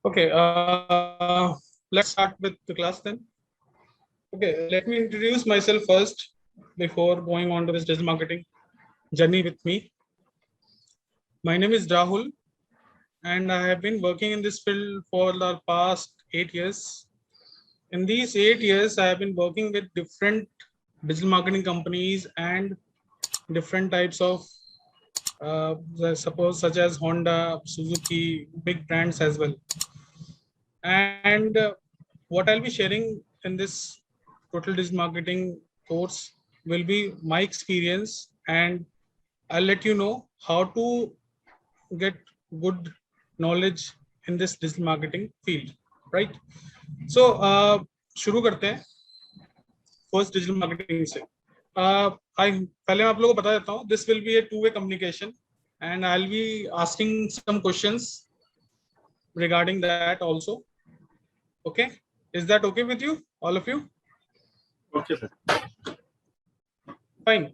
Okay, let's start with the class then. Okay, let me introduce myself first before going on to this digital marketing journey with me. My name is Rahul, and I have been working in this field for the past 8 years. In these 8 years, I have been working with different digital marketing companies and different types of, suppose, such as Honda, Suzuki, big brands as well. And what I'll be sharing in this total digital marketing course will be my experience, and I'll let you know how to get good knowledge in this digital marketing field, right? So शुरू करते हैं first digital marketing से. आई पहले मैं आप लोगों को बता देता हूँ, this will be A two way communication and I'll be asking some questions regarding that also. Okay, is that okay with you, all of you? Okay, sir. Fine.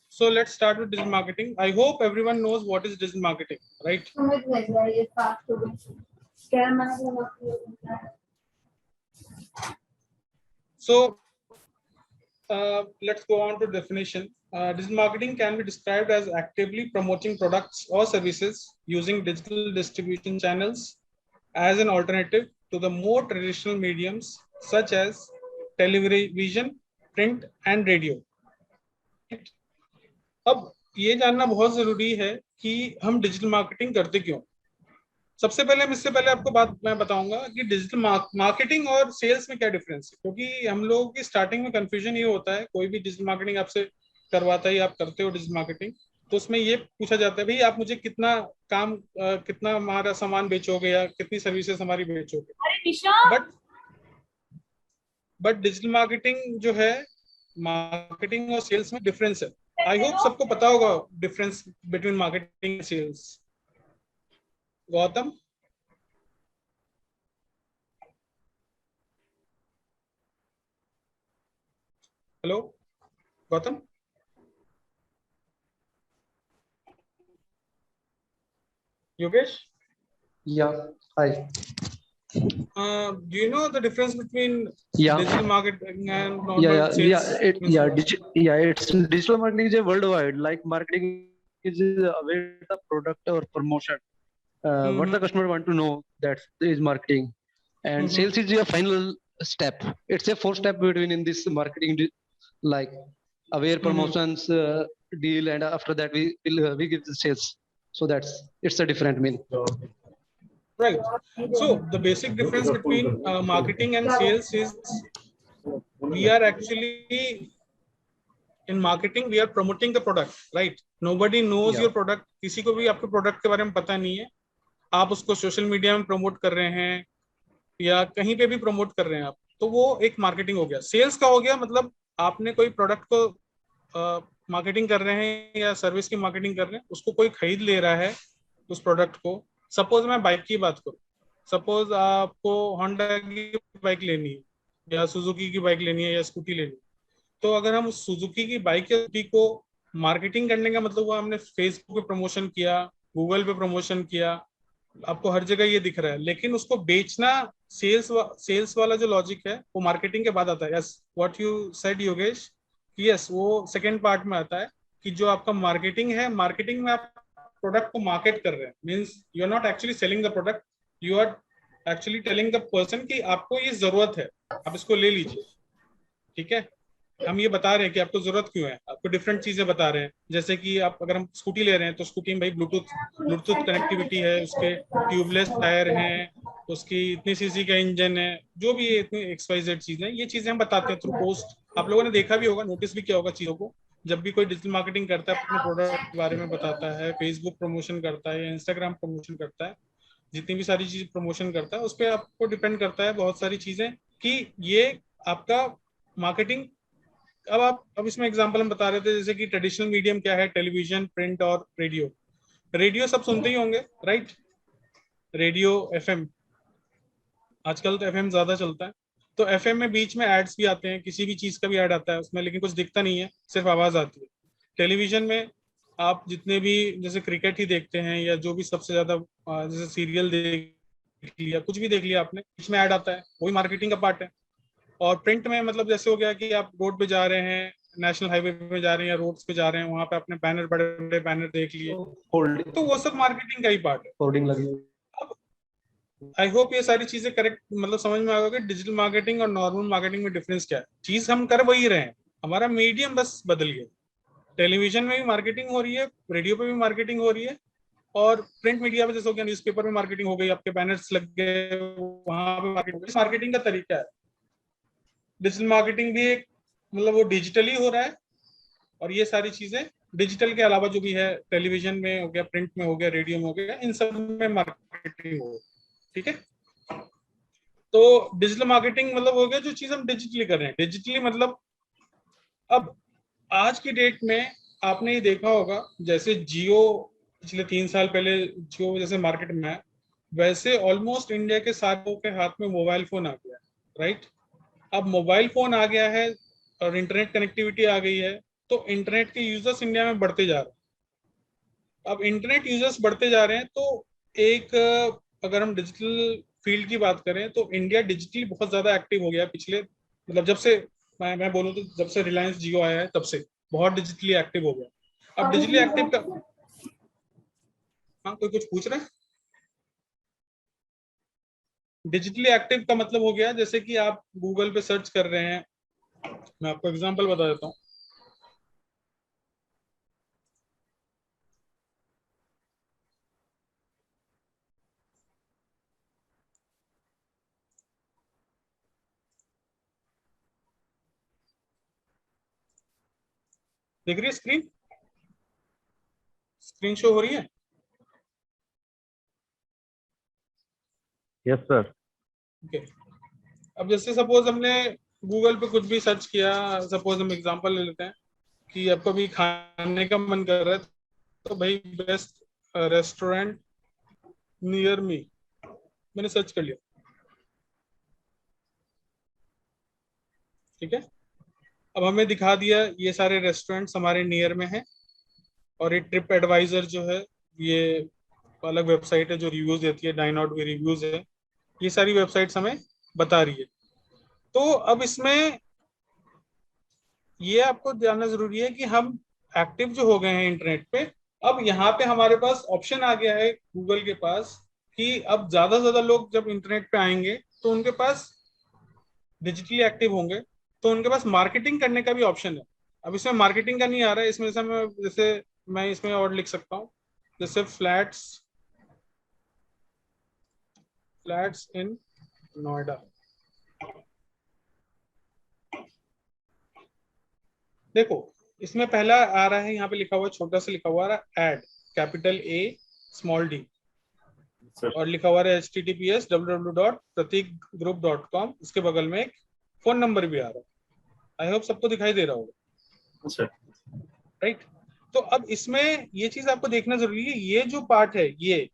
So let's start with digital marketing. I hope everyone knows what is digital marketing, right? So let's go on to definition. Digital marketing can be described as actively promoting products or services using digital distribution channels as an alternative to the more traditional mediums such as television, print and radio. अब ये जानना बहुत जरूरी है कि हम digital marketing करते क्यों. सबसे पहले इससे पहले आपको बात मैं बताऊंगा कि डिजिटल मार्केटिंग और सेल्स में क्या डिफरेंस है, क्योंकि हम लोगों की स्टार्टिंग में कंफ्यूजन ये होता है. कोई भी डिजिटल मार्केटिंग आपसे करवाता है, आप करते हो डिजिटल मार्केटिंग, तो उसमें ये पूछा जाता है भाई आप मुझे कितना काम कितना हमारा सामान बेचोगे या कितनी सर्विसेज हमारी बेचोगे. बट डिजिटल मार्केटिंग जो है, मार्केटिंग और सेल्स में डिफरेंस है. आई होप सबको पता होगा difference between marketing and sales. Gautam, hello Gautam. Yogesh? Yeah, hi. Do you know the difference between digital marketing and normal sales? It's digital marketing is a worldwide. Like marketing is aware the product or promotion. What the customer want to know, that is marketing, and sales is your final step. It's a 4-step between in this marketing, like aware promotions, deal, and after that we give the sales. So it's a different mean. Right. So the basic difference between marketing and sales is we are actually in marketing we are promoting the product, right? Nobody knows your product. किसी को भी आपके product के बारे में पता नहीं है. आप उसको सोशल मीडिया में प्रमोट कर रहे हैं या कहीं पे भी प्रमोट कर रहे हैं आप, तो वो एक मार्केटिंग हो गया. सेल्स का हो गया मतलब आपने कोई प्रोडक्ट को मार्केटिंग कर रहे हैं या सर्विस की मार्केटिंग कर रहे हैं, उसको कोई खरीद ले रहा है उस प्रोडक्ट को. सपोज मैं बाइक की बात करूं, सपोज आपको होंडा की बाइक लेनी है या सुजुकी की बाइक लेनी है या स्कूटी लेनी है, तो अगर हम उस सुजुकी की बाइक या स्कूटी को मार्केटिंग करने का मतलब हुआ हमने फेसबुक पे प्रमोशन किया, गूगल पे प्रमोशन किया, आपको हर जगह ये दिख रहा है, लेकिन उसको बेचना सेल्स वाला जो लॉजिक है वो मार्केटिंग के बाद आता है. Yes, what you said Yogesh, yes, वो सेकेंड पार्ट में आता है कि जो आपका मार्केटिंग है, मार्केटिंग में आप प्रोडक्ट को मार्केट कर रहे हैं. Means you are not actually selling the product, you are actually telling the person कि आपको ये जरूरत है, आप इसको ले लीजिए. ठीक है, हम ये बता रहे हैं कि आपको जरूरत क्यों है, आपको डिफरेंट चीजें बता रहे हैं. जैसे कि आप अगर हम स्कूटी ले रहे हैं तो स्कूटी में भाई ब्लूटूथ कनेक्टिविटी है, उसके ट्यूबलेस टायर हैं, उसकी इतनी सीसी का इंजन है, जो भी इतनी XYZ चीजें, ये चीजें हम बताते हैं थ्रू पोस्ट. आप लोगों ने देखा भी होगा, नोटिस भी किया होगा चीजों को. जब भी कोई डिजिटल मार्केटिंग करता है अपने प्रोडक्ट के बारे में बताता है, फेसबुक प्रमोशन करता है या इंस्टाग्राम प्रमोशन करता है, जितनी भी सारी चीज प्रमोशन करता है उस पर आपको डिपेंड करता है बहुत सारी चीजें कि ये आपका मार्केटिंग. अब इसमें एग्जांपल हम बता रहे थे जैसे कि ट्रेडिशनल मीडियम क्या है, टेलीविजन, प्रिंट और रेडियो. रेडियो सब सुनते ही होंगे, राइट? रेडियो, FM, आजकल तो FM ज्यादा चलता है. तो FM में बीच में एड्स भी आते हैं, किसी भी चीज का भी ऐड आता है उसमें, लेकिन कुछ दिखता नहीं है, सिर्फ आवाज आती है. टेलीविजन में आप जितने भी जैसे क्रिकेट ही देखते हैं या जो भी सबसे ज्यादा जैसे सीरियल लिया, कुछ भी देख लिया आपने, इसमें ऐड आता है, वही मार्केटिंग का पार्ट है। और प्रिंट में मतलब जैसे हो गया कि आप रोड पे जा रहे हैं, नेशनल हाईवे पे जा रहे हैं या रोड्स पे जा रहे हैं, वहां पे आपने बैनर, बड़े बड़े बैनर देख लिए, होल्डिंग तो वो सब मार्केटिंग का ही पार्ट है। होर्डिंग लगी। अब आई होप ये सारी चीजें करेक्ट मतलब समझ में आ गया कि डिजिटल मार्केटिंग और नॉर्मल मार्केटिंग में डिफरेंस क्या है। चीज हम कर वही रहे हैं, हमारा मीडियम बस बदल गया। टेलीविजन में भी मार्केटिंग हो रही है, रेडियो पे भी मार्केटिंग हो रही है, और प्रिंट मीडिया पे जैसे हो गया, न्यूज़पेपर में मार्केटिंग हो गई, आपके बैनर्स लग गए, वहां पे मार्केटिंग हो गई। मार्केटिंग का तरीका है। डिजिटल मार्केटिंग भी एक मतलब वो डिजिटली हो रहा है, और ये सारी चीजें डिजिटल के अलावा जो भी है, टेलीविजन में हो गया, प्रिंट में हो गया, रेडियो में हो गया, इन सब में मार्केटिंग हो। ठीक है, तो डिजिटल मार्केटिंग मतलब हो गया जो चीज हम डिजिटली कर रहे हैं। डिजिटली मतलब अब आज की डेट में आपने ये देखा होगा, जैसे जियो पिछले 3 साल पहले जियो जैसे मार्केट में है, वैसे ऑलमोस्ट इंडिया के सारों के हाथ में मोबाइल फोन आ गया है, राइट। अब मोबाइल फोन आ गया है और इंटरनेट कनेक्टिविटी आ गई है, तो इंटरनेट के यूजर्स इंडिया में बढ़ते जा रहे हैं। अब इंटरनेट यूजर्स बढ़ते जा रहे हैं, तो एक अगर हम डिजिटल फील्ड की बात करें तो इंडिया डिजिटली बहुत ज्यादा एक्टिव हो गया है पिछले मतलब जब से मैं बोलूँ तो जब से रिलायंस जियो आया है तब से बहुत डिजिटली एक्टिव हो गया। अब डिजिटली एक्टिव का हाँ कोई कुछ पूछ रहा है? डिजिटली एक्टिव का मतलब हो गया जैसे कि आप गूगल पे सर्च कर रहे हैं। मैं आपको एग्जांपल बता देता हूँ। देख रही है स्क्रीन? स्क्रीन शो हो रही है? Yes sir. ओके। अब जैसे सपोज हमने गूगल पे कुछ भी सर्च किया, सपोज हम एग्जांपल ले लेते हैं कि आपको भी खाने का मन कर रहा है, तो भाई बेस्ट रेस्टोरेंट नियर मी मैंने सर्च कर लिया। ठीक है, अब हमें दिखा दिया ये सारे रेस्टोरेंट्स हमारे नियर में हैं, और ये ट्रिप एडवाइजर जो है, ये अलग वेबसाइट है जो रिव्यूज देती है, डाइन आउट भी रिव्यूज है, ये सारी वेबसाइट्स हमें बता रही है। तो अब इसमें ये आपको जानना जरूरी है कि हम एक्टिव जो हो गए हैं इंटरनेट पे, अब यहाँ पे हमारे पास ऑप्शन आ गया है गूगल के पास कि अब ज्यादा से ज्यादा लोग जब इंटरनेट पे आएंगे तो उनके पास डिजिटली एक्टिव होंगे, तो उनके पास मार्केटिंग करने का भी ऑप्शन है। अब इसमें मार्केटिंग का नहीं आ रहा है, इसमें जैसे मैं इसमें और लिख सकता हूँ, जैसे फ्लैट्स फ्लैट्स इन नोएडा। देखो इसमें पहला आ रहा है, यहाँ पे लिखा हुआ छोटा सा लिखा हुआ है ad, capital A small D, sir और लिखा हुआ है https://prateekgroup.com। उसके बगल में एक फोन नंबर भी आ रहा है। आई होप सबको दिखाई दे रहा होगा, सर। राइट। तो अब इसमें ये चीज आपको देखना जरूरी है, ये जो पार्ट है ये,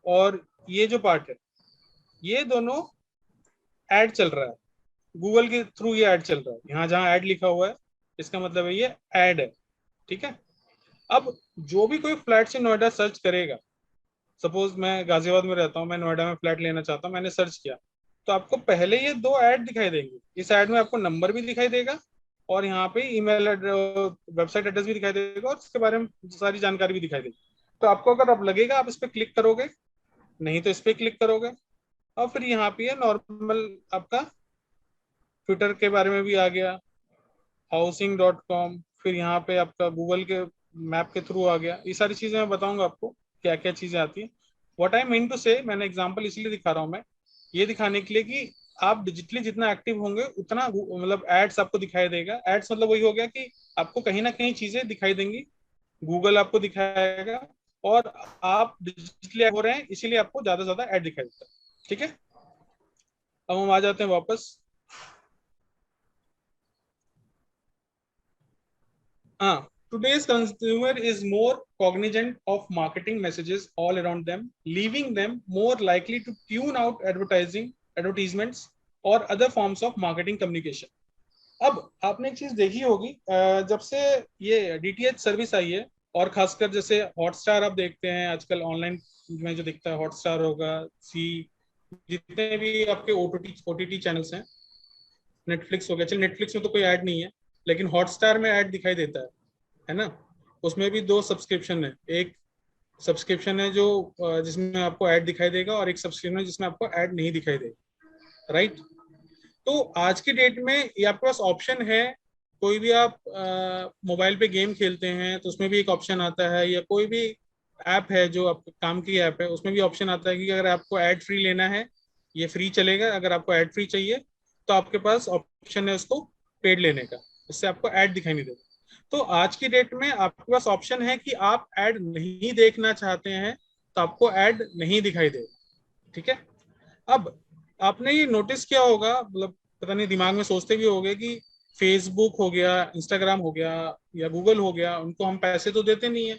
और ये जो पार्ट है, ये दोनों ऐड चल रहा है, गूगल के थ्रू ये ऐड चल रहा है। यहाँ जहाँ ऐड लिखा हुआ है इसका मतलब है ये ऐड है। ठीक है, अब जो भी कोई फ्लैट से नोएडा सर्च करेगा, सपोज मैं गाजियाबाद में रहता हूँ, मैं नोएडा में फ्लैट लेना चाहता हूँ, मैंने सर्च किया, तो आपको पहले ये दो ऐड दिखाई देंगे। इस ऐड में आपको नंबर भी दिखाई देगा, और यहाँ पे ईमेल वेबसाइट एड्रेस भी दिखाई देगा, और इसके बारे में सारी जानकारी भी दिखाई देगी। तो आपको अगर अब लगेगा आप इस पर क्लिक करोगे, नहीं तो इस पर क्लिक करोगे, और फिर यहाँ पे नॉर्मल आपका ट्विटर के बारे में भी आ गया, housing.com, फिर यहाँ पे आपका गूगल के मैप के थ्रू आ गया। ये सारी चीजें मैं बताऊंगा आपको क्या क्या चीजें आती हैं। व्हाट आई मीन टू से, मैंने एग्जांपल इसलिए दिखा रहा हूँ मैं, ये दिखाने के लिए कि आप डिजिटली जितना एक्टिव होंगे उतना मतलब एड्स आपको दिखाई देगा। एड्स मतलब वही हो गया कि आपको कहीं ना कहीं चीजें दिखाई देंगी, गूगल आपको दिखाएगा, और आप डिजिटली हो रहे हैं इसीलिए आपको ज्यादा से ज्यादा एड दिखाई देता है। ठीक है, अब हम आ जाते हैं वापस। Today's consumer is more cognizant of marketing messages all around them, leaving them more likely to tune out advertisements, or other forms of marketing communication. अब आपने एक चीज देखी होगी, जब से ये डीटीएच सर्विस आई है, और खासकर जैसे हॉटस्टार आप देखते हैं आजकल ऑनलाइन में जो दिखता है, हॉटस्टार होगा, सी, जितने भी आपके ओटीटी चैनल्स हैं, नेटफ्लिक्स हो गया, चल नेटफ्लिक्स में तो कोई ऐड नहीं है, लेकिन हॉटस्टार में ऐड दिखाई देता है ना। उसमें भी दो सब्सक्रिप्शन है, एक सब्सक्रिप्शन है जो जिसमें आपको ऐड दिखाई देगा, और एक सब्सक्रिप्शन है जिसमें आपको ऐड नहीं दिखाई देगा, राइट। तो आज की डेट में ये आपके पास ऑप्शन है, कोई भी आप मोबाइल पे गेम खेलते हैं तो उसमें भी एक ऑप्शन आता है, या कोई भी ऐप है जो आपके काम की ऐप है उसमें भी ऑप्शन आता है कि अगर आपको ऐड फ्री लेना है ये फ्री चलेगा, अगर आपको ऐड फ्री चाहिए तो आपके पास ऑप्शन है उसको पेड लेने का, इससे आपको ऐड दिखाई नहीं देगा। तो आज की डेट में आपके पास ऑप्शन है कि आप ऐड नहीं देखना चाहते हैं तो आपको ऐड नहीं दिखाई देगा, ठीक है। अब आपने ये नोटिस किया होगा, मतलब पता नहीं दिमाग में सोचते भी होंगे कि फेसबुक हो गया, इंस्टाग्राम हो गया या गूगल हो गया, उनको हम पैसे तो देते नहीं है,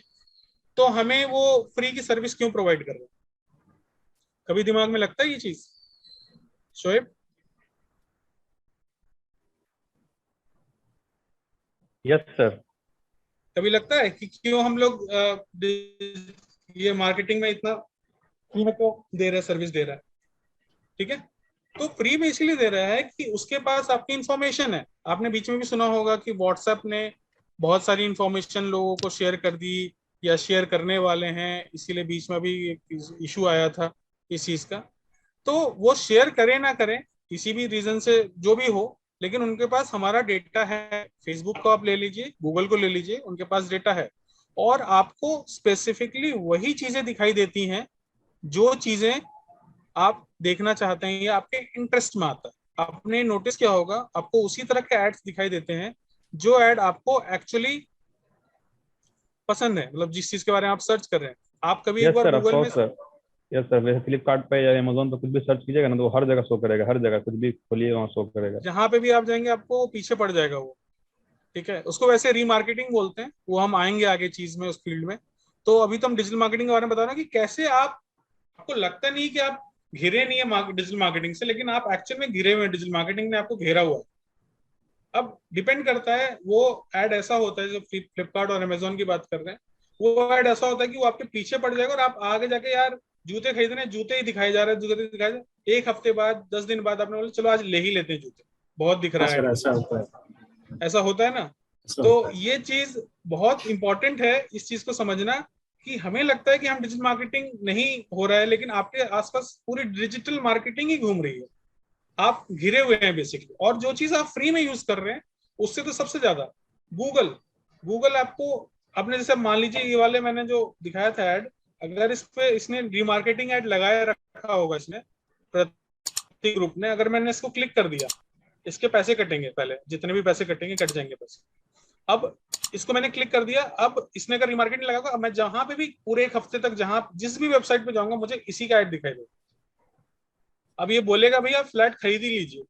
तो हमें वो फ्री की सर्विस क्यों प्रोवाइड कर रहे हैं? कभी दिमाग में लगता है ये चीज, शोएब? Yes sir. कभी लगता है कि क्यों हम लोग ये मार्केटिंग में इतना कीमत को दे रहे हैं, सर्विस दे रहा है, ठीक है। तो फ्री में इसलिए दे रहा है कि उसके पास आपकी इंफॉर्मेशन है। आपने बीच में भी सुना होगा कि व्हाट्सएप ने बहुत सारी इंफॉर्मेशन लोगों को शेयर कर दी या शेयर करने वाले हैं, इसीलिए बीच में भी एक इशू आया था इस चीज का। तो वो शेयर करें ना करें, किसी भी रीजन से जो भी हो, लेकिन उनके पास हमारा डेटा है। फेसबुक को आप ले लीजिए, गूगल को ले लीजिए, उनके पास डेटा है, और आपको स्पेसिफिकली वही चीजें दिखाई देती हैं जो चीजें आप देखना चाहते हैं या आपके इंटरेस्ट में आता है। आपने नोटिस किया होगा, आपको उसी तरह के एड्स दिखाई देते हैं जो एड आपको एक्चुअली पसंद है, मतलब जिस चीज के बारे में आप सर्च कर रहे हैं। आप कभी एक yes bar sir, of Google में, कोर्स सर। यस सर, वैसे फ्लिपकार्ट पे या अमेजोन पे कुछ भी सर्च कीजिएगा ना तो वो हर जगह शो करेगा, हर जगह कुछ भी खोलिए वहाँ शो करेगा। जहां पे भी आप जाएंगे आपको पीछे पड़ जाएगा वो, ठीक है। उसको वैसे रीमार्केटिंग बोलते हैं, वो हम आएंगे आगे चीज में, उस फील्ड में। तो अभी तो हम डिजिटल मार्केटिंग के बारे में बता रहे हैं कि कैसे आप, आपको लगता नहीं कि आप घिरे नहीं है डिजिटल मार्केटिंग से, लेकिन आप एक्चुअल में घिरे हुए हैं, डिजिटल मार्केटिंग ने आपको घेरा हुआ है। अब डिपेंड करता है, वो एड ऐसा होता है, जो फ्लिपकार्ट और अमेजोन की बात कर रहे हैं, वो एड ऐसा होता है कि वो आपके पीछे पड़ जाएगा और आप आगे जाके यार जूते खरीदने, जूते ही दिखाए जा रहे हैं, जूते दिखाए जा रहे हैं। एक हफ्ते बाद, 10 दिन बाद आपने बोला चलो आज ले ही लेते हैं जूते, बहुत दिख हाँ रहा है सर, ऐड, ऐसा होता है। ऐसा होता है ना। ऐसा तो होता है। ये चीज बहुत इंपॉर्टेंट है, इस चीज को समझना, कि हमें लगता है कि हम डिजिटल मार्केटिंग नहीं हो रहा है, लेकिन आपके आसपास पूरी डिजिटल मार्केटिंग ही घूम रही है, आप घिरे हुए हैं बेसिकली। और जो चीज आप फ्री में यूज कर रहे हैं उससे तो सबसे ज्यादा गूगल, गूगल आपको, आपने जैसे मान लीजिए ये वाले मैंने जो दिखाया था ऐड, अगर इस पे इसने रीमार्केटिंग ऐड लगाए रखा होगा इसने, प्रति ग्रुप ने, अगर मैंने इसको क्लिक कर दिया, इसके पैसे कटेंगे, पहले जितने भी पैसे कटेंगे कट जाएंगे पैसे। अब इसको मैंने क्लिक कर दिया, अब इसने अगर रिमार्केटिंग लगागा, अब मैं जहां पे भी पूरे एक हफ्ते तक जहां जिस भी वेबसाइट पे जाऊंगा मुझे इसी का ऐड दिखाई देगा। अब ये बोलेगा भैया फ्लैट खरीद ही लीजिए,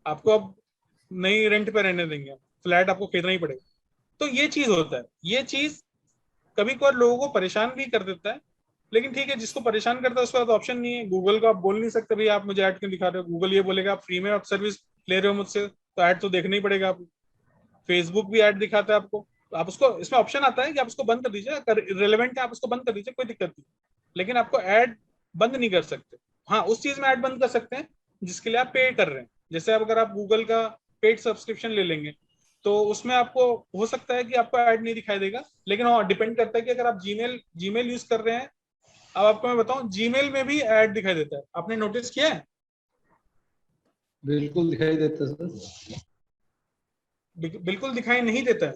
आपको अब नहीं रेंट पे रहने देंगे, फ्लैट आपको खरीदना ही पड़ेगा। तो ये चीज होता है, ये चीज कभी कभार लोगों को परेशान भी कर देता है, लेकिन ठीक है, जिसको परेशान करता है उसके पास ऑप्शन नहीं है। गूगल को आप बोल नहीं सकते भैया आप मुझे ऐड क्यों दिखा रहे हो, गूगल ये बोलेगा आप फ्री में आप सर्विस ले रहे हो मुझसे तो ऐड तो देखना ही पड़ेगा आपको। फेसबुक भी ऐड दिखाता है आपको, तो आप उसको, इसमें ऑप्शन आता है कि आप उसको बंद कर दीजिए, अगर रिलेवेंट है आप उसको बंद कर दीजिए, कोई दिक्कत नहीं, लेकिन आपको ऐड बंद नहीं कर सकते। हाँ, उस चीज में ऐड बंद कर सकते हैं जिसके लिए आप पे कर रहे हैं। जैसे अब अगर आप गूगल का पेड सब्सक्रिप्शन ले लेंगे तो उसमें आपको हो सकता है कि आपको ऐड नहीं दिखाई देगा, लेकिन हाँ डिपेंड करता है कि अगर आप जीमेल जीमेल यूज कर रहे हैं। अब आपको मैं बताऊं, जीमेल में भी ऐड दिखाई देता है, आपने नोटिस किया है? बिल्कुल दिखाई देता है सर। बिल्कुल दिखाई नहीं देता है।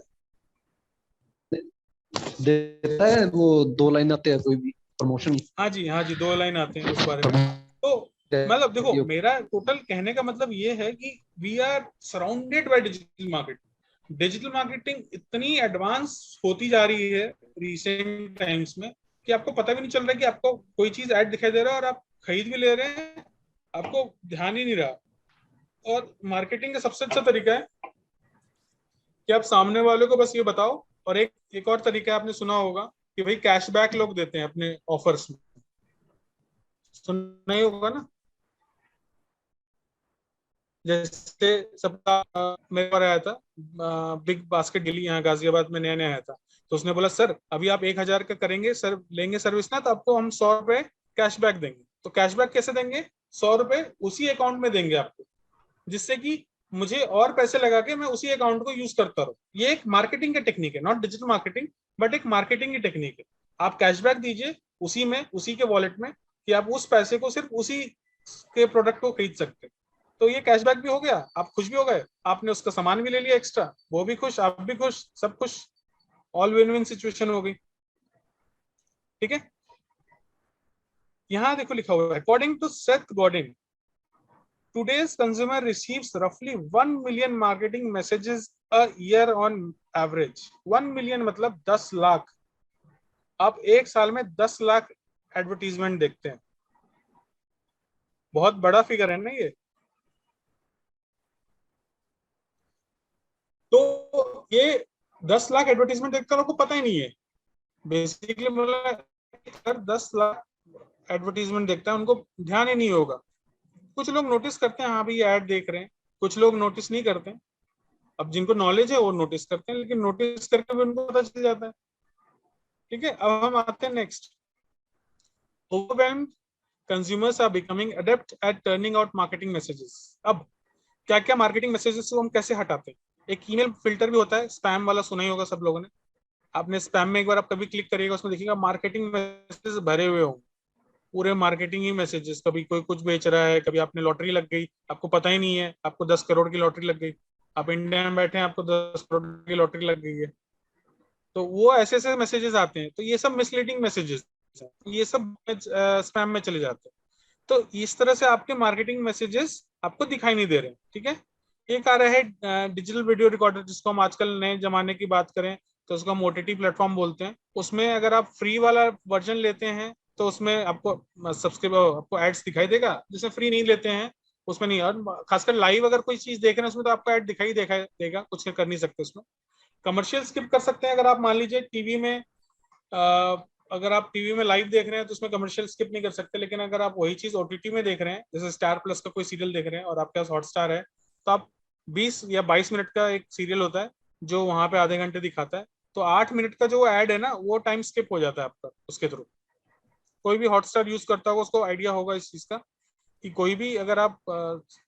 देता है, वो 2 लाइन आते हैं कोई भी प्रमोशन। हाँ जी, हाँ जी, 2 लाइन आते हैं उस बारे में। तो मतलब देखो, मेरा टोटल कहने का मतलब ये है कि we are surrounded by digital marketing. Digital marketing इतनी एडवांस होती जा रही है रिसेंट टाइम्स में कि आपको पता भी नहीं चल रहा है कि आपको कोई चीज ऐड दिखाई दे रहा है और आप खरीद भी ले रहे हैं, आपको ध्यान ही नहीं रहा। और मार्केटिंग का सबसे अच्छा तरीका है कि आप सामने वाले को बस ये बताओ, और एक एक और तरीका आपने सुना होगा कि भाई कैशबैक लोग देते हैं अपने ऑफर्स में, सुना ही होगा ना। जैसे सप्ताह मेरे पर आया था, बिग बास्केट डेली यहाँ गाजियाबाद में नया नया आया था, तो उसने बोला सर अभी आप 1,000 का करेंगे सर, लेंगे सर्विस ना, तो आपको हम 100 रुपए कैशबैक देंगे। तो कैशबैक कैसे देंगे? 100 रुपए उसी अकाउंट में देंगे आपको, जिससे कि मुझे और पैसे लगा के मैं उसी अकाउंट को यूज करता रहूं। ये एक मार्केटिंग की टेक्निक है, नॉट डिजिटल मार्केटिंग, बट एक मार्केटिंग की टेक्निक है। आप कैशबैक दीजिए उसी में, उसी के वॉलेट में, कि आप उस पैसे को सिर्फ उसी के प्रोडक्ट को खरीद सकते हैं। तो ये कैशबैक भी हो गया, आप खुश भी हो गए, आपने उसका सामान भी ले लिया एक्स्ट्रा, वो भी खुश, आप भी खुश, सब खुश, ऑल विन विन सिचुएशन हो गई। ठीक है, यहां देखो लिखा हुआ है, according to Seth Godin, today's consumer receives roughly 1 million marketing messages a year on average। 1 million मतलब 10 लाख। आप एक साल में 10 लाख एडवर्टीजमेंट देखते हैं, बहुत बड़ा फिगर है ना ये। तो ये 10 लाख एडवर्टीजमेंट देखकर आपको पता ही नहीं है बेसिकली, मतलब 10 लाख एडवर्टीजमेंट देखता है, उनको ध्यान ही नहीं होगा। कुछ लोग नोटिस करते हैं, हाँ भाई ऐड देख रहे हैं, कुछ लोग नोटिस नहीं करते। अब जिनको नॉलेज है वो नोटिस करते हैं, लेकिन नोटिस करके भी उनको पता चल जाता है। ठीक है, अब हम आते हैं next. Overwhelmed consumers are becoming adept at turning out marketing messages. अब क्या क्या मार्केटिंग मैसेजेस को हम कैसे हटाते हैं? एक ईमेल फिल्टर भी होता है, स्पैम वाला सुना ही होगा सब लोगों ने। आपने स्पैम में एक बार आप कभी क्लिक करिएगा, उसमें देखिएगा मार्केटिंग मैसेजेस भरे हुए होंगे, पूरे मार्केटिंग ही मैसेजेस। कभी कोई कुछ बेच रहा है, कभी आपने लॉटरी लग गई, आपको पता ही नहीं है, आपको 10 करोड़ की लॉटरी लग गई, आप इंडिया में बैठे हैं, आपको 10 करोड़ की लॉटरी लग गई है। तो वो ऐसे ऐसे मैसेजेस आते हैं, तो ये सब मिसलीडिंग मैसेजेस हैं, ये सब स्पैम में चले जाते हैं। तो इस तरह से आपके मार्केटिंग मैसेजेस आपको दिखाई नहीं दे रहे। ठीक है, एक आ रहा है डिजिटल वीडियो रिकॉर्डर, जिसको हम आजकल नए जमाने की बात करें तो उसको हम ओटीटी प्लेटफॉर्म बोलते हैं। उसमें अगर आप फ्री वाला वर्जन लेते हैं तो उसमें आपको सब्सक्राइब, आपको एड्स दिखाई देगा। जिसमें फ्री नहीं लेते हैं उसमें नहीं, और खासकर लाइव अगर कोई चीज देख रहे हैं उसमें तो आपको ऐड दिखाई देगा, कुछ कर नहीं सकते उसमें। कमर्शियल स्किप कर सकते हैं, अगर आप मान लीजिए टीवी में अगर आप टीवी में लाइव देख रहे हैं तो उसमें कमर्शियल स्किप नहीं कर सकते। लेकिन अगर आप वही चीज ओटीटी में देख रहे हैं, जैसे स्टार प्लस का कोई सीरियल देख रहे हैं और आपके पास हॉटस्टार है, तो आप 20 या 22 मिनट का एक सीरियल होता है जो वहां पे आधे घंटे दिखाता है, तो 8 मिनट का जो ऐड है ना वो टाइम स्किप हो जाता है आपका उसके थ्रू। कोई भी हॉटस्टार यूज करता होगा उसको आइडिया होगा इस चीज का, कि कोई भी अगर आप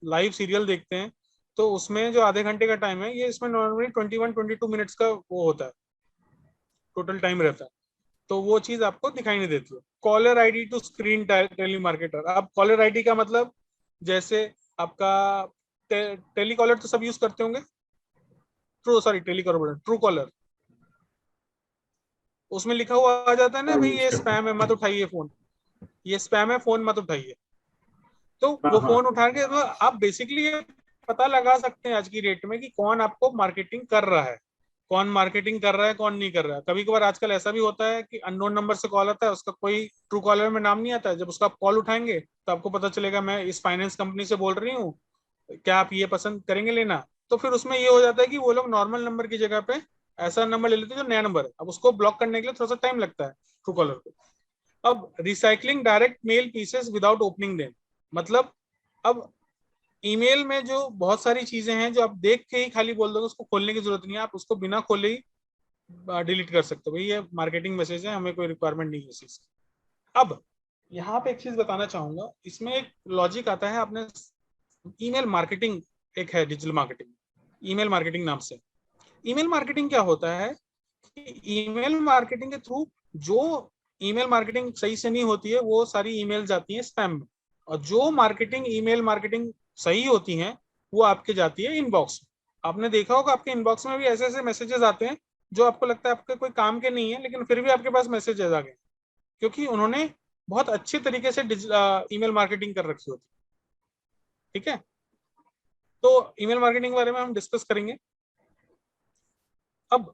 लाइव सीरियल देखते हैं तो उसमें जो आधे घंटे का टाइम है, ये इसमें नॉर्मली 21-22 मिनट्स का वो होता है, टोटल टाइम रहता है। तो वो चीज आपको दिखाई नहीं देती है। Caller ID to screen telemarketer. अब कॉलर आईडी का मतलब, जैसे आपका टेलीकॉलर तो सब यूज करते होंगे, टेलीकॉलर, ट्रू कॉलर, उसमें लिखा हुआ आ जाता है ना भाई ये स्पैम है, मत उठाइए फोन, ये स्पैम है, फोन मत उठाइए। तो वो फोन उठा के तो आप बेसिकली ये पता लगा सकते हैं आज की डेट में कि कौन आपको मार्केटिंग कर रहा है, कौन मार्केटिंग कर रहा है, कौन नहीं कर रहा है। कभी कभार आजकल ऐसा भी होता है कि अननोन नंबर से कॉल आता है, उसका कोई ट्रू कॉलर में नाम नहीं आता है। जब उसका आप कॉल उठाएंगे तो आपको पता चलेगा मैं इस फाइनेंस कंपनी से बोल रही हूँ, क्या आप ये पसंद करेंगे लेना। तो फिर उसमें ये हो जाता है कि वो लोग नॉर्मल नंबर की जगह पे ऐसा नंबर ले लेते हैं जो नया नंबर है। अब उसको ब्लॉक करने के लिए थोड़ा सा टाइम लगता है ट्रू कॉलर को। अब recycling direct mail pieces without opening them, मतलब अब ईमेल में जो बहुत सारी चीजें हैं जो आप देख के ही खाली बोल दोगे, उसको खोलने की जरूरत नहीं है, आप उसको बिना खोले ही डिलीट कर सकते हो। भाई ये मार्केटिंग मैसेज है, हमें कोई रिक्वायरमेंट नहीं है इस चीज की। अब यहाँ पे एक चीज बताना चाहूंगा, इसमें एक लॉजिक आता है। आपने ईमेल मार्केटिंग एक है, डिजिटल मार्केटिंग, ईमेल मार्केटिंग नाम से। ईमेल मार्केटिंग क्या होता है कि ईमेल मार्केटिंग के थ्रू जो ईमेल मार्केटिंग सही से नहीं होती है वो सारी ईमेल जाती है स्पैम में, और जो मार्केटिंग ईमेल मार्केटिंग सही होती है वो आपके जाती है इनबॉक्स में। आपने देखा होगा आपके इनबॉक्स में भी ऐसे ऐसे मैसेजेस आते हैं जो आपको लगता है आपके कोई काम के नहीं है, लेकिन फिर भी आपके पास मैसेजेस आ गए क्योंकि उन्होंने बहुत अच्छे तरीके से ईमेल मार्केटिंग कर रखी होती है। ठीक है, तो ईमेल मार्केटिंग के बारे में हम डिस्कस करेंगे। अब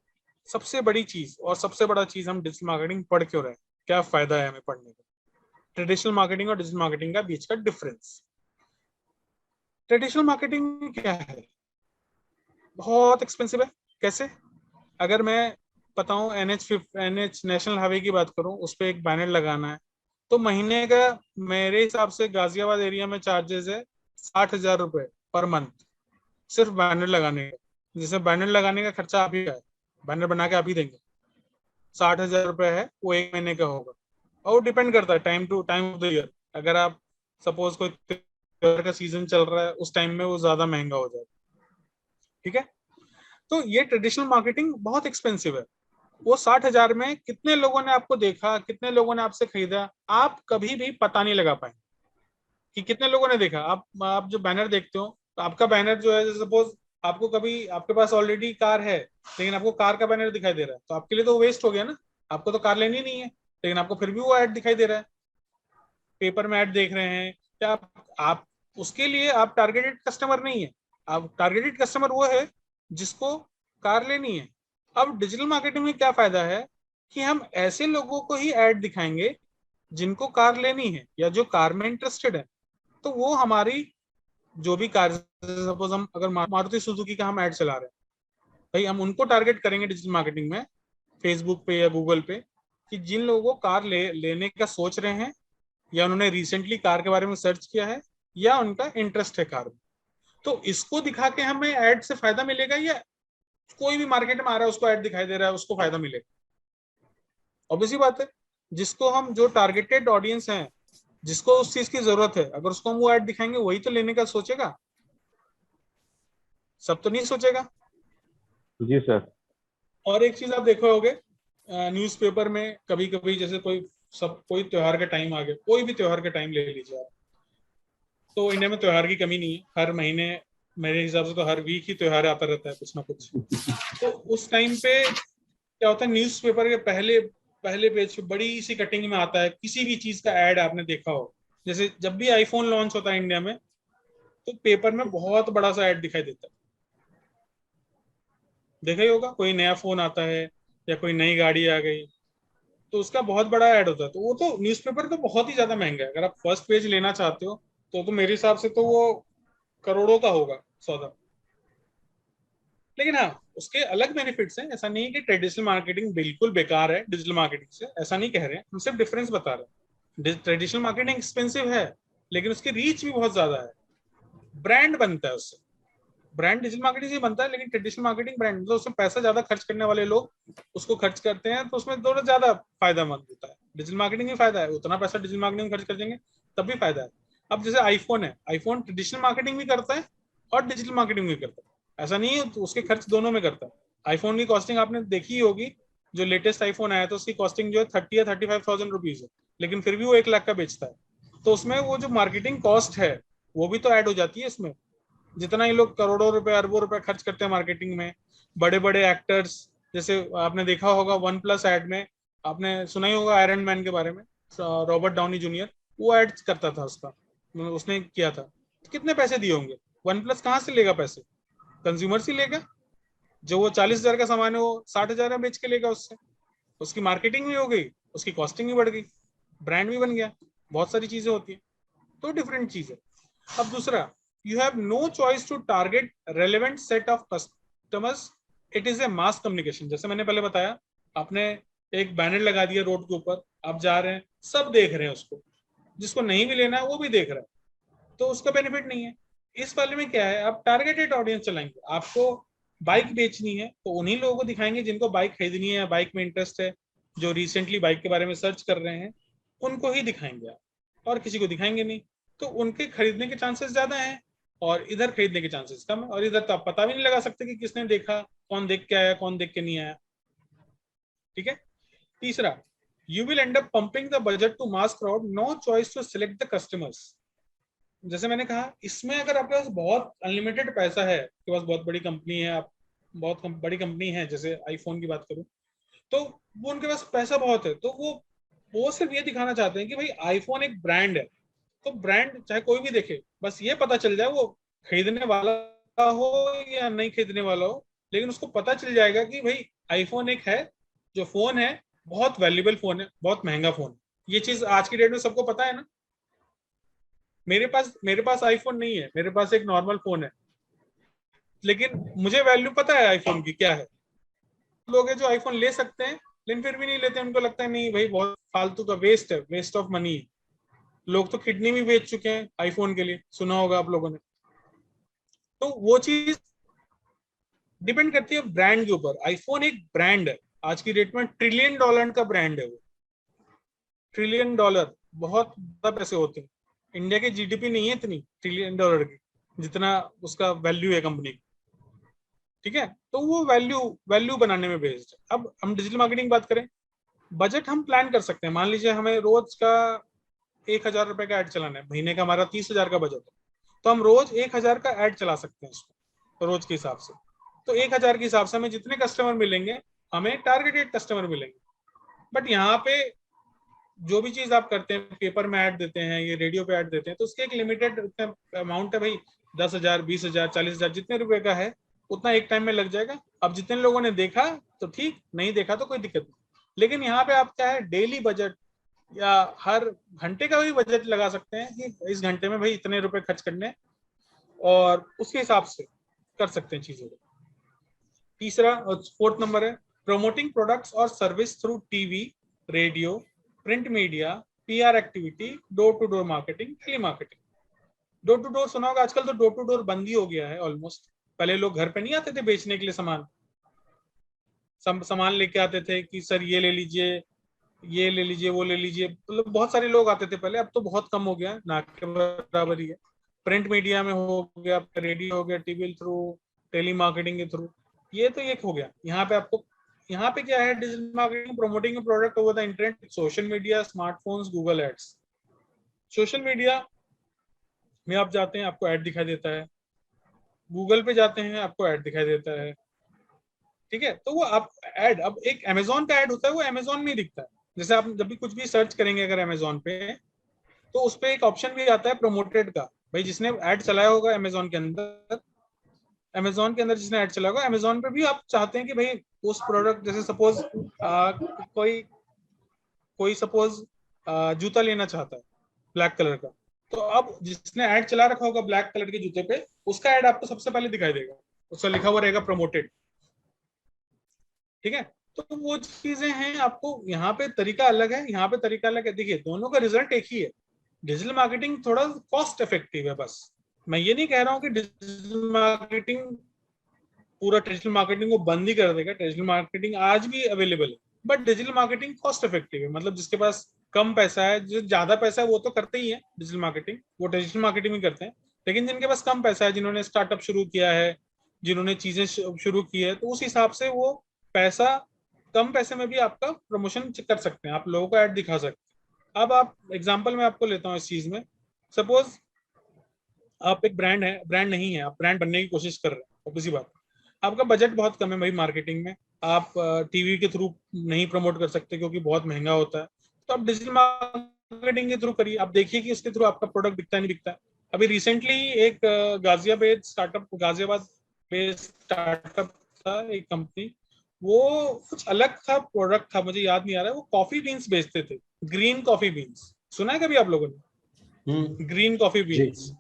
सबसे बड़ी चीज और सबसे बड़ा चीज, हम डिजिटल मार्केटिंग पढ़ क्यों रहे हैं, क्या फायदा है हमें पढ़ने का, ट्रेडिशनल मार्केटिंग और डिजिटल मार्केटिंग का बीच का डिफरेंस। ट्रेडिशनल मार्केटिंग क्या है, बहुत एक्सपेंसिव है। कैसे? अगर मैं बताऊं NH नेशनल हाईवे की बात करूं, उस पर एक बैनर लगाना है तो महीने का मेरे हिसाब से गाजियाबाद एरिया में चार्जेस है 60,000 रुपए पर मंथ, सिर्फ बैनर लगाने का। जिसमें बैनर लगाने का खर्चा आप ही का है, बैनर बना के आप ही देंगे। 60,000 रुपए है वो 1 महीने का होगा, और वो डिपेंड करता है time to time of the year. अगर आप सपोज कोई त्योहार का सीजन चल रहा है उस टाइम में वो ज्यादा महंगा हो जाएगा। ठीक है, तो ये ट्रेडिशनल मार्केटिंग बहुत एक्सपेंसिव है। वो 60,000 में कितने लोगों ने आपको देखा, कितने लोगों ने आपसे खरीदा, आप कभी भी पता नहीं लगा पाए कि कितने लोगों ने देखा। आप जो बैनर देखते हो, तो आपका बैनर जो है, सपोज आपको कभी आपके पास ऑलरेडी कार है लेकिन आपको कार का बैनर दिखाई दे रहा है, तो आपके लिए तो वेस्ट हो गया ना। आपको तो कार लेनी नहीं है, लेकिन आपको फिर भी वो ऐड दिखाई दे रहा है, पेपर में ऐड देख रहे हैं। क्या आप उसके लिए आप टारगेटेड कस्टमर नहीं है। आप टारगेटेड कस्टमर वो है जिसको कार लेनी है। अब डिजिटल मार्केटिंग में क्या फायदा है कि हम ऐसे लोगों को ही ऐड दिखाएंगे जिनको कार लेनी है या जो कार में इंटरेस्टेड है। तो वो हमारी जो भी कार, सपोज हम अगर मारुति सुजुकी का हम ऐड चला रहे हैं, भाई हम उनको टारगेट करेंगे डिजिटल मार्केटिंग में, फेसबुक पे या गूगल पे, कि जिन लोगों को कार लेने का सोच रहे हैं, या उन्होंने रिसेंटली कार के बारे में सर्च किया है, या उनका इंटरेस्ट है कार में। तो इसको दिखा के हमें ऐड से फायदा मिलेगा, या कोई भी मार्केट में आ रहा है उसको ऐड दिखाई दे रहा है उसको फायदा मिलेगा? ऑब्वियसली बात है, जिसको हम, जो टारगेटेड ऑडियंस है, जिसको उस चीज की जरूरत है, अगर उसको हम वो ऐड दिखाएंगे वही तो लेने का सोचेगा, सब तो नहीं सोचेगा। जी सर। और एक चीज आप देखे होगे न्यूज़पेपर में, कभी कभी जैसे कोई त्योहार का टाइम आ गया, कोई भी त्योहार का टाइम ले लीजिए आप, तो इंडिया में त्योहार की कमी नहीं है, हर महीने मेरे हिसाब से तो हर वीक ही त्योहार आता रहता है कुछ ना कुछ। तो उस टाइम पे क्या होता है, न्यूज़पेपर के पहले पहले पेज पे बड़ी सी कटिंग में आता है किसी भी चीज का ऐड, आपने देखा हो। जैसे जब भी आईफोन लॉन्च होता है इंडिया में, तो पेपर में बहुत बड़ा सा ऐड दिखाई देता है। देखा ही होगा, कोई नया फोन आता है या कोई नई गाड़ी आ गई, तो उसका बहुत बड़ा ऐड होता है। तो वो तो न्यूज़पेपर तो बहुत ही ज्यादा महंगा है। अगर आप फर्स्ट पेज लेना चाहते हो तो मेरे हिसाब से तो वो करोड़ों का होगा सौदा। लेकिन हाँ, उसके अलग बेनिफिट्स हैं। ऐसा नहीं है कि ट्रेडिशनल मार्केटिंग बिल्कुल बेकार है डिजिटल मार्केटिंग से, ऐसा नहीं कह रहे हैं, हम सिर्फ डिफरेंस बता रहे हैं। ट्रेडिशनल मार्केटिंग एक्सपेंसिव है लेकिन उसकी रीच भी बहुत ज्यादा है, ब्रांड बनता है उससे। ब्रांड डिजिटल मार्केटिंग से बनता है, लेकिन ट्रेडिशनल मार्केटिंग ब्रांड, मतलब उसमें पैसा ज्यादा खर्च करने वाले लोग उसको खर्च करते हैं, तो उसमें थोड़ा ज्यादा फायदा मंद होता है। डिजिटल मार्केटिंग में फायदा है, उतना पैसा डिजिटल मार्केटिंग में खर्च कर देंगे तब भी फायदा है। अब जैसे आईफोन है, आईफोन ट्रेडिशनल मार्केटिंग भी करता है और डिजिटल मार्केटिंग भी करता है, ऐसा नहीं है, तो उसके खर्च दोनों में करता है। आईफोन की कॉस्टिंग आपने देखी ही होगी, जो लेटेस्ट आईफोन आया तो उसकी कॉस्टिंग जो है 30 या 35,000 रुपीज है, लेकिन फिर भी वो 1 लाख का बेचता है। तो उसमें वो जो मार्केटिंग कॉस्ट है वो भी तो ऐड हो जाती है इसमें। जितना ही लोग करोड़ों रुपए अरबों रुपए खर्च करते हैं मार्केटिंग में, बड़े बड़े एक्टर्स, जैसे आपने देखा होगा वन प्लस एड में, आपने सुना ही होगा आयरन मैन के बारे में, रॉबर्ट डाउनी जूनियर, वो एड करता था उसका, उसने किया था। तो कितने पैसे दिए होंगे? वन प्लस कहाँ से लेगा पैसे? कंज्यूमर से लेगा। जो वो 40,000 का सामान है वो 60,000 में बेच के लेगा उससे। उसकी मार्केटिंग भी हो गई, उसकी कॉस्टिंग भी बढ़ गई, ब्रांड भी बन गया, बहुत सारी चीजें होती है। तो डिफरेंट चीज है। अब दूसरा, you have no choice to target relevant set of customers, it is a mass communication। जैसे मैंने पहले बताया, आपने एक बैनर लगा दिया रोड के ऊपर, आप जा रहे हैं, सब देख रहे हैं उसको, जिसको नहीं भी लेना है वो भी देख रहा है, तो उसका बेनिफिट नहीं है। इस वाले में क्या है, आप टारगेटेड ऑडियंस चलाएंगे। आपको बाइक बेचनी है तो उन्हीं लोगों को दिखाएंगे जिनको बाइक खरीदनी है या बाइक में इंटरेस्ट है, जो रिसेंटली बाइक के बारे में सर्च कर रहे हैं, उनको ही दिखाएंगे आप, और किसी को दिखाएंगे नहीं। तो उनके खरीदने के चांसेस ज्यादा हैं और इधर खरीदने के चांसेस कम है। और इधर तो आप पता भी नहीं लगा सकते कि किसने देखा, कौन देख के आया, कौन देख के नहीं आया। ठीक है। तीसरा, you will end up pumping the budget to mass crowd, no choice to select the customers. जैसे मैंने कहा, इसमें अगर आपके पास बहुत अनलिमिटेड पैसा है, आपके पास बहुत बड़ी कंपनी है, आप बहुत बड़ी कंपनी है, जैसे आईफोन की बात करूं, तो वो उनके पास पैसा बहुत है, तो वो सिर्फ ये दिखाना चाहते हैं कि भाई आईफोन एक ब्रांड है। तो ब्रांड चाहे कोई भी देखे, बस ये पता चल जाए वो खरीदने वाला हो या नहीं खरीदने वाला हो, लेकिन उसको पता चल जाएगा कि भाई आईफोन एक है, जो फोन है बहुत वैल्यूबल फोन है, बहुत महंगा फोन है। ये चीज आज की डेट में सबको पता है ना। मेरे पास आईफोन नहीं है, मेरे पास एक नॉर्मल फोन है, लेकिन मुझे वैल्यू पता है आईफोन की क्या है। लोग हैं जो आईफोन ले सकते हैं लेकिन फिर भी नहीं लेते, उनको लगता है नहीं भाई बहुत फालतू का वेस्ट है, वेस्ट ऑफ मनी है। लोग तो किडनी भी बेच चुके हैं आईफोन के लिए, सुना होगा आप लोगों ने। तो वो चीज डिपेंड करती है ब्रांड के ऊपर। आईफोन एक ब्रांड है, आज की डेट में $1 ट्रिलियन का ब्रांड है वो। $1 ट्रिलियन, बहुत ज्यादा पैसे होते हैं। इंडिया की जीडीपी नहीं है इतनी $1 ट्रिलियन की, जितना उसका वैल्यू है कंपनी की। ठीक है, तो वो वैल्यू वैल्यू बनाने में बेस्ड है। अब हम डिजिटल मार्केटिंग की बात करें, बजट हम प्लान कर सकते हैं। मान लीजिए हमें रोज का 1,000 रुपए का ऐड चलाना है, महीने का हमारा 30,000 का बजट है, तो हम रोज 1,000 का ऐड चला सकते हैं उसको रोज के हिसाब से। तो 1,000 के हिसाब से हमें जितने कस्टमर मिलेंगे, हमें टारगेटेड कस्टमर मिलेंगे। बट यहाँ पे जो भी चीज आप करते हैं, पेपर में ऐड देते हैं, ये रेडियो पे ऐड देते हैं, तो उसके एक लिमिटेड अमाउंट है भाई, 10,000, 20,000, 40,000, जितने रुपए का है उतना एक टाइम में लग जाएगा। अब जितने लोगों ने देखा तो ठीक, नहीं देखा तो कोई दिक्कत नहीं। लेकिन यहाँ पे आप क्या है, डेली बजट या हर घंटे का भी बजट लगा सकते हैं कि इस घंटे में भाई इतने रुपए खर्च करने, और उसके हिसाब से कर सकते हैं चीजों को। तीसरा और 4th नंबर है प्रमोटिंग प्रोडक्ट्स और service through TV, radio, print media, PR activity, door to door marketing, telemarketing. Door to door सुना होगा, आजकल तो डोर टू डोर बंद ही हो गया है ऑलमोस्ट। पहले लोग घर पे नहीं आते थे बेचने के लिए सामान, सामान लेके आते थे कि सर ये ले लीजिए, ये ले लीजिए, वो ले लीजिए, मतलब बहुत सारे लोग आते थे पहले। अब तो बहुत कम हो गया, ना के बराबर ही है। प्रिंट मीडिया में हो गया, रेडियो हो गया, टीवी थ्रू, टेली मार्केटिंग के थ्रू, ये तो एक हो गया। यहाँ पे आपको, यहाँ पे क्या है, digital marketing, promoting product over the internet, social media, smartphones, Google ads. Social media में आप जाते हैं, आपको ऐड दिखाई देता है। गूगल पे जाते हैं, आपको ऐड दिखाई देता है। ठीक है, तो वो आप ऐड, अब एक अमेजोन का ऐड होता है, वो अमेजोन में ही दिखता है। जैसे आप जब भी कुछ भी सर्च करेंगे अगर अमेजोन पे, तो उस पे एक ऑप्शन भी आता है प्रमोटेड का। भाई जिसने ऐड चलाया होगा अमेजोन के अंदर, जिसने ऐड चलाया होगा अमेजोन पे भी, आप चाहते हैं कि भाई उस प्रोडक्ट, जैसे सपोज कोई कोई सपोज जूता लेना चाहता है ब्लैक कलर का, तो अब जिसने ऐड चला रखा होगा ब्लैक कलर के जूते पे, उसका ऐड आपको सबसे पहले दिखाई देगा, उसका लिखा हुआ रहेगा प्रमोटेड। ठीक है, तो वो चीजें हैं। आपको यहाँ पे तरीका अलग है, यहाँ पे तरीका अलग है। देखिए दोनों का रिजल्ट एक ही है। डिजिटल मार्केटिंग थोड़ा कॉस्ट इफेक्टिव है बस। मैं ये नहीं कह रहा हूँ कि डिजिटल मार्केटिंग, पूरा डिजिटल मार्केटिंग को बंद ही कर देगा। डिजिटल मार्केटिंग आज भी अवेलेबल है, but digital marketing cost effective है। मतलब जिसके पास कम पैसा है, जो ज्यादा पैसा है वो तो करते ही है डिजिटल मार्केटिंग, वो डिजिटल मार्केटिंग भी करते हैं। लेकिन जिनके पास कम पैसा है, जिन्होंने स्टार्टअप शुरू किया है, जिन्होंने चीजें शुरू की है, तो उस हिसाब से वो पैसा, कम पैसे में भी आपका प्रमोशन कर सकते हैं, आप लोगों को ऐड दिखा सकते हैं। अब आप एग्जांपल मैं आपको लेता हूँ इस चीज में। सपोज आप एक ब्रांड है, ब्रांड नहीं है, आप ब्रांड बनने की कोशिश कर रहे हैं, किसी बात, आपका बजट बहुत कम है भाई मार्केटिंग में, आप टीवी के थ्रू नहीं प्रमोट कर सकते क्योंकि बहुत महंगा होता है, तो आप डिजिटल मार्केटिंग के थ्रू करिए। आप देखिए कि उसके थ्रू आपका प्रोडक्ट बिकता नहीं बिकता है। अभी रिसेंटली एक गाजियाबाद बेस्ड स्टार्टअप था, एक कंपनी, वो कुछ अलग था, प्रोडक्ट था, मुझे याद नहीं आ रहा है, वो कॉफी बीन्स बेचते थे, ग्रीन कॉफी बीन्स। सुना है कभी आप लोगों ने ग्रीन कॉफी बीन्स?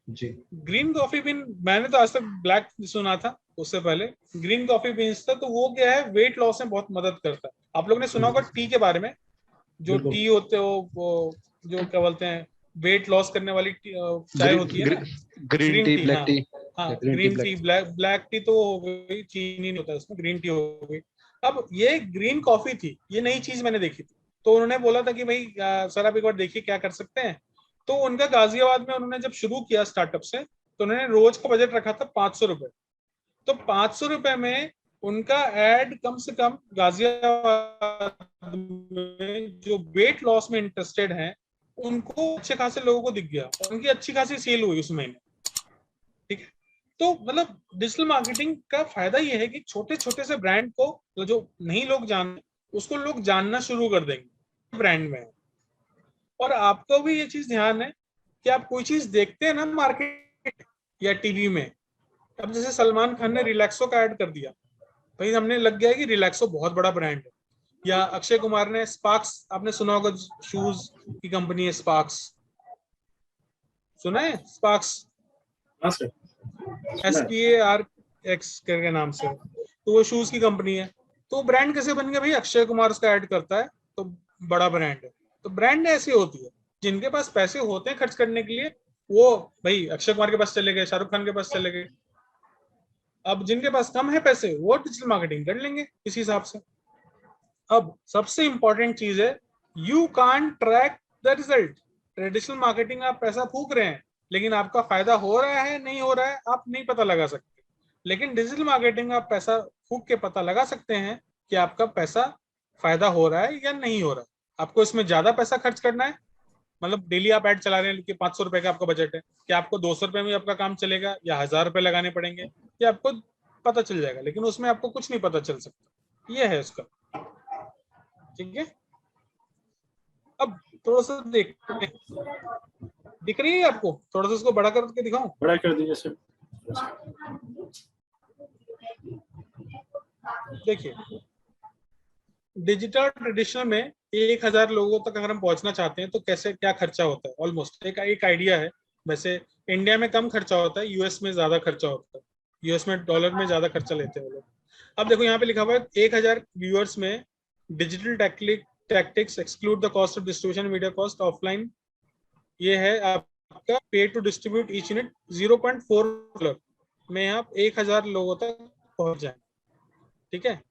जी ग्रीन कॉफी बीन, मैंने तो आज तक ब्लैक सुना था, उससे पहले ग्रीन कॉफी बीन्स था। तो वो क्या है, वेट लॉस में बहुत मदद करता है। आप लोगों ने सुना होगा टी के बारे में, जो टी होते हो, वो जो क्या बोलते हैं, वेट लॉस करने वाली चाय होती है ना, ग्रीन टी, ब्लैक टी। हाँ ग्रीन टी, ब्लैक टी तो हो गई, चीनी नहीं होता उसमें, ग्रीन टी हो गई। अब ये ग्रीन कॉफी थी, ये नई चीज मैंने देखी थी, तो उन्होंने बोला था कि भाई सर आप एक बार देखिए क्या कर सकते हैं। तो उनका गाजियाबाद में उन्होंने जब शुरू किया स्टार्टअप से, तो उन्होंने रोज का बजट रखा था 500 रुपए। तो 500 रुपए में उनका एड कम से कम गाजियाबाद में जो वेट लॉस में इंटरेस्टेड हैं, उनको अच्छे खासे लोगों को दिख गया, उनकी अच्छी खासी सेल हुई उस महीने। ठीक है, तो मतलब डिजिटल मार्केटिंग का फायदा ये है कि छोटे छोटे से ब्रांड को, तो जो नहीं लोग जान, उसको लोग जानना शुरू कर देंगे ब्रांड में। और आपको भी ये चीज ध्यान है कि आप कोई चीज देखते हैं ना मार्केट या टीवी में, अब जैसे सलमान खान ने रिलैक्सो का ऐड कर दिया, भाई हमने लग गया है कि रिलैक्सो बहुत बड़ा ब्रांड है। या अक्षय कुमार ने स्पार्क्स, आपने सुना होगा, शूज की कंपनी है स्पार्क्स, सुना है स्पार्क्स? SPARX के नाम से, तो वो शूज की कंपनी है। तो ब्रांड कैसे बन गया भाई, अक्षय कुमार उसका ऐड करता है तो बड़ा ब्रांड है। तो ब्रांड ऐसी होती है, जिनके पास पैसे होते हैं खर्च करने के लिए, वो भाई अक्षय कुमार के पास चले गए, शाहरुख खान के पास चले गए। अब जिनके पास कम है पैसे, वो डिजिटल मार्केटिंग कर लेंगे इस हिसाब से। अब सबसे इंपॉर्टेंट चीज है, you can't track the result. Traditional marketing आप पैसा फूक रहे हैं, लेकिन आपका फायदा हो रहा है नहीं हो रहा है आप नहीं पता लगा सकते। लेकिन डिजिटल मार्केटिंग आप पैसा फूक के पता लगा सकते हैं कि आपका पैसा फायदा हो रहा है या नहीं हो रहा है। आपको इसमें ज्यादा पैसा खर्च करना है, मतलब डेली आप ऐड चला रहे हैं कि 500 रुपए का आपका बजट है, कि आपको 200 रुपए में आपका काम चलेगा या 1000 रुपए लगाने पड़ेंगे, ये आपको पता चल जाएगा, लेकिन उसमें आपको कुछ नहीं पता चल सकता। ये है उसका, ठीक है। अब थोड़ा सा देखते हैं, दिख रही है आपको? थोड़ा सा इसको बड़ा करके दिखाऊं? बड़ा कर दीजिए सर। देखिए, डिजिटल ट्रेडिशनल में 1000 लोगों तक अगर हम पहुंचना चाहते हैं तो कैसे क्या खर्चा होता है, ऑलमोस्ट एक आइडिया है। वैसे इंडिया में कम खर्चा होता है, यूएस में ज्यादा खर्चा होता है, यूएस में डॉलर में ज्यादा खर्चा लेते हैं वो लोग। अब देखो यहाँ पे लिखा हुआ है 1000 व्यूअर्स में digital tactics exclude the cost of distribution media cost offline. ये है आपका पे टू डिस्ट्रीब्यूट ईच यूनिट $0.4 में आप 1000 लोगों तक पहुंच जाए, ठीक है।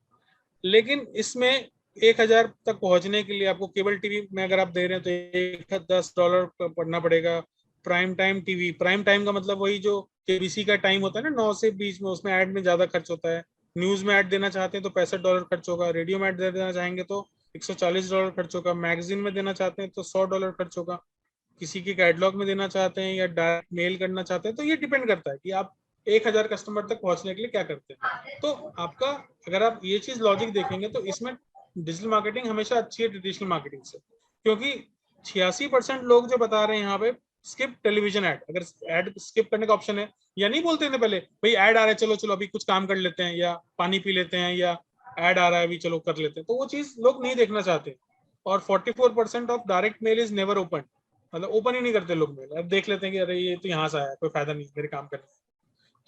लेकिन इसमें 1000 तक पहुंचने के लिए आपको केबल टीवी में अगर आप दे रहे हैं तो $10 पड़ना पड़ेगा। Prime time TV, prime time का मतलब वही जो केबीसी का टाइम होता है ना 9 से 20 में, उसमें ऐड में ज्यादा खर्च होता है। न्यूज में ऐड देना चाहते हैं तो $65 खर्च होगा। रेडियो में ऐड देना चाहेंगे तो $140 खर्च होगा। मैगजीन में देना चाहते हैं तो $100 खर्च होगा। किसी के कैटलॉग में देना चाहते हैं या डायरेक्ट मेल करना चाहते हैं तो ये डिपेंड करता है कि आप 1000 कस्टमर तक पहुंचने के लिए क्या करते हैं। तो आपका अगर आप ये चीज लॉजिक देखेंगे तो इसमें डिजिटल मार्केटिंग हमेशा अच्छी है ट्रेडिशनल मार्केटिंग से, क्योंकि 86% लोग जो बता रहे हैं यहाँ पे स्किप टेलीविजन ऐड। अगर ऐड स्किप करने का ऑप्शन है, या नहीं बोलते थे पहले भाई ऐड आ रहा है चलो चलो अभी कुछ काम कर लेते हैं या पानी पी लेते हैं या ऐड आ रहा है अभी चलो कर लेते हैं, तो वो चीज लोग नहीं देखना चाहते। और 44% of direct mail is never open, मतलब ओपन ही नहीं करते लोग मेल। अब देख लेते हैं कि अरे ये तो यहाँ से आया, कोई फायदा नहीं मेरे काम करने।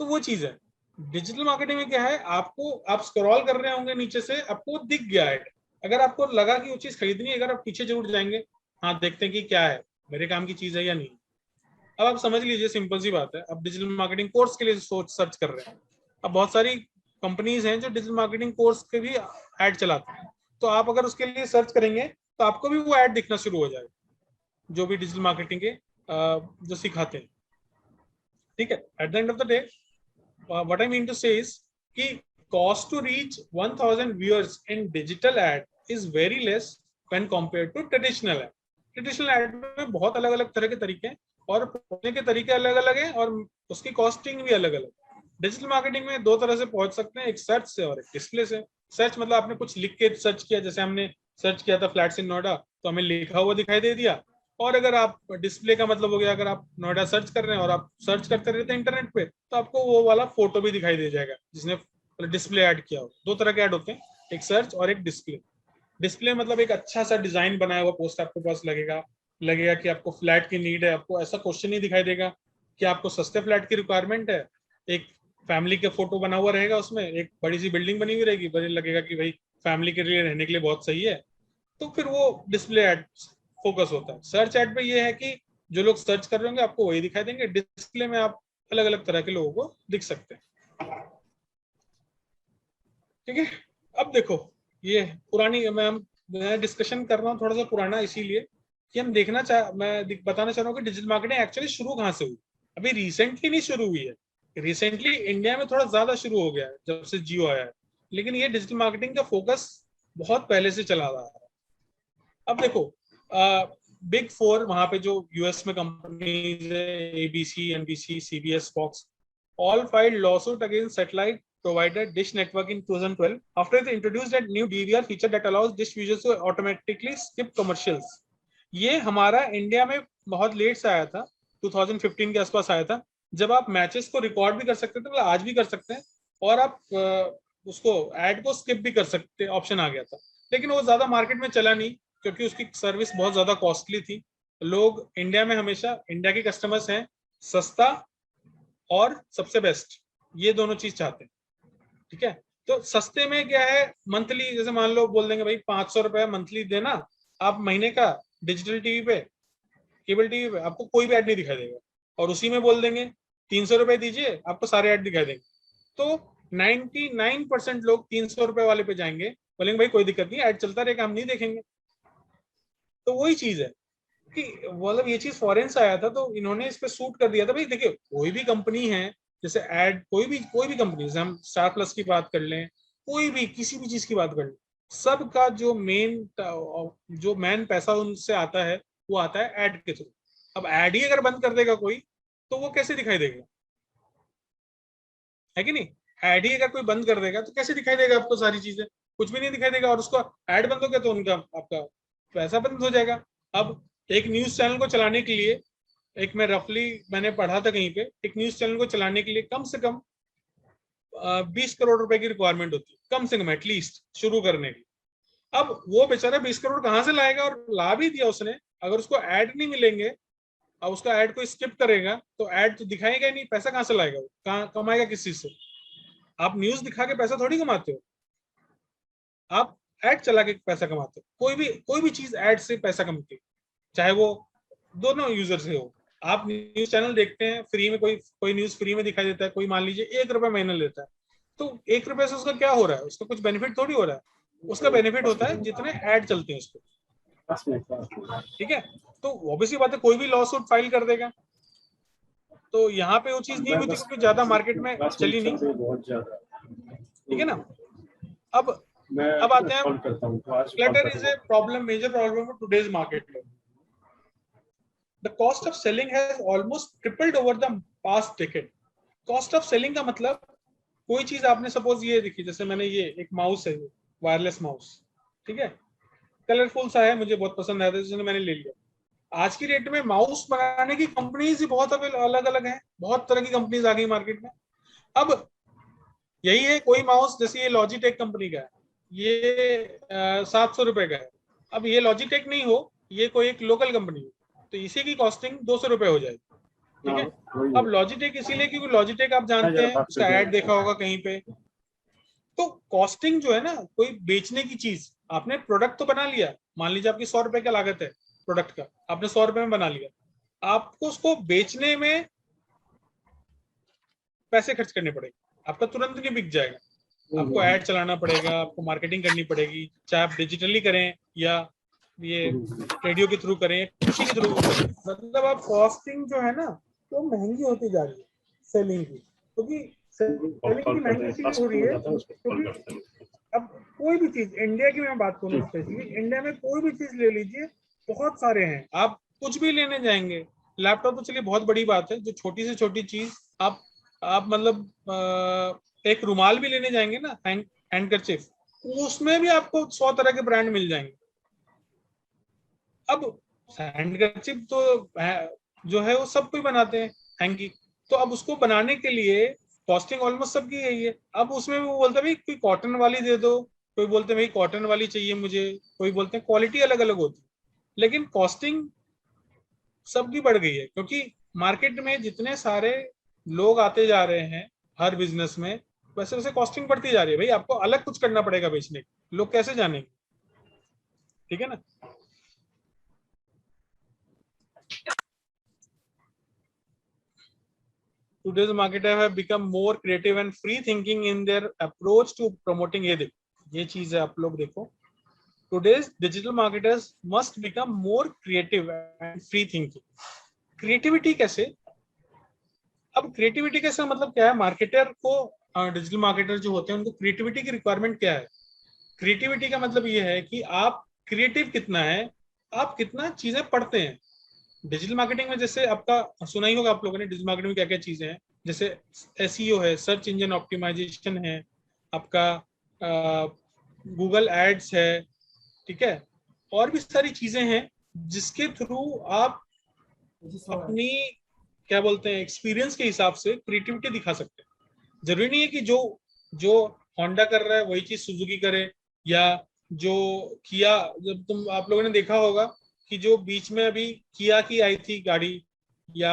तो वो चीज है डिजिटल मार्केटिंग में क्या है, आपको आप स्क्रॉल कर रहे होंगे नीचे से, आपको दिख गया है, अगर आपको लगा कि वो चीज खरीदनी है, अगर आप पीछे जरूर जाएंगे, हाँ देखते हैं कि क्या है, मेरे काम की चीज है या नहीं। अब आप समझ लीजिए, सिंपल सी बात है, अब डिजिटल मार्केटिंग कोर्स के लिए सर्च कर रहे हैं। अब बहुत सारी कंपनीज हैं जो डिजिटल मार्केटिंग कोर्स के भी ऐड चलाते हैं, तो आप अगर उसके लिए सर्च करेंगे तो आपको भी वो ऐड दिखना शुरू हो जाएगा, जो भी डिजिटल मार्केटिंग के जो सिखाते हैं, ठीक है। At the end of the day what I mean to say is कि cost to reach 1000 viewers in digital ad is very less when compared to traditional ad. Traditional ad में बहुत अलग अलग तरह के तरीके हैं और पहुंचने के तरीके अलग अलग हैं और उसकी कॉस्टिंग भी अलग अलग। डिजिटल मार्केटिंग में दो तरह से पहुंच सकते हैं, एक सर्च से और एक डिस्प्ले से। सर्च मतलब आपने कुछ लिख के सर्च किया, जैसे हमने सर्च किया था फ्लैट्स इन नोएडा तो हमें लिखा हुआ दिखाई दे दिया। और अगर आप डिस्प्ले का मतलब हो गया, अगर आप नोएडा सर्च कर रहे हैं और आप सर्च करते रहते हैं इंटरनेट पे तो आपको वो वाला फोटो भी दिखाई दे जाएगा जिसने डिस्प्ले ऐड किया हो। दो तरह के ऐड होते हैं, एक सर्च और एक डिस्प्ले। डिस्प्ले मतलब एक अच्छा सा डिजाइन बनाया हुआ पोस्ट आपके पास लगेगा कि आपको फ्लैट की नीड है, आपको ऐसा क्वेश्चन नहीं दिखाई देगा कि आपको सस्ते फ्लैट की रिक्वायरमेंट है। एक फैमिली का फोटो बना हुआ रहेगा, उसमें एक बड़ी सी बिल्डिंग बनी हुई रहेगी, बड़े लगेगा कि भाई फैमिली के लिए रहने के लिए बहुत सही है, तो फिर वो डिस्प्ले ऐड फोकस होता है। सर्च ऐड पे ये है कि जो लोग सर्च कर रहे होंगे आपको वही दिखाई देंगे, डिस्प्ले में आप अलग अलग तरह के लोगों को दिख सकते हैं, ठीक है। अब देखो ये पुरानी मैं डिस्कशन कर रहा हूँ थोड़ा सा पुराना, इसीलिए कि हम मैं बताना चाह रहा हूँ कि डिजिटल मार्केटिंग एक्चुअली शुरू कहाँ से हुई। अभी रिसेंटली नहीं शुरू हुई है, रिसेंटली इंडिया में थोड़ा ज्यादा शुरू हो गया है जब से जियो आया है, लेकिन ये डिजिटल मार्केटिंग का फोकस बहुत पहले से चला रहा है। अब देखो बिग 4 वहां पे जो यूएस में कंपनीज है, ABC, NBC, CBS, Fox, all filed lawsuit against satellite provider Dish Network in 2012 after they introduced a new DVR feature that allows Dish users to automatically skip commercials. ये हमारा India में बहुत late से आया था, 2015 के आसपास आया था, जब आप मैचेस को रिकॉर्ड भी कर सकते थे, आज भी कर सकते हैं, और आप उसको ऐड को स्किप भी कर सकते, ऑप्शन आ गया था। लेकिन वो ज्यादा मार्केट में चला नहीं क्योंकि उसकी सर्विस बहुत ज्यादा कॉस्टली थी। लोग इंडिया में हमेशा, इंडिया के कस्टमर्स हैं सस्ता और सबसे बेस्ट, ये दोनों चीज चाहते हैं, ठीक है। तो सस्ते में क्या है, मंथली जैसे मान लो बोल देंगे भाई 500 रुपए मंथली देना आप महीने का, डिजिटल टीवी पे, केबल टीवी पे आपको कोई भी ऐड नहीं दिखाई देगा, और उसी में बोल देंगे 300 रुपए दीजिए आपको सारे ऐड दिखाई देंगे। तो 99% लोग 300 रुपए वाले पे जाएंगे बोलेंगे भाई कोई दिक्कत नहीं, ऐड चलता रहेगा, हम नहीं देखेंगे। तो वही चीज है कि मतलब ये चीज फॉरेन से आया था तो इन्होंने इस पे सूट कर दिया था। भाई देखिए कोई भी कंपनी है, जैसे ऐड कोई भी कंपनी, जैसे हम स्टार प्लस की बात कर लें, कोई भी किसी भी चीज की बात कर लें, सबका जो मेन पैसा उनसे आता है वो आता है ऐड के थ्रू। अब ऐड ही अगर बंद कर देगा कोई तो वो कैसे दिखाई देगा, है कि नहीं? ऐड ही अगर कोई बंद कर देगा तो कैसे दिखाई देगा आपको सारी चीजें? कुछ भी नहीं दिखाई देगा। और उसको ऐड बंद हो गया तो उनका आपका पैसा बंद हो जाएगा। अब एक न्यूज चैनल को चलाने के लिए, एक मैंने पढ़ा था कहीं पे, एक न्यूज चैनल को चलाने के लिए कम से कम 20 करोड़ रुपए की रिक्वायरमेंट होती है, कम से कम एटलीस्ट शुरू करने की। अब वो बेचारा 20 करोड़ कहाँ से लाएगा? और ला भी दिया उसने, अगर उसको ऐड नहीं मिलेंगे और उसका ऐड को स्किप करेगा तो ऐड तो दिखाएगा ही नहीं, पैसा कहाँ से लाएगा? वो कहाँ कमाएगा किस चीज से? आप न्यूज दिखा के पैसा थोड़ी कमाते हो, आप ऐड चला के पैसा कमाते हो। कोई भी चीज ऐड से पैसा कमाती है, चाहे वो दोनों यूजर से हो। आप न्यूज चैनल देखते हैं फ्री में, कोई न्यूज फ्री में दिखाई देता है, कोई मान लीजिए 1 रुपए महीना लेता है, तो 1 रुपए से उसका क्या हो रहा है? उसका कुछ बेनिफिट थोड़ी हो रहा है। उसका बेनिफिट होता है जितने ऐड चलते हैं उसको, ठीक है? तो ऑब्वियसली बात है कोई भी लॉ सूट फाइल कर देगा। तो यहाँ पे वो चीज नहीं हुई थी क्योंकि ज्यादा मार्केट में चली नहीं, ठीक है ना? अब आते हैं, clutter is a problem, major problem of today's market. The cost of selling has almost tripled over the past decade. Cost of selling का मतलब, कोई चीज आपने सपोज ये देखी, जैसे मैंने ये एक माउस है, वायरलेस माउस, ठीक है, कलरफुल सा है, मुझे बहुत पसंद आया था इसलिए मैंने ले लिया। आज की डेट में माउस बनाने की कंपनीज ही बहुत अलग अलग हैं, बहुत तरह की कंपनीज आ गई मार्केट में। अब यही है, कोई माउस जैसे ये लॉजिटेक कंपनी का है, ये 700 रुपए का है। अब ये लॉजिटेक नहीं हो, ये कोई एक लोकल कंपनी हो, तो इसी की कॉस्टिंग 200 रुपए हो जाएगी, ठीक है? अब लॉजिटेक इसीलिए क्योंकि लॉजिटेक आप जानते हैं, उसका ऐड देखा होगा कहीं पे। तो कॉस्टिंग जो है ना, कोई बेचने की चीज, आपने प्रोडक्ट तो बना लिया, मान लीजिए आपकी 100 रुपए का लागत है प्रोडक्ट का, आपने 100 रुपए में बना लिया, आपको उसको बेचने में पैसे खर्च करने पड़ेंगे, आपका तुरंत नहीं बिक जाएगा। आपको ऐड चलाना पड़ेगा, आपको मार्केटिंग करनी पड़ेगी, चाहे आप डिजिटली करें या ये रेडियो के थ्रू करें, किसी के थ्रू करें। मतलब आप कॉस्टिंग जो है ना वो महंगी होती जा रही है सेलिंग की, क्योंकि सेलिंग की महंगी इसलिए हो रही है क्योंकि अब कोई भी चीज, इंडिया की मैं बात करूँ स्पेशली, इंडिया में कोई भी चीज ले लीजिए, बहुत सारे हैं। आप कुछ भी लेने जाएंगे, लैपटॉप तो चलिए बहुत बड़ी बात है, जो छोटी से छोटी चीज आप मतलब एक रुमाल भी लेने जाएंगे ना, हैंडकरचिफ, उसमें भी आपको 100 तरह के ब्रांड मिल जाएंगे। अब हैंडकरचिफ तो जो है वो सब कोई बनाते हैं हैंकी, तो अब उसको बनाने के लिए कॉस्टिंग ऑलमोस्ट सबकी यही है। अब उसमें वो बोलता है भाई कोई कॉटन वाली दे दो, कोई बोलते हैं भाई कॉटन वाली चाहिए मुझे, कोई बोलते हैं क्वालिटी अलग अलग होती है, लेकिन कॉस्टिंग सबकी बढ़ गई है क्योंकि मार्केट में जितने सारे लोग आते जा रहे हैं हर बिजनेस में, वैसे वैसे कॉस्टिंग बढ़ती जा रही है। भाई आपको अलग कुछ करना पड़ेगा बेचने, लोग कैसे जानेंगे, ठीक है ना? Today's marketers have become more creative and free thinking in their approach to promoting ये चीज है, आप लोग देखो, today's digital marketers must become more creative and free thinking. Creativity कैसे? अब क्रिएटिविटी कैसे मतलब क्या है? मार्केटर को, डिजिटल मार्केटर जो होते हैं उनको क्रिएटिविटी की रिक्वायरमेंट क्या है? क्रिएटिविटी का मतलब ये है कि आप क्रिएटिव कितना है, आप कितना चीजें पढ़ते हैं। डिजिटल मार्केटिंग में जैसे आपका सुना ही होगा आप लोगों ने, डिजिटल मार्केटिंग में क्या क्या चीजें हैं, जैसे एसईओ है, सर्च इंजन ऑप्टिमाइजेशन है, आपका गूगल एड्स है, ठीक है, और भी सारी चीजें हैं जिसके थ्रू आप अपनी क्या बोलते हैं एक्सपीरियंस के हिसाब से क्रिएटिविटी दिखा सकते हैं। जरूरी नहीं है कि जो होंडा कर रहा है वही चीज सुजुकी करे, या जो किया, जब आप लोगों ने देखा होगा कि जो बीच में अभी किया की आई थी गाड़ी, या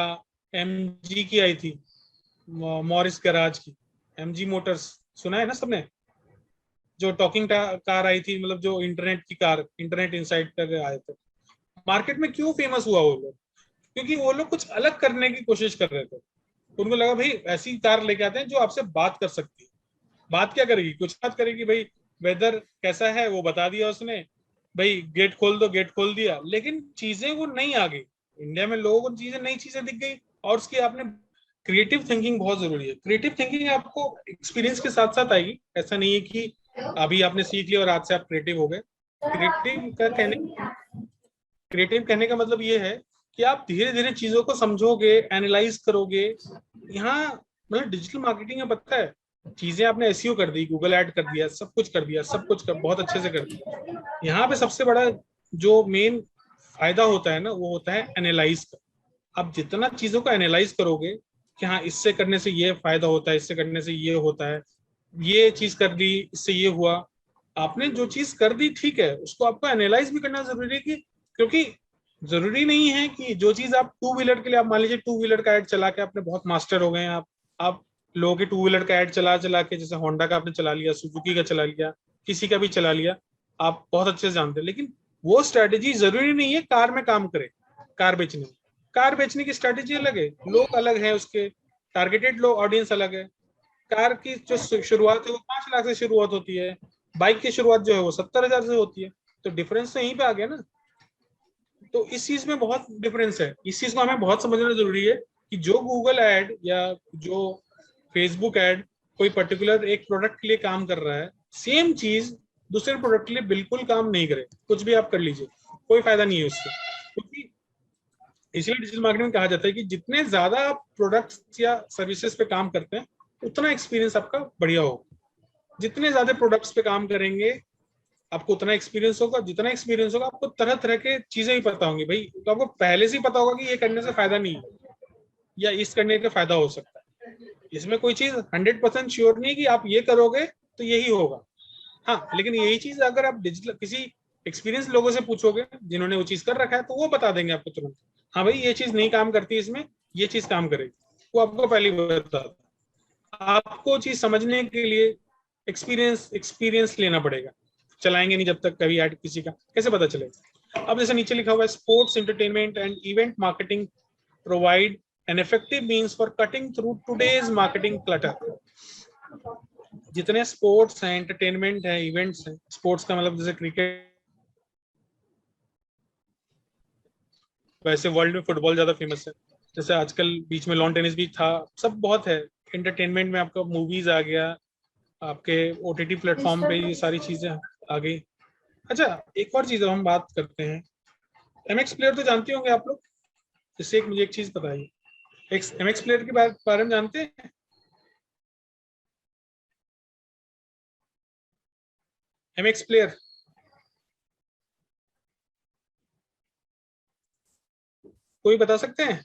एमजी की आई थी, मॉरिस गैराज की, एमजी मोटर्स सुना है ना सबने, जो टॉकिंग कार आई थी, मतलब जो इंटरनेट की कार, इंटरनेट इनसाइड तक आए थे। मार्केट में क्यों फेमस हुआ वो लोग? क्योंकि वो लोग कुछ अलग करने की कोशिश कर रहे थे। उनको लगा भाई ऐसी कार लेके आते हैं जो आपसे बात कर सकती है। बात क्या करेगी? कुछ बात करेगी भाई, वेदर कैसा है वो बता दिया उसने, भाई गेट खोल दो, गेट खोल दिया, लेकिन चीजें वो नहीं आ गई। इंडिया में लोगों को चीजें, नई चीजें दिख गई, और उसकी आपने क्रिएटिव थिंकिंग बहुत जरूरी है। क्रिएटिव थिंकिंग आपको एक्सपीरियंस के साथ साथ आएगी, ऐसा नहीं है कि अभी आपने सीख लिया और आज से आप क्रिएटिव हो गए। क्रिएटिव कहने का मतलब ये है कि आप धीरे धीरे चीजों को समझोगे, एनालाइज करोगे। यहाँ मतलब डिजिटल मार्केटिंग में पता है, चीजें आपने एसईओ कर दी, गूगल ऐड कर दिया, सब कुछ कर दिया, सब कुछ बहुत अच्छे से कर दिया। यहाँ पे सबसे बड़ा जो मेन फायदा होता है ना, वो होता है एनालाइज का। आप जितना चीजों को एनालाइज करोगे कि हाँ इससे करने से ये फायदा होता है, इससे करने से ये होता है, ये चीज कर दी इससे ये हुआ, आपने जो चीज कर दी ठीक है, उसको आपको एनालाइज भी करना जरूरी है। कि क्योंकि जरूरी नहीं है कि जो चीज आप टू व्हीलर के लिए, आप मान लीजिए टू व्हीलर का ऐड चला के आपने बहुत मास्टर हो गए हैं, आप लोगों के टू व्हीलर का ऐड चला चला के, जैसे होंडा का आपने चला लिया, सुजुकी का चला लिया, किसी का भी चला लिया, आप बहुत अच्छे से जानते हैं। लेकिन वो स्ट्रेटेजी जरूरी नहीं है कार में काम करे। कार बेचने में, कार बेचने की स्ट्रेटेजी अलग है, लोग अलग है, उसके टारगेटेड लोग ऑडियंस अलग है। कार की जो शुरुआत है वो 5 लाख से शुरुआत होती है, बाइक की शुरुआत जो है वो 70,000 से होती है। तो डिफरेंस तो यहीं पे आ गया ना। तो इस चीज में बहुत डिफरेंस है, इस चीज को हमें बहुत समझना जरूरी है कि जो गूगल ऐड या जो फेसबुक ऐड कोई पर्टिकुलर एक प्रोडक्ट के लिए काम कर रहा है, सेम चीज दूसरे प्रोडक्ट के लिए बिल्कुल काम नहीं करे। कुछ भी आप कर लीजिए, कोई फायदा नहीं है उससे। क्योंकि इसलिए डिजिटल मार्केटिंग में कहा जाता है कि जितने ज्यादा आप प्रोडक्ट्स या सर्विसेज पे काम करते हैं, उतना एक्सपीरियंस आपका बढ़िया होगा। जितने ज्यादा प्रोडक्ट्स पे काम करेंगे, आपको उतना एक्सपीरियंस होगा। जितना एक्सपीरियंस होगा, आपको तरह तरह के चीजें ही पता होंगी। भाई तो आपको पहले से ही पता होगा कि ये करने से फायदा नहीं है, या इस करने का फायदा हो सकता है। इसमें कोई चीज 100% श्योर नहीं है कि आप ये करोगे तो यही होगा। हाँ, लेकिन यही चीज अगर आप डिजिटल किसी एक्सपीरियंस लोगों से पूछोगे जिन्होंने वो चीज कर रखा है, तो वो बता देंगे आपको तुरंत, हाँ भाई ये चीज नहीं काम करती, इसमें ये चीज काम करेगी। वो आपको पहले बता। आपको चीज समझने के लिए एक्सपीरियंस लेना पड़ेगा। चलाएंगे नहीं जब तक कभी ऐड किसी का, कैसे पता चलेगा। अब जैसे नीचे लिखा हुआ है, sports entertainment and event marketing provide an effective means for cutting through today's marketing clutter. जितने स्पोर्ट्स हैं, एंटरटेनमेंट है, इवेंट्स हैं, स्पोर्ट्स का मतलब जैसे क्रिकेट, वैसे वर्ल्ड में फुटबॉल ज्यादा फेमस है। जैसे आजकल बीच में लॉन टेनिस भी था, सब बहुत है। एंटरटेनमेंट में आपका मूवीज आ गया, आपके ओटीटी प्लेटफॉर्म पे ये सारी चीजें आ गई। अच्छा, एक और चीज हम बात करते हैं, एमएक्स प्लेयर तो जानते होंगे आप लोग। इससे मुझे एक चीज बताइए, एमएक्स प्लेयर के बारे में जानते हैं? एमएक्स प्लेयर कोई बता सकते हैं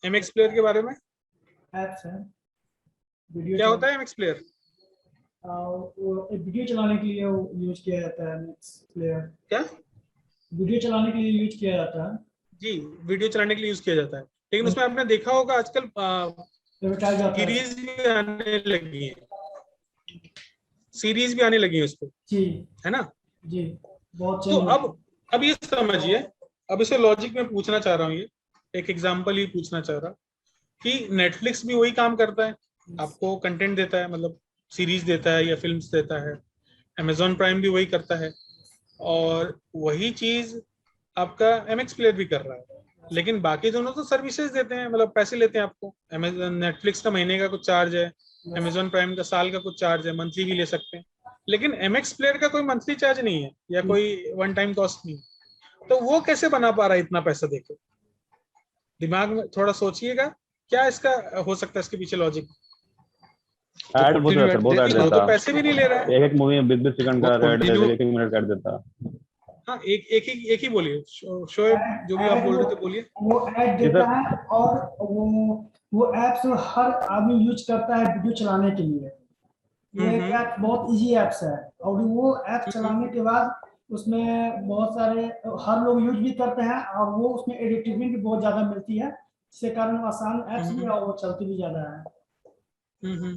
एमएक्स प्लेयर के बारे में? एप्स है, क्या होता है एमएक्स प्लेयर? वो वीडियो चलाने के लिए यूज किया जाता है। एमएक्स प्लेयर क्या? वीडियो चलाने के लिए यूज किया जाता है। जी, वीडियो चलाने के लिए यूज किया जाता है, लेकिन उसमें आपने देखा होगा आजकल सीरीज भी आने लगी है, सीरीज भी आने लगी है उस पर, जी है ना? जी, बहुत तो अब ये समझिए, अब इसे लॉजिक में पूछना चाह रहा हूँ, ये एक एग्जांपल ही पूछना चाह रहा कि नेटफ्लिक्स भी वही काम करता है, आपको कंटेंट देता है, मतलब सीरीज देता है या फिल्म्स देता है। अमेजॉन प्राइम भी वही करता है, और वही चीज आपका एमएक्स प्लेयर भी कर रहा है। लेकिन बाकी दोनों तो सर्विसेज देते हैं, मतलब पैसे लेते हैं आपको। अमेजॉन नेटफ्लिक्स का महीने का कुछ चार्ज है, अमेजॉन प्राइम का साल का कुछ चार्ज है, मंथली भी ले सकते हैं। लेकिन एमएक्स प्लेयर का कोई मंथली चार्ज नहीं है, या कोई वन टाइम कॉस्ट नहीं है। तो वो कैसे बना पा रहा है इतना पैसा देके? दिमाग में थोड़ा सोचिएगा, क्या इसका हो सकता है, इसके पीछे लॉजिक? ऐड बहुत रहता है, बहुत ऐड वो देता तो पैसे भी नहीं ले रहा है। एक मोवी में 20 सेकंड का ऐड दे देगा, 1 मिनट का ऐड देता। हाँ, एक ही बोलिए शोएब, जो भी आप बोल रहे थे बोलिए। वो ऐड देता है, और वो एप्स हर आदमी यूज करता है वीडियो चलाने के लिए। ये ऐप बहुत इजी एप्स है, और वो ऐप चलाने के बाद उसमें बहुत सारे हर लोग यूज भी करते हैं, और वो उसमें एडिटिविटी भी बहुत ज्यादा मिलती है, जिसके कारण आसान एप्स भी और वो चलती भी ज्यादा है।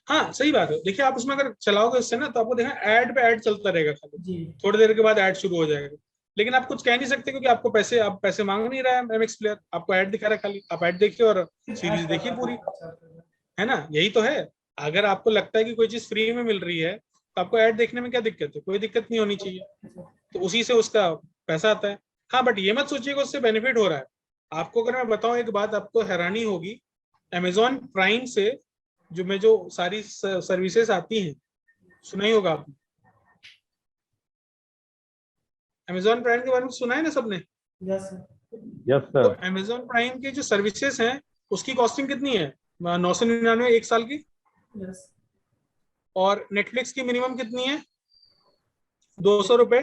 हाँ, सही बात है। देखिए, आप उसमें अगर चलाओगे उससे ना, तो आपको देखा ऐड पे ऐड चलता रहेगा खाली, जी, थोड़ी देर के बाद ऐड शुरू हो जाएगा। लेकिन आप कुछ कह नहीं सकते, क्योंकि आपको आप पैसे मांग नहीं रहा है एमएक्स प्लेयर, आपको ऐड दिखा रहा है खाली। आप ऐड देखिए और सीरीज देखिए पूरी, है ना? यही तो है। अगर आपको लगता है कि कोई चीज फ्री में मिल रही है, तो आपको ऐड देखने में क्या दिक्कत है? कोई दिक्कत नहीं होनी चाहिए, तो उसी से उसका पैसा आता है। हाँ, बट ये मत सोचिएगा उससे बेनिफिट हो रहा है आपको। अगर मैं बताऊं एक बात, आपको हैरानी होगी, अमेजॉन प्राइम से जो सारी सर्विसेज आती हैं, सुना ही होगा आपने, अमेजॉन प्राइम के बारे में सुना है ना सबने? यस यस तो सर। अमेजॉन प्राइम के जो सर्विसेज हैं उसकी कॉस्टिंग कितनी है? 999 एक साल की। यस और नेटफ्लिक्स की मिनिमम कितनी है? 200 रुपए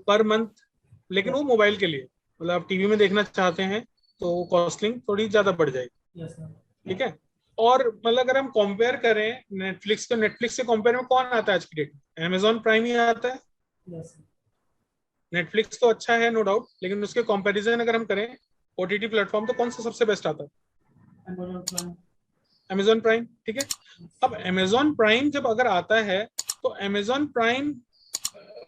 पर मंथ। लेकिन वो मोबाइल के लिए, मतलब आप टीवी में देखना चाहते हैं तो कॉस्टिंग थोड़ी ज्यादा बढ़ जाएगी। यस ठीक है। और मतलब अगर हम कंपेयर करें नेटफ्लिक्स को, नेटफ्लिक्स से कंपेयर में कौन आता है आज की डेट में? अमेजॉन प्राइम ही आता है। यस नेटफ्लिक्स तो अच्छा है नो डाउट, लेकिन उसके कंपैरिजन अगर हम करें ओटीटी प्लेटफॉर्म, तो कौन सा सबसे बेस्ट आता है? Amazon prime. Amazon prime. ठीक है। अब अमेजॉन प्राइम जब अगर आता है तो अमेजॉन प्राइम,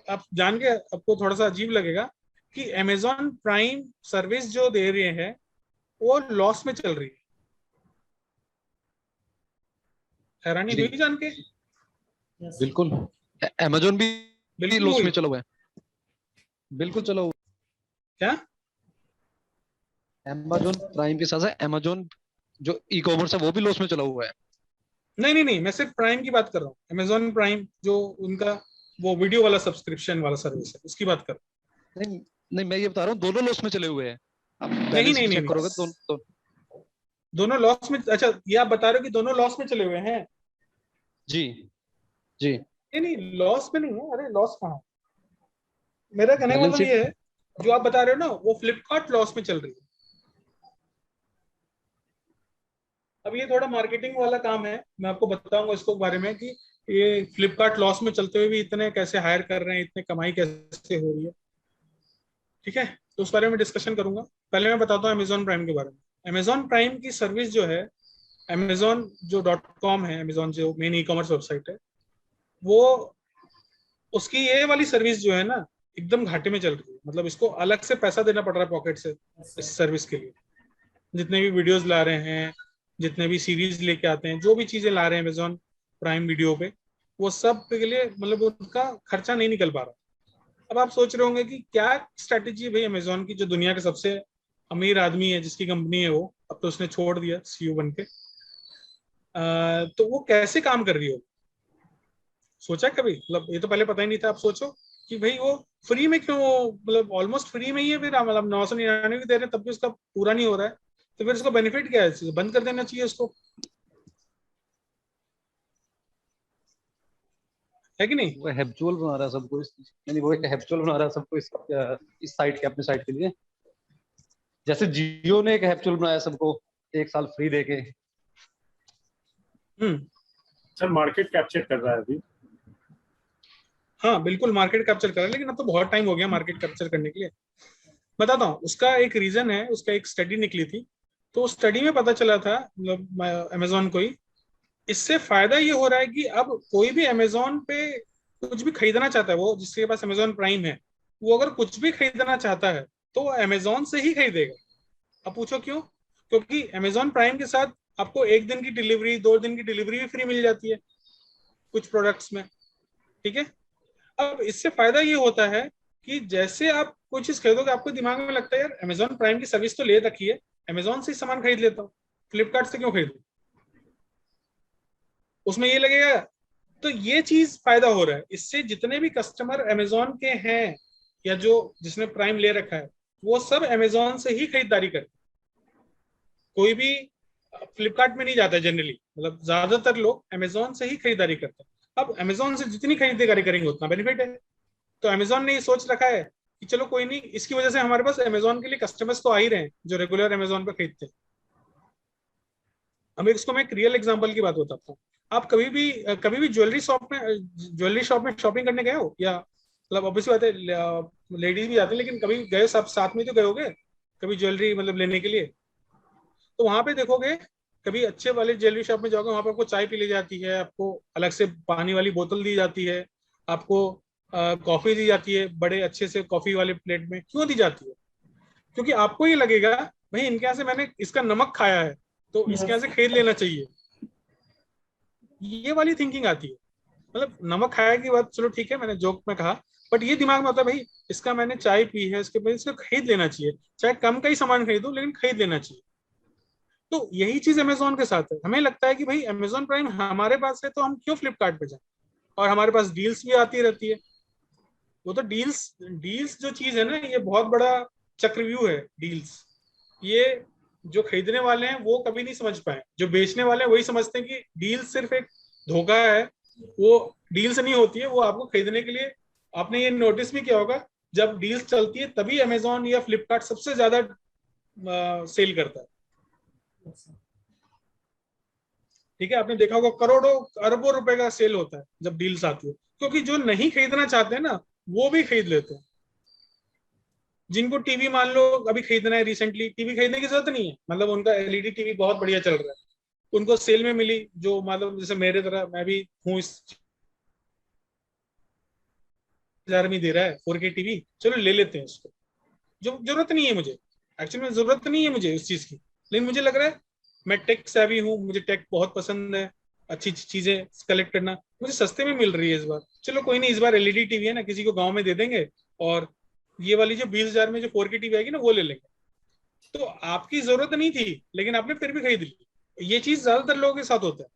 आप जान के आपको थोड़ा सा अजीब लगेगा कि अमेजॉन प्राइम सर्विस जो दे रहे हैं वो लॉस में चल रही है। हैरानी जी हुई जान के? यस बिल्कुल। अमेजोन भी बिल्कुल लॉस हुई। में चला हुआ है, बिल्कुल चला हुआ क्या? है। अमेजोन प्राइम के साथ साथ अमेजोन जो ई कॉमर्स है वो भी लॉस में चला हुआ है। नहीं नहीं नहीं, मैं सिर्फ प्राइम की बात कर रहा हूँ। अमेजॉन प्राइम जो उनका वो वीडियो वाला सब्सक्रिप्शन वाला सर्विस है, उसकी बात कर रहा नहीं नहीं, मैं ये बता रहा हूँ दोनों लॉस में चले हुए हैं। आप हूँ। नहीं बैलेंस नहीं शीट नहीं चेक करोगे नहीं, तो दोनों लॉस में? अच्छा, ये आप बता रहे हो कि दोनों लॉस में चले हुए हैं? जी जी। नहीं नहीं, लॉस में नहीं है। अरे लॉस कहाँ? मेरा कहने का बैलेंस मतलब शीट। ये है, जो आप बता रहे हो ना, वो फ्लिपकार्ट लॉस में चल रही है। अब ये थोड़ा मार्केटिंग वाला काम है, मैं आपको बताऊंगा इसको बारे में कि ये फ्लिपकार्ट लॉस में चलते हुए भी इतने कैसे हायर कर रहे हैं, इतने कमाई कैसे हो रही है। ठीक है, तो उस बारे में डिस्कशन करूंगा। पहले मैं बताता हूँ अमेजॉन प्राइम के बारे में। अमेजॉन प्राइम की सर्विस जो है, अमेजॉन जो .com है, अमेजॉन जो मेन ई कॉमर्स वेबसाइट है, वो उसकी ये वाली सर्विस जो है ना, एकदम घाटे में चल रही है। मतलब इसको अलग से पैसा देना पड़ रहा है पॉकेट से इस सर्विस के लिए। जितने भी वीडियोस ला रहे हैं, जितने भी सीरीज लेके आते हैं, जो भी चीजें ला रहे हैं अमेजॉन प्राइम वीडियो पे, वो सब के लिए मतलब उनका खर्चा नहीं निकल पा रहा। अब आप सोच रहे होंगे कि क्या स्ट्रैटेजी है भाई अमेजॉन की, जो दुनिया के सबसे अमीर आदमी है, जिसकी कंपनी है वो, अब तो उसने छोड़ दिया सीईओ बन के, तो वो कैसे काम कर रही हो? सोचा कभी? मतलब ये तो पहले पता ही नहीं था। आप सोचो कि भाई वो फ्री में क्यों, मतलब ऑलमोस्ट फ्री में ही है, फिर मतलब 999 भी दे रहे हैं तब भी उसका पूरा नहीं हो रहा है, तो फिर उसको बेनिफिट क्या है? बंद कर देना चाहिए उसको, है कि नहीं? वो हैबिचुअल बना रहा है सबको यानी वो एक हैबिचुअल बना रहा है सबको इस साइट के, अपने साइट के लिए। जैसे जियो ने एक हैबिचुअल बनाया सबको 1 साल फ्री देके। सर मार्केट कैप्चर कर रहा है अभी। हाँ बिल्कुल मार्केट कैप्चर कर रहा है, लेकिन अब तो बहुत टाइम हो गया मार्केट कैप्चर करने के लिए। बताता हूँ उसका एक रीजन है, उसका एक स्टडी निकली थी। तो स्टडी में पता चला था, मतलब अमेजोन को ही इससे फायदा ये हो रहा है कि अब कोई भी अमेजोन पे कुछ भी खरीदना चाहता है, वो जिसके पास अमेजोन प्राइम है, वो अगर कुछ भी खरीदना चाहता है तो वो अमेजोन से ही खरीदेगा। अब पूछो क्यों? क्योंकि अमेजोन प्राइम के साथ आपको 1 दिन की डिलीवरी, 2 दिन की डिलीवरी भी फ्री मिल जाती है कुछ प्रोडक्ट्स में। ठीक है। अब इससे फायदा ये होता है कि जैसे आप कोई चीज खरीदोगे, आपको दिमाग में लगता है यार अमेजोन प्राइम की सर्विस तो ले रखी है, अमेजोन से ही सामान खरीद लेता हूँ, फ्लिपकार्ट से क्यों खरीदूं? उसमें ये लगेगा। तो ये चीज फायदा हो रहा है इससे। जितने भी कस्टमर अमेजोन के हैं या जो जिसने प्राइम ले रखा है, वो सब अमेजोन से ही खरीदारी करते। कोई भी फ्लिपकार्ट में नहीं जाता जनरली, मतलब ज्यादातर लोग अमेजोन से ही खरीदारी करते हैं। अब अमेजोन से जितनी खरीदारी करेंगे उतना बेनिफिट है। तो अमेजोन ने ये सोच रखा है कि चलो कोई नहीं, इसकी वजह से हमारे पास अमेजोन के लिए कस्टमर्स तो आ ही रहे हैं जो रेगुलर अमेजोन पे खरीदते हैं। अब इसको मैं एक रियल एग्जांपल की बात बताता हूँ। आप कभी भी ज्वेलरी शॉप में शॉपिंग करने गए हो? या मतलब ऑब्वियसली बात है लेडीज भी जाती है, लेकिन कभी गए सब साथ में तो गए होगे कभी ज्वेलरी मतलब लेने के लिए? तो वहां पे देखोगे, कभी अच्छे वाले ज्वेलरी शॉप में जाओगे, वहां पे आपको चाय पी ली जाती है, आपको अलग से पानी वाली बोतल दी जाती है, आपको कॉफी दी जाती है बड़े अच्छे से कॉफी वाले प्लेट में। क्यों दी जाती है? क्योंकि आपको ये लगेगा भाई इनके यहाँ से मैंने इसका नमक खाया है तो इसके यहाँ से खरीद लेना चाहिए। ये वाली थिंकिंग आती है। मतलब नमक खाया की बात चलो ठीक है, मैंने जोक में कहा, बट ये दिमाग में होता है भाई इसका मैंने चाय पी है, इसके बाद इसको खरीद लेना चाहिए, चाहे कम का ही सामान खरीदूं लेकिन खरीद लेना चाहिए। तो यही चीज अमेजोन के साथ है, हमें लगता है कि भाई अमेजोन प्राइम हमारे पास है तो हम क्यों फ्लिपकार्ट पे जाएं, और हमारे पास डील्स भी आती रहती है। वो तो डील्स डील्स जो चीज है ना, ये बहुत बड़ा चक्रव्यूह है डील्स। ये जो खरीदने वाले हैं वो कभी नहीं समझ पाए, जो बेचने वाले हैं वही समझते हैं कि डील सिर्फ एक धोखा है। वो डील्स नहीं होती है, वो आपको खरीदने के लिए, आपने ये नोटिस भी किया होगा, जब डील्स चलती है तभी अमेजोन या फ्लिपकार्ट सबसे ज्यादा सेल करता है। ठीक है, आपने देखा होगा करोड़ों अरबों रुपए का सेल होता है जब डील्स आती है, क्योंकि जो नहीं खरीदना चाहते हैं ना वो भी खरीद लेते हैं। जिनको टीवी मान लो अभी खरीदना है, रिसेंटली टीवी खरीदने की जरूरत नहीं है, मतलब उनका एलईडी टीवी बहुत बढ़िया चल रहा है, उनको सेल में मिली, जो मतलब जैसे मेरे तरह मैं भी हूँ, इस 1000 में दे रहा है 4K टीवी, चलो ले लेते हैं इसको। जो जरूरत नहीं है मुझे, एक्चुअली में जरूरत नहीं है मुझे उस चीज की, लेकिन मुझे लग रहा है मैं टेक सेवी हूँ, मुझे टेक बहुत पसंद है, अच्छी चीजें कलेक्ट करना, मुझे सस्ते में मिल रही है इस बार, चलो कोई नहीं, इस बार एलईडी टीवी है ना, किसी को गांव में दे देंगे, और ये वाली जो 20,000 में जो 4K टीवी आएगी ना वो ले लेंगे। तो आपकी जरूरत नहीं थी लेकिन आपने फिर भी खरीद ली। ये चीज ज्यादातर लोगों के साथ होता है,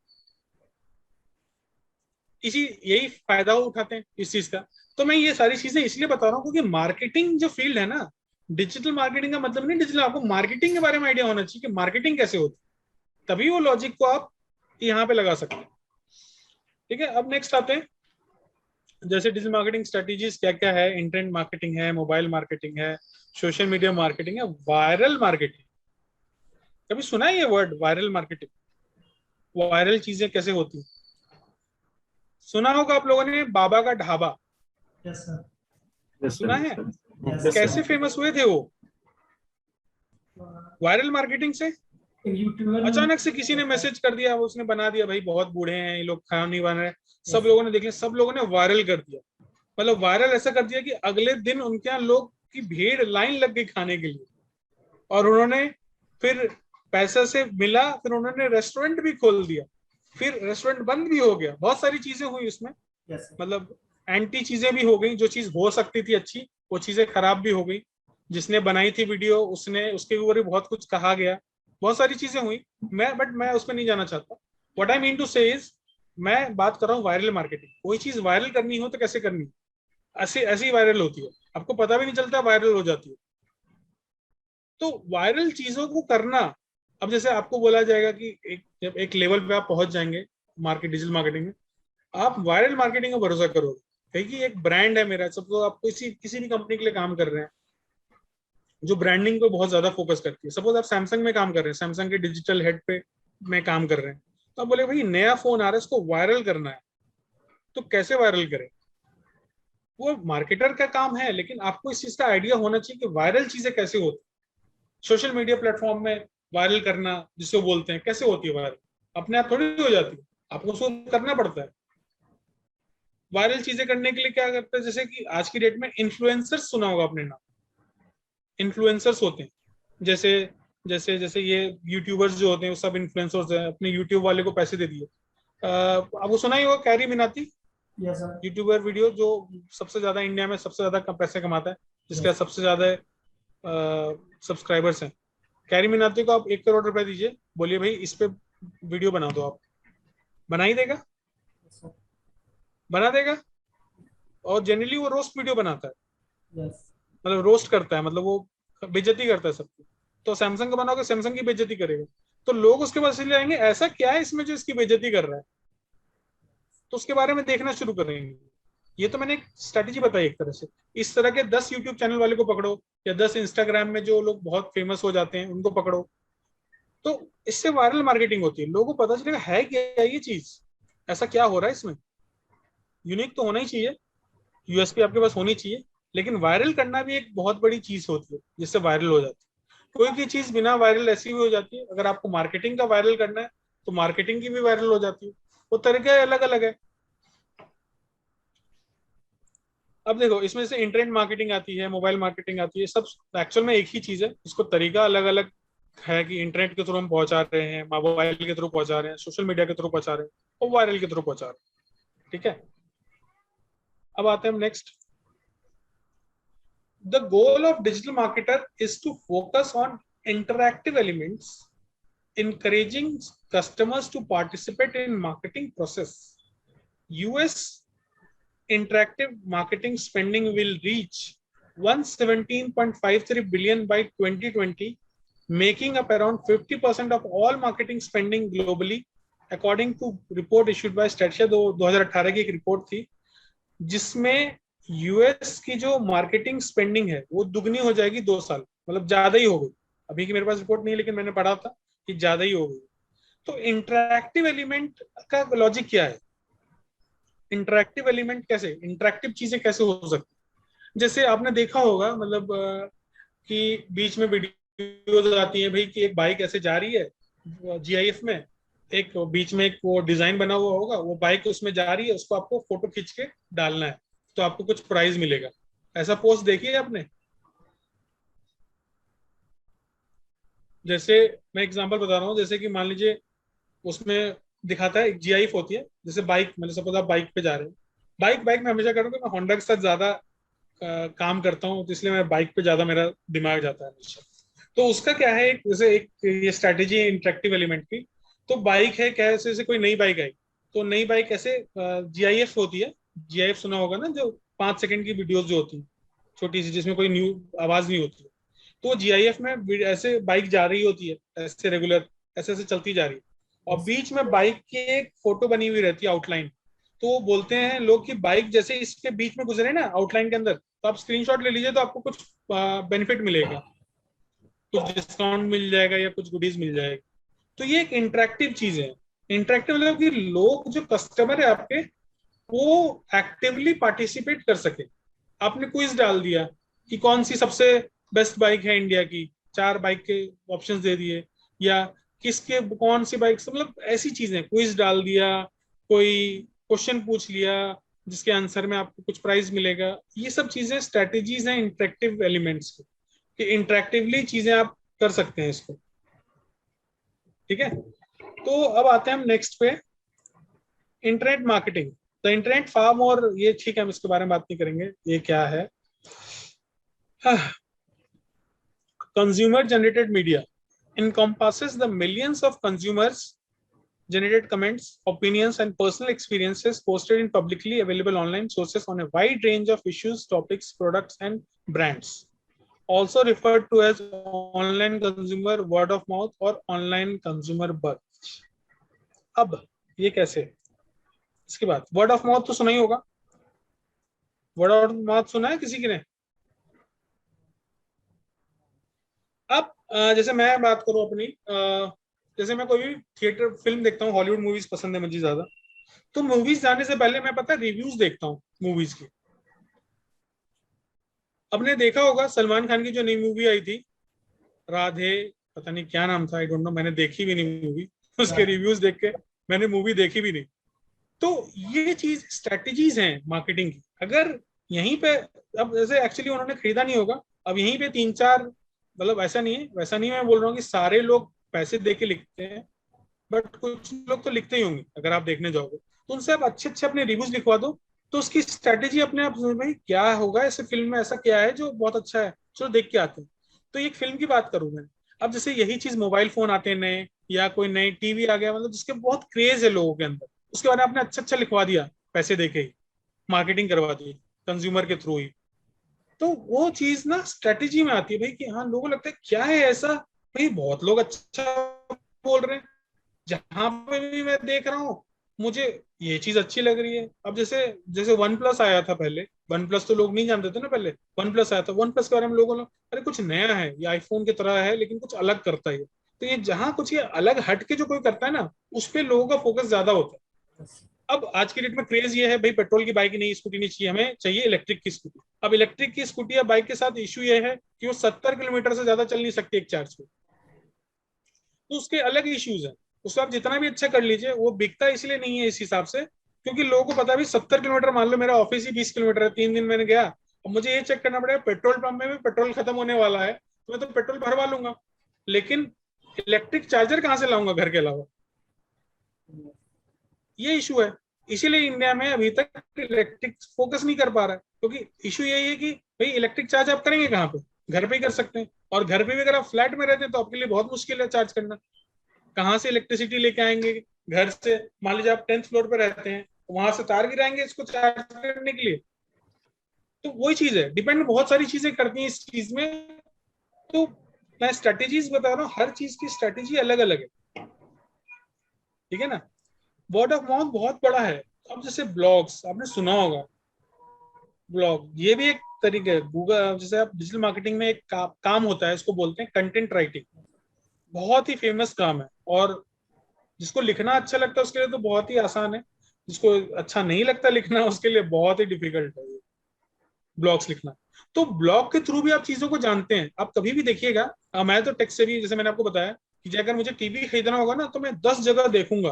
इसी यही फायदा उठाते हैं इस चीज का। तो मैं ये सारी चीजें इसलिए बता रहा हूँ क्योंकि मार्केटिंग जो फील्ड है ना, डिजिटल मार्केटिंग का मतलब नहीं डिजिटल, आपको मार्केटिंग के बारे में आइडिया होना चाहिए कि मार्केटिंग कैसे होती है, तभी वो लॉजिक को आप यहाँ पे लगा सकते हैं। ठीक है, अब नेक्स्ट आते हैं, जैसे डिजिटल मार्केटिंग स्ट्रेटेजीज क्या क्या है, इंटरनेट मार्केटिंग है, मोबाइल मार्केटिंग है, सोशल मीडिया मार्केटिंग है, वायरल मार्केटिंग। कभी सुना है ये वर्ड वायरल मार्केटिंग? वायरल चीजें कैसे होती है? सुना होगा आप लोगों ने बाबा का ढाबा, यस सर। Yes, सुना sir. है? Yes, कैसे फेमस हुए थे वो? वायरल मार्केटिंग से। यूट्यूबर अचानक से किसी ने मैसेज कर दिया, उसने बना दिया भाई बहुत बूढ़े हैं ये लोग, खाना नहीं बना रहे, सब लोगों ने देख लिया, सब लोगों ने वायरल कर दिया। मतलब वायरल ऐसा कर दिया कि अगले दिन उनके यहाँ लोग की भीड़, लाइन लग गई खाने के लिए, और उन्होंने फिर पैसे से मिला, फिर उन्होंने रेस्टोरेंट भी खोल दिया, फिर रेस्टोरेंट बंद भी हो गया, बहुत सारी चीजें हुई उसमें। मतलब एंटी चीजें भी हो गई, जो चीज हो सकती थी अच्छी वो चीजें खराब भी हो गई। जिसने बनाई थी वीडियो उसने, उसके ऊपर भी बहुत कुछ कहा गया, बहुत सारी चीजें हुई। मैं उसमें नहीं जाना चाहता। व्हाट आई मीन टू से इज, मैं बात कर रहा हूँ वायरल मार्केटिंग। कोई चीज वायरल करनी हो तो कैसे करनी है, ऐसे ऐसी वायरल होती है, आपको पता भी नहीं चलता वायरल हो जाती है। तो वायरल चीजों को करना, अब जैसे आपको बोला जाएगा कि जब एक लेवल पे आप पहुंच जाएंगे डिजिटल मार्केटिंग में, आप वायरल मार्केटिंग का भरोसा करोगे, क्योंकि एक ब्रांड है मेरा, सब आप किसी भी कंपनी के लिए काम कर रहे हैं जो ब्रांडिंग पे बहुत ज्यादा फोकस करती है। सपोज आप सैमसंग में काम कर रहे हैं, सैमसंग के डिजिटल हेड पे में काम कर रहे हैं, तो आप बोले भाई नया फोन आ रहा है, इसको वायरल करना है, तो कैसे वायरल करें? वो मार्केटर का काम है, लेकिन आपको इस चीज का आइडिया होना चाहिए कि वायरल चीजें कैसे होती, सोशल मीडिया प्लेटफॉर्म में वायरल करना जिसको बोलते हैं, कैसे होती है वायरल? अपने आप थोड़ी हो जाती है, आपको उसको करना पड़ता है। वायरल चीजें करने के लिए क्या करते हैं, जैसे कि आज की डेट में इन्फ्लुएंसर्स, सुना होगा आपने नाम, इन्फ्लुएंसर्स होते हैं, जैसे जैसे जैसे ये यूट्यूबर्स जो होते हैं वो सब इन्फ्लुएंसर्स हैं, अपने यूट्यूब वाले को पैसे दे दिए। आपको सुना ही होगा carry Minati, yes sir. YouTuber video जो सबसे ज्यादा इंडिया में सबसे ज्यादा पैसे कमाता है, जिसका सबसे ज्यादा सब्सक्राइबर्स हैं। कैरी मिनाती को आप 1 करोड़ रुपए दीजिए, बोलिए भाई इस पे वीडियो बना दो, आप बना ही देगा, बना देगा। और जनरली वो रोस्ट वीडियो बनाता है, यस मतलब रोस्ट करता है, मतलब वो बेइज्जती करता है सबकी। तो सैमसंग का बनाओगे, सैमसंग की बेइज्जती करेगा, तो लोग उसके पास चले जाएंगे, ऐसा क्या है इसमें जो इसकी बेइज्जती कर रहा है, तो उसके बारे में देखना शुरू करेंगे। ये तो मैंने एक स्ट्रेटेजी बताई एक तरह से। इस तरह के 10 यूट्यूब चैनल वाले को पकड़ो, या 10 इंस्टाग्राम में जो लोग बहुत फेमस हो जाते हैं उनको पकड़ो, तो इससे वायरल मार्केटिंग होती है, लोगों को पता चलेगा है क्या ये चीज, ऐसा क्या हो रहा है इसमें। यूनिक तो होना ही चाहिए, यूएसपी आपके पास होनी चाहिए, लेकिन वायरल करना भी एक बहुत बड़ी चीज होती है जिससे वायरल हो जाती है। कोई भी चीज बिना वायरल ऐसी भी हो जाती है, अगर आपको मार्केटिंग का वायरल करना है तो मार्केटिंग की भी वायरल हो जाती है, वो तरीके अलग अलग है। अब देखो इसमें से इंटरनेट मार्केटिंग आती है, मोबाइल मार्केटिंग आती है, सब एक्चुअल में एक ही चीज है, इसको तरीका अलग अलग है कि इंटरनेट के थ्रू हम पहुंचा रहे हैं, मोबाइल के थ्रू पहुंचा रहे हैं, सोशल मीडिया के थ्रू पहुंचा रहे हैं, और वायरल के थ्रू पहुंचा रहे हैं। ठीक है, अब आते हैं हम next. The goal of digital marketer is to focus on interactive elements, encouraging customers to participate in marketing process. US interactive marketing spending will reach 117.53 billion by 2020, making up around 50% of all marketing spending globally, according to report issued by Statista. 2018 की एक report थी जिसमें US की जो marketing spending है वो दुगनी हो जाएगी 2 साल, मतलब ज्यादा ही हो गई. अभी की मेरे पास रिपोर्ट नहीं है लेकिन मैंने पढ़ा था कि ज्यादा ही हो गई. तो इंटरैक्टिव एलिमेंट का लॉजिक क्या है? इंटरैक्टिव एलिमेंट कैसे, इंटरैक्टिव चीजें कैसे हो सकती? जैसे आपने देखा होगा, मतलब कि बीच में वीडियोज आती है भाई कि एक बाइक ऐसे जा रही है जीआईएफ में, एक बीच में एक वो डिजाइन बना हुआ होगा, वो बाइक उसमें जा रही है, उसको आपको फोटो खींच के डालना है तो आपको कुछ प्राइज मिलेगा. ऐसा पोस्ट देखिए आपने? जैसे मैं एग्जांपल बता रहा हूँ, जैसे कि मान लीजिए उसमें दिखाता है, एक जीआईएफ होती है, जैसे बाइक, मैंने सपोज आप बाइक पे जा रहे हैं, बाइक मैं हमेशा करूँगा, मैं होंडा के साथ ज्यादा काम करता हूँ तो इसलिए मैं बाइक पे ज्यादा मेरा दिमाग जाता है हमेशा. तो उसका क्या है, एक जैसे एक ये स्ट्रैटेजी है इंटरेक्टिव एलिमेंट की. तो बाइक है क्या, जैसे कोई नई बाइक आई, तो नई बाइक ऐसे जीआईएफ होती है, जीआईएफ सुना होगा ना, जो 5 सेकंड की वीडियोस जो होती है छोटी सी, जिसमें कोई न्यू आवाज नहीं होती है. तो जीआईएफ में ऐसे बाइक जा रही होती है ऐसे रेगुलर, ऐसे ऐसे चलती जा रही है, और बीच में बाइक की एक फोटो बनी हुई रहती है आउटलाइन. तो वो बोलते हैं लोग कि बाइक जैसे इसके बीच में गुजरे ना आउटलाइन के अंदर, तो आप स्क्रीनशॉट ले लीजिए तो आपको कुछ बेनिफिट मिलेगा, कुछ डिस्काउंट मिल जाएगा या कुछ गुडीज मिल जाएगी. तो ये एक इंटरेक्टिव चीज है. इंटरेक्टिव मतलब कि लोग, जो कस्टमर है आपके, वो एक्टिवली पार्टिसिपेट कर सके. आपने क्विज डाल दिया कि कौन सी सबसे बेस्ट बाइक है इंडिया की, 4 बाइक के ऑप्शंस दे दिए, या किसके कौन सी बाइक, मतलब ऐसी चीजें क्विज डाल दिया, कोई क्वेश्चन पूछ लिया जिसके आंसर में आपको कुछ प्राइज मिलेगा. ये सब चीजें स्ट्रेटेजीज हैं इंटरेक्टिव एलिमेंट्स की, कि इंटरेक्टिवली चीजें आप कर सकते हैं इसको. ठीक है, तो अब आते हैं हम नेक्स्ट पे, इंटरनेट मार्केटिंग. तो इंटरनेट फार्म, और ये ठीक है हम इसके बारे में बात नहीं करेंगे, ये क्या है. Consumer generated media encompasses the millions of consumers generated comments, opinions and personal experiences posted in publicly available online sources on a wide range of issues, topics, products and brands, also referred to as online consumer word of mouth or online consumer buzz. अब ये कैसे? इसके बाद word of mouth तो सुना ही होगा, word of mouth सुना है किसी की ने? अब जैसे मैं बात करूं अपनी, जैसे मैं कोई भी थिएटर फिल्म देखता हूँ, हॉलीवुड मूवीज पसंद है मुझे ज्यादा, तो मूवीज जाने से पहले मैं पता रिव्यूज देखता हूँ मूवीज की. आपने देखा होगा सलमान खान की जो नई मूवी आई थी राधे, पता नहीं क्या नाम था, आई डोंट नो, मैंने देखी भी नहीं मूवी, उसके रिव्यूज देख के मैंने मूवी देखी भी नहीं. तो ये चीज स्ट्रेटेजीज हैं मार्केटिंग की. अगर यहीं पे, अब जैसे एक्चुअली उन्होंने खरीदा नहीं होगा, अब यहीं पे 3-4, मतलब ऐसा नहीं है, वैसा नहीं है, मैं बोल रहा हूँ कि सारे लोग पैसे दे के लिखते हैं, बट कुछ लोग तो लिखते ही होंगे. अगर आप देखने जाओगे तो उनसे आप अच्छे अच्छे अपने रिव्यूज लिखवा दो, तो उसकी स्ट्रेटेजी अपने आप, भाई क्या होगा ऐसे फिल्म में, ऐसा क्या है जो बहुत अच्छा है, चलो देख के आते हैं. तो एक फिल्म की बात करूं मैं, अब जैसे यही चीज मोबाइल फोन आते हैं नए, या कोई नई टीवी आ गया, मतलब जिसके बहुत क्रेज है लोगों के अंदर, उसके बारे में आपने अच्छा अच्छा लिखवा दिया, पैसे देके ही मार्केटिंग करवा दी कंज्यूमर के थ्रू ही, तो वो चीज ना स्ट्रेटेजी में आती है भाई, कि हाँ लोगों को लगता है क्या है ऐसा, भाई बहुत लोग अच्छा बोल रहे हैं, जहां पे भी मैं देख रहा हूँ मुझे ये चीज अच्छी लग रही है. अब जैसे जैसे वन प्लस आया था पहले, वन प्लस तो लोग नहीं जानते थे ना पहले, वन प्लस आया था, वन प्लस के बारे में लोगों ने, अरे कुछ नया है, ये आईफोन की तरह है लेकिन कुछ अलग करता है. तो ये जहां कुछ ये अलग हट के जो कोई करता है ना, उस पर लोगों का फोकस ज्यादा होता है. अब आज की डेट में क्रेज ये है भाई, पेट्रोल की बाइक नहीं, स्कूटी नहीं चाहिए, हमें चाहिए इलेक्ट्रिक की स्कूटी. अब इलेक्ट्रिक की स्कूटी या बाइक के साथ इश्यू ये है कि वो 70 किलोमीटर से ज्यादा चल नहीं सकती एक चार्ज पे, तो उसके अलग इश्यूज है. उसको आप जितना भी अच्छा कर लीजिए, वो बिकता इसलिए नहीं है इस हिसाब से, क्योंकि लोगों को पता है भाई 70 किलोमीटर, मान लो मेरा ऑफिस ही 20 किलोमीटर है, 3 दिन मैंने गया, अब मुझे ये चेक करना पड़ेगा पेट्रोल पंप में भी पेट्रोल खत्म होने वाला है, तो मैं तो पेट्रोल भरवा लूंगा, लेकिन इलेक्ट्रिक चार्जर कहाँ से लाऊंगा घर के अलावा, ये इशू है. इसीलिए इंडिया में अभी तक इलेक्ट्रिक फोकस नहीं कर पा रहा है, क्योंकि इशू यही है कि भाई इलेक्ट्रिक चार्ज आप करेंगे कहाँ पे, घर पे ही कर सकते हैं, और घर पे भी अगर आप फ्लैट में रहते हैं तो आपके लिए बहुत मुश्किल है चार्ज करना। कहाँ से इलेक्ट्रिसिटी लेके आएंगे घर से? मान लीजिए आप 10th फ्लोर पे रहते हैं, वहां से तार गिराएंगे इसको चार्ज करने के लिए? तो वही चीज है, डिपेंड बहुत सारी चीजें करती हैं इस चीज में। तो मैं स्ट्रेटेजीज बता रहा हूँ, हर चीज की स्ट्रेटेजी अलग अलग है, ठीक है ना। वर्ड ऑफ माउथ बहुत बड़ा है। अब जैसे ब्लॉग्स आपने सुना होगा, ब्लॉग ये भी एक तरीका है। गूगल जैसे आप डिजिटल मार्केटिंग में एक काम होता है, इसको बोलते हैं कंटेंट राइटिंग। बहुत ही फेमस काम है, और जिसको लिखना अच्छा लगता है उसके लिए तो बहुत ही आसान है, जिसको अच्छा नहीं लगता लिखना उसके लिए बहुत ही डिफिकल्ट है ब्लॉग्स लिखना। तो ब्लॉग के थ्रू भी आप चीजों को जानते हैं। आप कभी भी देखिएगा, मैं तो टेक्स्ट से भी, जैसे मैंने आपको बताया कि अगर मुझे टीवी खरीदना होगा ना, तो मैं 10 जगह देखूंगा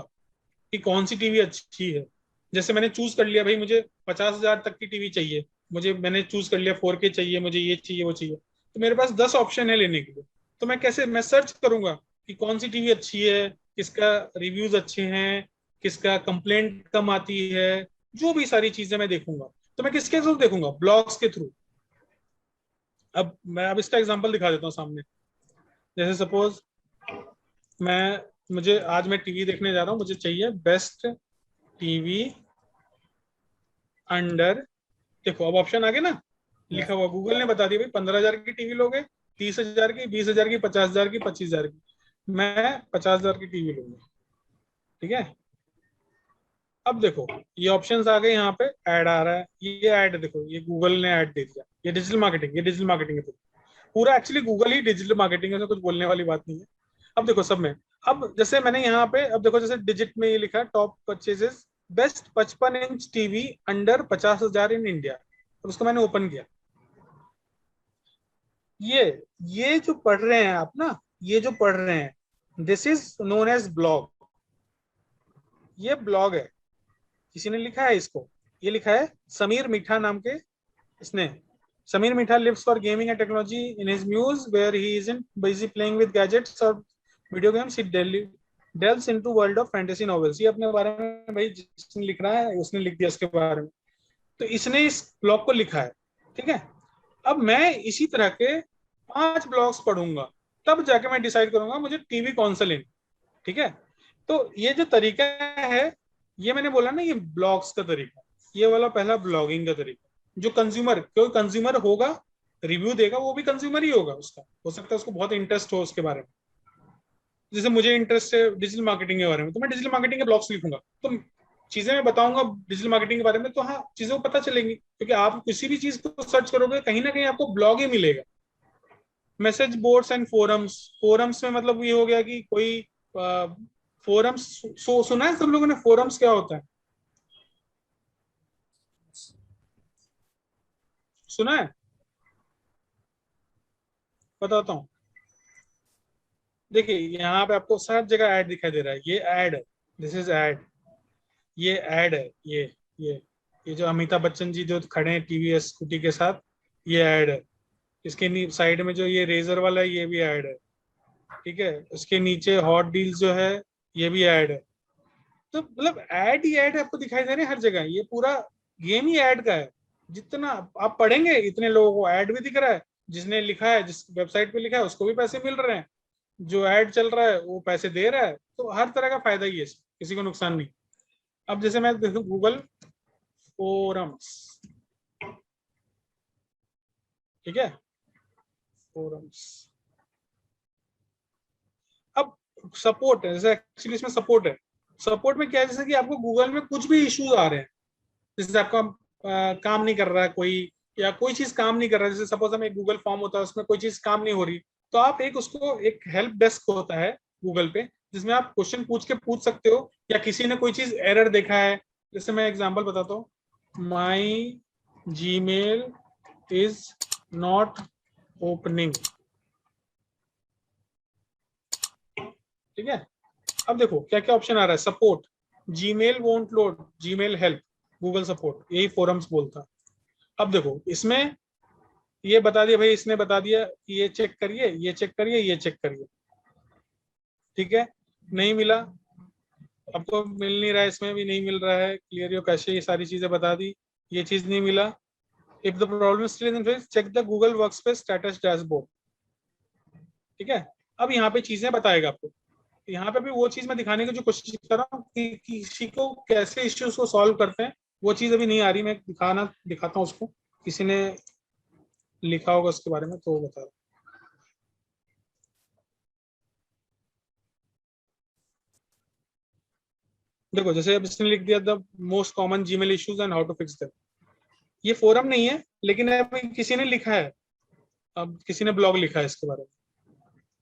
कि कौन सी टीवी अच्छी है। जैसे मैंने चूज कर लिया भाई मुझे 50,000 तक की टीवी चाहिए, मैंने चूज कर लिया 4K चाहिए, मुझे ये चाहिए वो चाहिए, तो मेरे पास 10 ऑप्शन है लेने के लिए। तो मैं सर्च करूंगा कि कौन सी टीवी अच्छी है, किसका रिव्यूज अच्छे हैं, किसका कंप्लेंट कम आती है, जो भी सारी चीजें मैं देखूंगा। तो मैं किसके थ्रू देखूंगा? ब्लॉग्स के थ्रू। अब इसका एग्जांपल दिखा देता हूँ सामने। जैसे सपोज मैं टीवी देखने जा रहा हूँ, मुझे चाहिए बेस्ट टीवी अंडर, देखो अब ऑप्शन आ गए ना, लिखा हुआ गूगल ने बता दिया भाई 15,000 की टीवी लोगे, 30,000 की, 20,000 की, 50,000 की, 25,000 की। मैं 50,000 की टीवी लूंगा, ठीक है। अब देखो ये ऑप्शंस आ गए, यहाँ पे ऐड आ रहा है, ये ऐड देखो, ये गूगल ने ऐड दे दिया। ये डिजिटल मार्केटिंग है पूरा, एक्चुअली गूगल ही डिजिटल मार्केटिंग है, उसमें कुछ बोलने वाली बात नहीं है। अब देखो सब में, अब जैसे मैंने यहाँ पे, अब देखो जैसे डिजिट में ये लिखा top purchases best 55 inch TV under 50,000 in India. अब उसको मैंने ओपन किया। ये ये जो पढ़ रहे हैं आप ना, ये जो पढ़ रहे हैं, this is known as blog. ये ब्लॉग है, किसी ने लिखा है इसको। ये लिखा है समीर मीठा नाम के इसने। समीर मीठा lives for gaming and technology in his muse where he isn't busy playing with gadgets or video games. He delves into world of fantasy novels. ये अपने बारे में भाई जिसने लिख रहा है उसने लिख दिया इसके बारे में, तो इसने इस ब्लॉग को लिखा है, ठीक है। अब मैं इसी तरह के 5 ब्लॉग्स पढ़ूंगा, तब जाके मैं डिसाइड करूंगा मुझे टीवी कौन सा लेना, ठीक है। तो ये जो तरीका है, ये मैंने बोला ना, ये ब्लॉग्स का तरीका, ये वाला पहला ब्लॉगिंग का तरीका। जो कंज्यूमर, कोई कंज्यूमर होगा रिव्यू देगा, वो भी कंज्यूमर ही होगा, उसका हो सकता है उसको बहुत इंटरेस्ट हो उसके बारे में। जैसे मुझे इंटरेस्ट है डिजिटल मार्केटिंग के बारे में, तो मैं डिजिटल मार्केटिंग के ब्लॉग्स लिखूंगा, तो चीजें मैं बताऊंगा डिजिटल मार्केटिंग के बारे में, तो हाँ चीजों को पता चलेंगी, क्योंकि आप किसी भी चीज को सर्च करोगे कहीं ना कहीं आपको ब्लॉग ही मिलेगा। Message boards and forums, forums में मतलब ये हो गया कि कोई फोरम्स, सुना है सब लोगों ने फोरम्स क्या होता है? सुना है? बताता हूँ। देखिए यहाँ पे आपको सब जगह ऐड दिखाई दे रहा है, ये ऐड है, दिस इज ऐड, ये ऐड है, ये ये जो अमिताभ बच्चन जी जो खड़े हैं टीवीएस स्कूटी के साथ, ये ऐड है। इसके साइड में जो ये रेजर वाला है, ये भी ऐड है, ठीक है। उसके नीचे हॉट डील्स जो है, ये भी ऐड है। तो मतलब ऐड ही ऐड आपको दिखाई दे रहे हैं हर जगह, ये पूरा गेम ही ऐड का है। जितना आप पढ़ेंगे इतने लोगों को ऐड भी दिख रहा है, जिसने लिखा है, जिस वेबसाइट पे लिखा है उसको भी पैसे मिल रहे हैं, जो ऐड चल रहा है वो पैसे दे रहा है, तो हर तरह का फायदा ही है, किसी को नुकसान नहीं। अब जैसे मैं देखूं गूगल फोरम्स, ठीक है, फोरम्स। अब सपोर्ट है, जैसे एक्चुअली इसमें सपोर्ट है। सपोर्ट में क्या है, जैसे कि आपको गूगल में कुछ भी इश्यूज आ रहे हैं, जैसे आपका काम नहीं कर रहा है कोई, या कोई चीज काम नहीं कर रहा है, जैसे सपोज हमें गूगल फॉर्म होता है उसमें कोई चीज काम नहीं हो रही, तो आप उसको एक हेल्प डेस्क होता है गूगल पे, जिसमें आप क्वेश्चन पूछ सकते हो, या किसी ने कोई चीज एरर देखा है। जैसे मैं एग्जांपल बताता हूँ, माई जीमेल इज नॉट ओपनिंग, ठीक है। अब देखो क्या क्या ऑप्शन आ रहा है, support, Gmail won't load, Gmail help, Google support, यही फोरम्स बोलता है। अब देखो इसमें ये बता दिया भाई, इसने बता दिया कि ये चेक करिए, ये चेक करिए, ये चेक करिए, ठीक है। नहीं मिला, आपको मिल नहीं रहा है, इसमें भी नहीं मिल रहा है, क्लियर योर कैशे, ये सारी चीजें बता दी, ये चीज नहीं मिला। If the problem still in face, check the Google Workspace status dashboard. ठीक है, अब यहाँ पे चीजें बताएगा आपको। यहाँ पे भी वो चीज मैं दिखाने की जो कोशिश कर रहा हूँ कि किसी को कैसे इश्यूज को सॉल्व करते हैं, वो चीज अभी नहीं आ रही, मैं दिखाता हूँ उसको, किसी ने लिखा होगा उसके बारे में तो वो बता रहा हूँ। देखो जैसे अब इसने लिख दिया the most common Gmail issues and how to fix them. ये फोरम नहीं है, लेकिन अब किसी ने लिखा है, अब किसी ने ब्लॉग लिखा है इसके बारे में,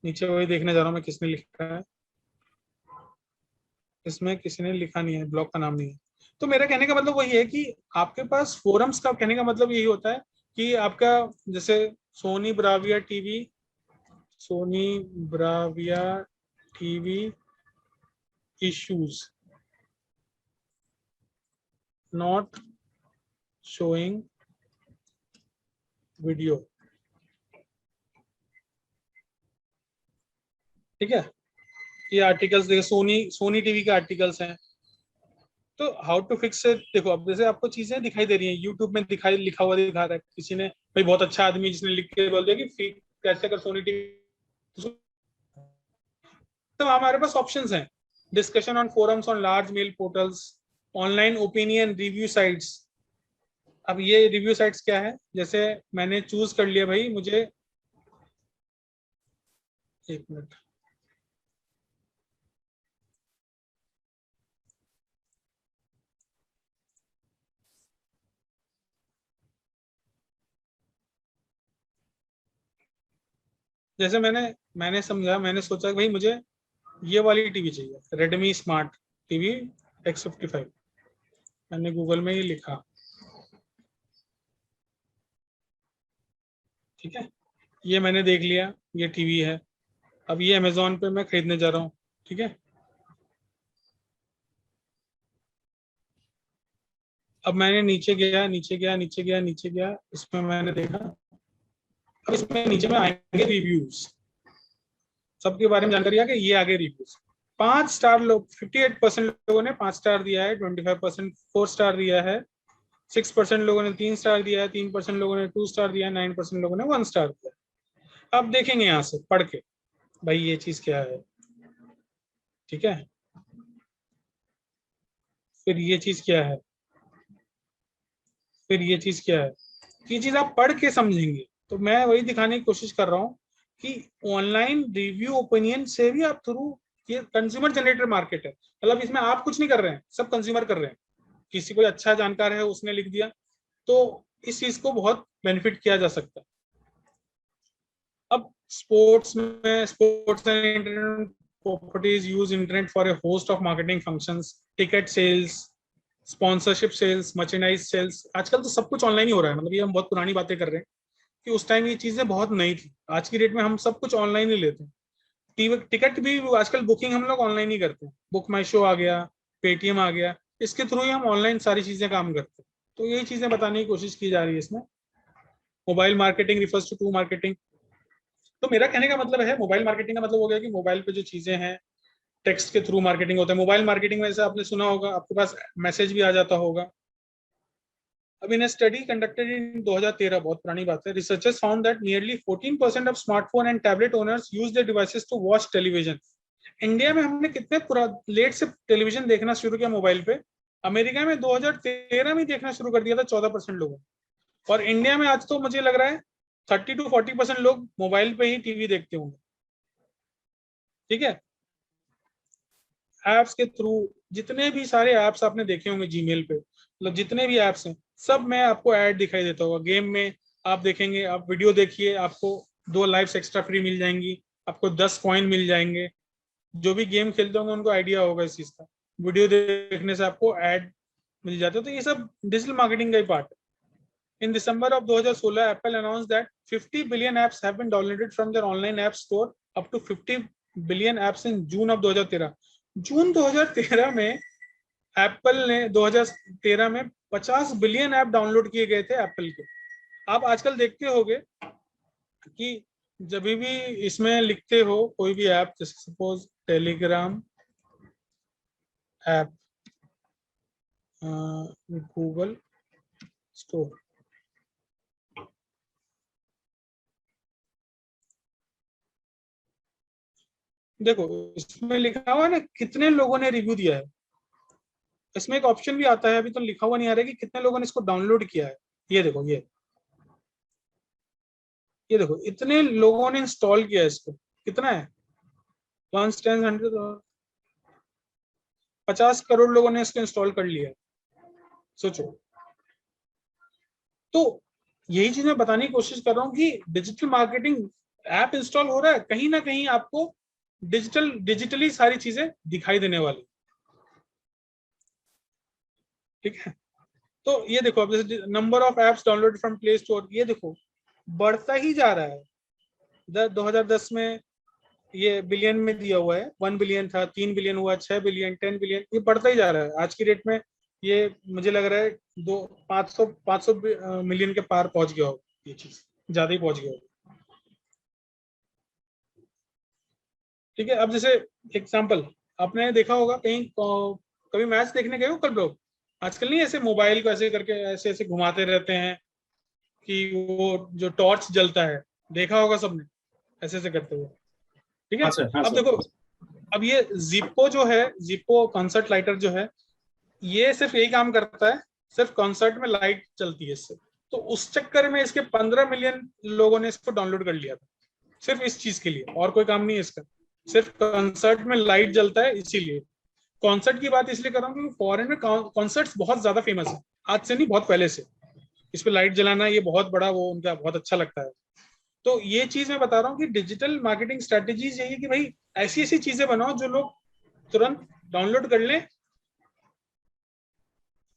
नीचे वही देखने जा रहा हूँ मैं किसने लिखा है। इसमें किसी ने लिखा नहीं है, ब्लॉग का नाम नहीं है। तो मेरा कहने का मतलब वही है कि आपके पास फोरम्स का कहने का मतलब यही होता है कि आपका जैसे Sony Bravia TV issues not showing video. ठीक है, ये आर्टिकल्स देखो, सोनी टीवी के आर्टिकल्स हैं। तो हाउ टू फिक्स इट, देखो अब जैसे आपको चीजें दिखाई दे रही हैं, यूट्यूब में लिखा हुआ दिखा रहा है किसी ने, भाई बहुत अच्छा आदमी जिसने लिख के बोल दिया कि कैसे कर सोनी टीवी। तो हमारे पास ऑप्शंस हैं, discussion on forums on large mail portals, online opinion review sites. अब ये रिव्यू साइट्स क्या है, जैसे मैंने चूज कर लिया भाई, मुझे एक मिनट, जैसे मैंने समझा, मैंने सोचा कि भाई मुझे ये वाली टीवी चाहिए, रेडमी स्मार्ट टीवी X55। मैंने गूगल में ही लिखा, ठीक है, ये मैंने देख लिया, ये टीवी है। अब ये अमेजोन पे मैं खरीदने जा रहा हूँ। ठीक है, अब मैंने नीचे गया, इसमें मैंने देखा, अब इसमें नीचे में आएंगे रिव्यूज, सबके बारे में जानकारी आ गई, ये आगे रिव्यूज। 5 स्टार लोग, 58% लोगों ने 5 स्टार दिया है, 25% 4 स्टार दिया है, 6% लोगों ने 3 स्टार दिया है, 3% लोगों ने 2 स्टार दिया है, 9% लोगों ने 1 स्टार दिया है। अब देखेंगे यहाँ से पढ़ के भाई ये चीज क्या है। ठीक है, फिर ये चीज क्या है, फिर ये चीज क्या है, ये चीज आप पढ़ के समझेंगे। तो मैं वही दिखाने की कोशिश कर रहा हूँ कि ऑनलाइन रिव्यू ओपिनियन से भी आप थ्रू, ये कंज्यूमर जनरेटेड मार्केट है, मतलब इसमें आप कुछ नहीं कर रहे हैं, सब कंज्यूमर कर रहे हैं। किसी को अच्छा जानकार है उसने लिख दिया, तो इस चीज को बहुत बेनिफिट किया जा सकता है। अब sports and internet properties use internet for a host of marketing functions, ticket sales, sponsorship sales, merchandise sales. आजकल तो सब कुछ ऑनलाइन ही हो रहा है, मतलब ये हम बहुत पुरानी बातें कर रहे हैं कि उस टाइम ये चीजें बहुत नई थी। आज की डेट में हम सब कुछ ऑनलाइन ही लेते हैं। टिकट भी आजकल बुकिंग हम लोग ऑनलाइन ही करते हैं, बुक माई शो आ गया, पेटीएम आ गया, इसके थ्रू ही हम ऑनलाइन सारी चीजें काम करते हैं। तो यही चीजें बताने की कोशिश की जा रही है इसमें। Mobile marketing refers to marketing. तो मेरा कहने का मतलब है, मोबाइल मार्केटिंग का मतलब हो गया कि मोबाइल पे जो चीजें हैं, टेक्स्ट के थ्रू मार्केटिंग होता है। मोबाइल मार्केटिंग में से आपने सुना होगा, आपके पास मैसेज भी आ जाता होगा। अब इन स्टडी कंडक्टेड इन 2013, बहुत पुरानी बात है, researchers found that nearly 14% of smartphone and tablet owners use their devices to watch television. India में हमने कितने लेट से टेलीविजन देखना शुरू किया मोबाइल पे, अमेरिका में 2013 में देखना शुरू कर दिया था 14% लोगों, और इंडिया में आज तो मुझे लग रहा है 30 to 40% लोग मोबाइल पे ही टीवी देखते होंगे। ठीक है, एप्स के थ्रू जितने भी सारे एप्स आपने देखे होंगे जीमेल पे, मतलब जितने भी एप्स हैं, सब में आपको ऐड दिखाई देता होगा। गेम में आप देखेंगे, आप वीडियो देखिए, आपको 2 लाइव्स एक्स्ट्रा फ्री मिल जाएंगी, आपको 10 कॉइन मिल जाएंगे। जो भी गेम खेलते होंगे उनको आइडिया होगा इस चीज का, वीडियो देखने से आपको ऐड मिल जाते हैं। तो ये सब डिजिटल मार्केटिंग का ही पार्ट है। In December of 2016, Apple announced that 50 billion apps have been downloaded from their online app store, up to 50 billion apps in June of 2013। जून 2013 में एप्पल ने 2013 में 50 बिलियन ऐप डाउनलोड किए गए थे एप्पल के। आप आजकल देखते होंगे कि जब भी इसमें लिखते हो कोई भी ऐप, जैसे suppose Telegram, app Google store. देखो इसमें लिखा हुआ है ना कितने लोगों ने रिव्यू दिया है। इसमें एक ऑप्शन भी आता है, अभी तो लिखा हुआ नहीं आ रहा है कि कितने लोगों ने इसको डाउनलोड किया है। ये देखो ये देखो इतने लोगों ने इंस्टॉल किया है इसको। कितना है 1 10 100 50 करोड़ लोगों ने इसको इंस्टॉल कर लिया है। सोचो। तो यही चीज मैं बताने की कोशिश कर रहा हूँ कि डिजिटल मार्केटिंग ऐप इंस्टॉल हो रहा है, कहीं ना कहीं आपको डिजिटली सारी चीजें दिखाई देने वाली। ठीक है, तो ये देखो अब जैसे number of apps download from play store, ये देखो बढ़ता ही जा रहा है। 2010 में ये बिलियन में दिया हुआ है, 1 बिलियन था, 3 बिलियन हुआ, 6 बिलियन, 10 बिलियन, ये बढ़ता ही जा रहा है। आज की डेट में ये मुझे लग रहा है 500 मिलियन के पार पहुंच गया हो, ये चीज ज्यादा ही पहुंच गया हो। ठीक है, अब जैसे एग्जांपल आपने देखा होगा कहीं कभी मैच देखने गए हो कल लोग, आजकल नहीं ऐसे मोबाइल को ऐसे करके ऐसे ऐसे घुमाते रहते हैं कि वो जो टॉर्च जलता है, देखा होगा सबने ऐसे ऐसे करते हुए। ठीक है, हाँ सर, हाँ अब सर। देखो अब ये जिप्पो जो है, जिप्पो कॉन्सर्ट लाइटर जो है, ये सिर्फ यही काम करता है, सिर्फ कॉन्सर्ट में लाइट चलती है इससे। तो उस चक्कर में इसके 15 मिलियन लोगों ने इसको डाउनलोड कर लिया था, सिर्फ इस चीज के लिए, और कोई काम नहीं है इसका, सिर्फ कॉन्सर्ट में लाइट जलता है इसीलिए। कॉन्सर्ट की बात इसलिए कर रहा हूँ क्योंकि फॉरेन में कॉन्सर्ट्स बहुत ज्यादा फेमस है, आज से नहीं बहुत पहले से। इस पे लाइट जलाना ये बहुत बड़ा वो उनका बहुत अच्छा लगता है। तो ये चीज मैं बता रहा हूँ कि डिजिटल मार्केटिंग स्ट्रेटेजीज यही है कि भाई ऐसी ऐसी चीजें बनाओ जो लोग तुरंत डाउनलोड कर लें